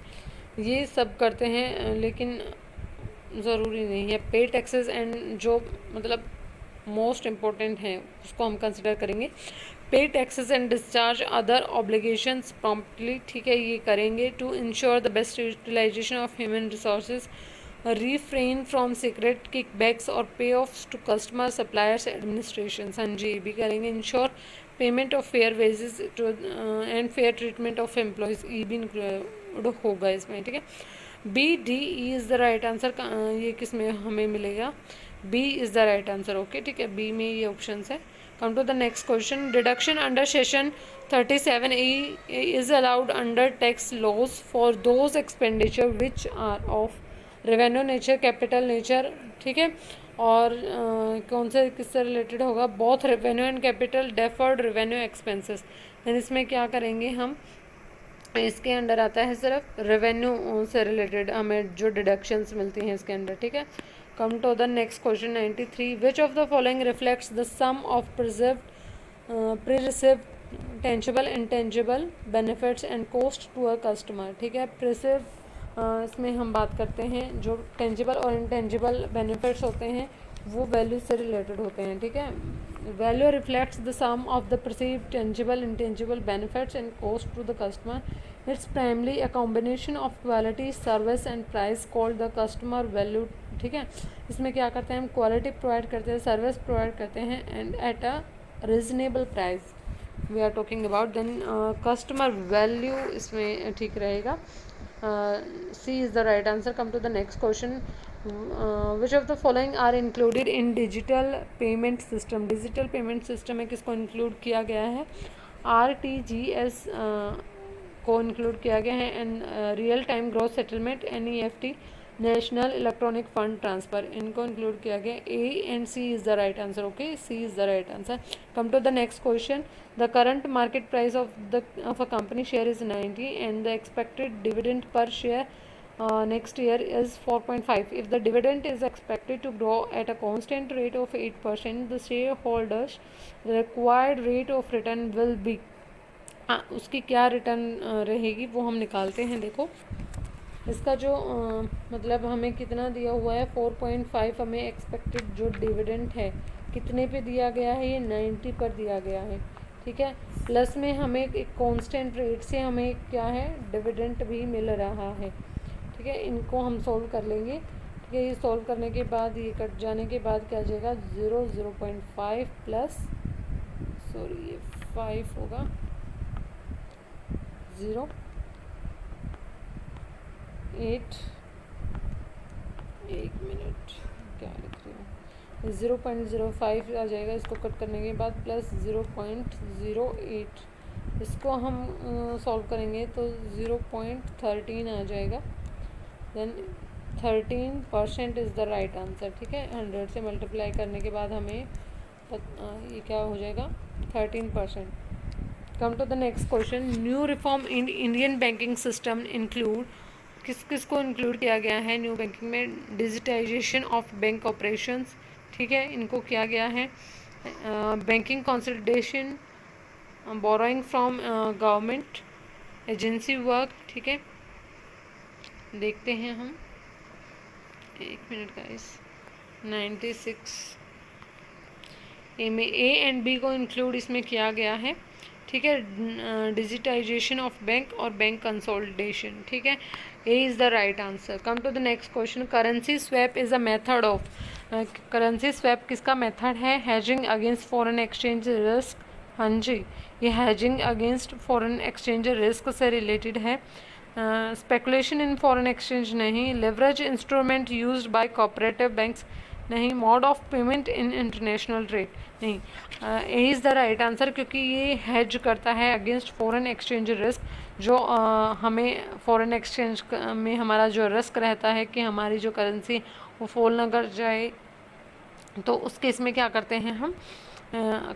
ये सब करते हैं, लेकिन ज़रूरी नहीं है। पे टैक्सेस एंड जो मतलब मोस्ट इम्पोर्टेंट है उसको हम कंसिडर करेंगे। Pay taxes and discharge other obligations promptly, ठीक है, ये करेंगे to ensure the best utilization of human resources, refrain from secret kickbacks और pay offs to customer suppliers administration. हाँ जी, ये भी करेंगे। Ensure payment of fair wages to and fair treatment of employees, ये भी इंक्लूड होगा इसमें, ठीक है। B D E is the right answer. ये किस में हमें मिलेगा? B is the right answer. Okay, ठीक है, बी में ये ऑप्शन है। Come to the next question. Deduction under section 37E is allowed under tax laws for those expenditure which are of revenue nature, capital nature, ठीक है। और कौन से किससे रिलेटेड होगा? Both revenue and capital, deferred revenue expenses. Then इसमें क्या करेंगे हम? इसके अंडर आता है सिर्फ रेवेन्यू से रिलेटेड हमें जो डिडक्शंस मिलती हैं इसके अंदर, ठीक है। Come to the next question 93। Which of the following reflects the sum of perceived tangible intangible benefits and cost to a customer, ठीक है। प्रिसिव इसमें हम बात करते हैं जो टेंजिबल और इंटेंजिबल बेनिफिट्स होते हैं वो वैल्यू से रिलेटेड होते हैं, ठीक है। Value reflects the sum of the perceived tangible intangible benefits and cost to the customer. It's primarily a combination of quality service and price called the customer value, ठीक है। इसमें क्या करते हैं हम? क्वालिटी प्रोवाइड करते हैं, सर्विस प्रोवाइड करते हैं and at a reasonable price we are talking about. Then customer value इसमें ठीक रहेगा। C is the right answer. Come to the next question. Which of the following are included in digital payment system? Digital payment system में किसको include किया गया है? RTGS को include किया गया है and real time gross settlement, NEFT, national electronic fund transfer, इनको इंक्लूड किया गया। A and C is the right answer. Okay, C is the right answer. Come to the next question. The current market price of a company share is 90 and the expected dividend per share next year is 4.5. If the dividend is expected to grow at a constant rate of 8%, the shareholders required rate of return will be, उसकी क्या return रहेगी वो हम निकालते हैं। देखो इसका जो मतलब हमें कितना दिया हुआ है 4.5, हमें एक्सपेक्टेड जो डिविडेंड है कितने पे दिया गया है? ये 90 पर दिया गया है, ठीक है। प्लस में हमें एक कांस्टेंट रेट से हमें क्या है? डिविडेंड भी मिल रहा है, ठीक है। इनको हम सॉल्व कर लेंगे, ठीक है। ये सॉल्व करने के बाद ये कट जाने के बाद क्या आ जाएगा? 0.5 प्लस ये 5 होगा 0.8 एक मिनट क्या लिख रही हूँ? 0.05 आ जाएगा इसको कट करने के बाद, प्लस 0.08 इसको हम सॉल्व करेंगे तो 0.13 आ जाएगा। Then 13% is the right answer, ठीक है। 100 से मल्टीप्लाई करने के बाद हमें ये क्या हो जाएगा? 13%। Come to the next question. New reform in Indian banking system include, किस किस को इंक्लूड किया गया है न्यू बैंकिंग में? डिजिटाइजेशन ऑफ बैंक ऑपरेशंस, ठीक है, इनको किया गया है। Banking consolidation, borrowing from government, agency work, ठीक है। देखते हैं हम, एक मिनट गाइस। 96 ए में ए एंड बी को इंक्लूड इसमें किया गया है, ठीक है। डिजिटाइजेशन ऑफ बैंक और बैंक कंसोलिडेशन, ठीक है। A is the right answer. Come to the next question. Currency swap is a method of, currency swap किसका मेथड है? Hedging against foreign exchange risk. हाँ जी, ये hedging against foreign exchange risk से related है। Speculation in foreign exchange नहीं। Leverage instrument used by cooperative banks नहीं। Mode of payment in international trade नहीं। A is the right answer, क्योंकि ये हेज करता है अगेंस्ट फॉरेन एक्सचेंज रिस्क। जो हमें फॉरेन एक्सचेंज में हमारा जो रिस्क रहता है कि हमारी जो करेंसी वो फॉल ना कर जाए, तो उस केस में क्या करते हैं हम?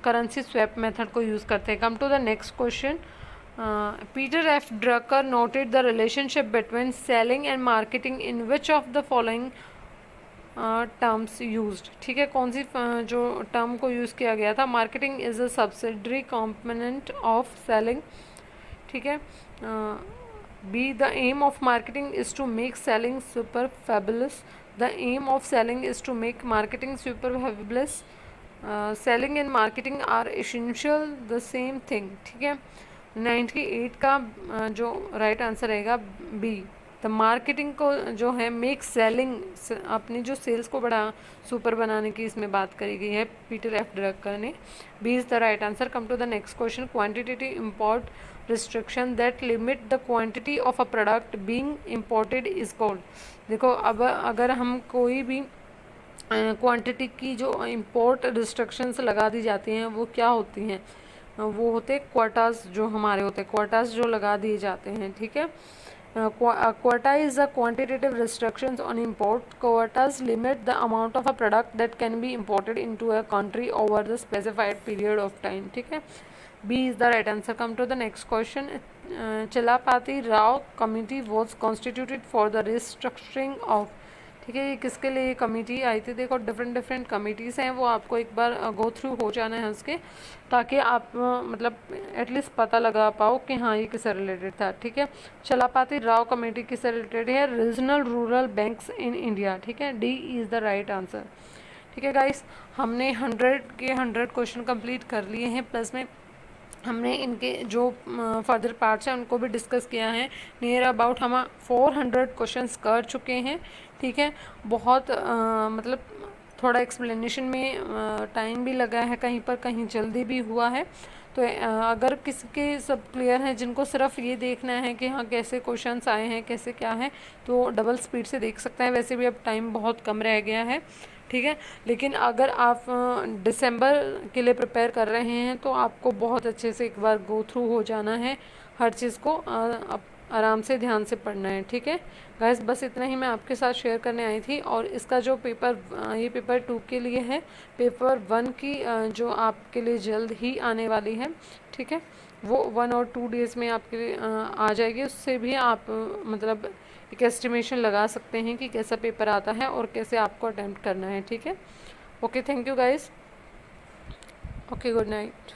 करेंसी स्वैप मेथड को यूज़ करते हैं। Come to the next question. Peter F. Drucker noted the relationship between selling and marketing in which of the following terms used, ठीक है। कौन सी जो टर्म को यूज़ किया गया था? Marketing is a subsidiary component of selling, ठीक है। B, the aim of marketing is to make selling super fabulous. The aim of selling is to make marketing super fabulous. Selling and marketing are essential the same thing. ठीक है, 98 का जो right answer रहेगा B. The marketing को जो है make selling, अपनी जो सेल्स को बड़ा सुपर बनाने की इसमें बात करी गई है पीटर एफ ड्रकर ने। B is the right answer. Come to the next question, quantitative import restriction that limit the quantity of a product being imported is called. देखो, अब अगर हम कोई भी क्वांटिटी की जो इम्पोर्ट रिस्ट्रिक्शंस लगा दी जाती हैं वो क्या होती हैं, वो होते क्वाटास, जो हमारे होते क्वाटास जो लगा दिए जाते हैं। ठीक है, quota is a quantitative restrictions on import. Quotas limit the amount of a product that can be imported into a country over the specified period of time. ठीक है, B is the right answer. Come to the next question. Chilapati Rao committee was constituted for the restructuring of, ठीक है, ये किसके लिए committee आई थी? देखो, different committees हैं, वो आपको एक बार गो थ्रू हो जाना है उसके, ताकि आप मतलब एटलीस्ट पता लगा पाओ कि हाँ ये किससे रिलेटेड था। ठीक है, चलापाती राव कमेटी किससे रिलेटेड है? Regional rural banks in India. ठीक है, D is the right answer. ठीक है गाइस, हमने 100 के 100 क्वेश्चन कंप्लीट कर लिए हैं, प्लस में हमने इनके जो फर्दर पार्ट्स हैं उनको भी डिस्कस किया है। नियर अबाउट हम 400 क्वेश्चंस कर चुके हैं। ठीक है, बहुत मतलब थोड़ा एक्सप्लेनेशन में टाइम भी लगा है, कहीं पर कहीं जल्दी भी हुआ है। तो अगर किसी के सब क्लियर हैं, जिनको सिर्फ ये देखना है कि हाँ कैसे क्वेश्चंस आए हैं, कैसे क्या है, तो डबल स्पीड से देख सकते हैं। वैसे भी अब टाइम बहुत कम रह गया है। ठीक है, लेकिन अगर आप दिसंबर के लिए प्रिपेयर कर रहे हैं तो आपको बहुत अच्छे से एक बार गो थ्रू हो जाना है, हर चीज़ को आराम से ध्यान से पढ़ना है। ठीक है गाइस, बस इतना ही मैं आपके साथ शेयर करने आई थी। और इसका जो पेपर, ये पेपर 2 के लिए है, पेपर 1 की जो आपके लिए जल्द ही आने वाली है। ठीक है, वो 1 और 2 डेज़ में आपके लिए आ जाएगी। उससे भी आप मतलब एक एस्टिमेशन लगा सकते हैं कि कैसा पेपर आता है और कैसे आपको अटेम्प्ट करना है। ठीक है, okay, thank you guys, okay, good night.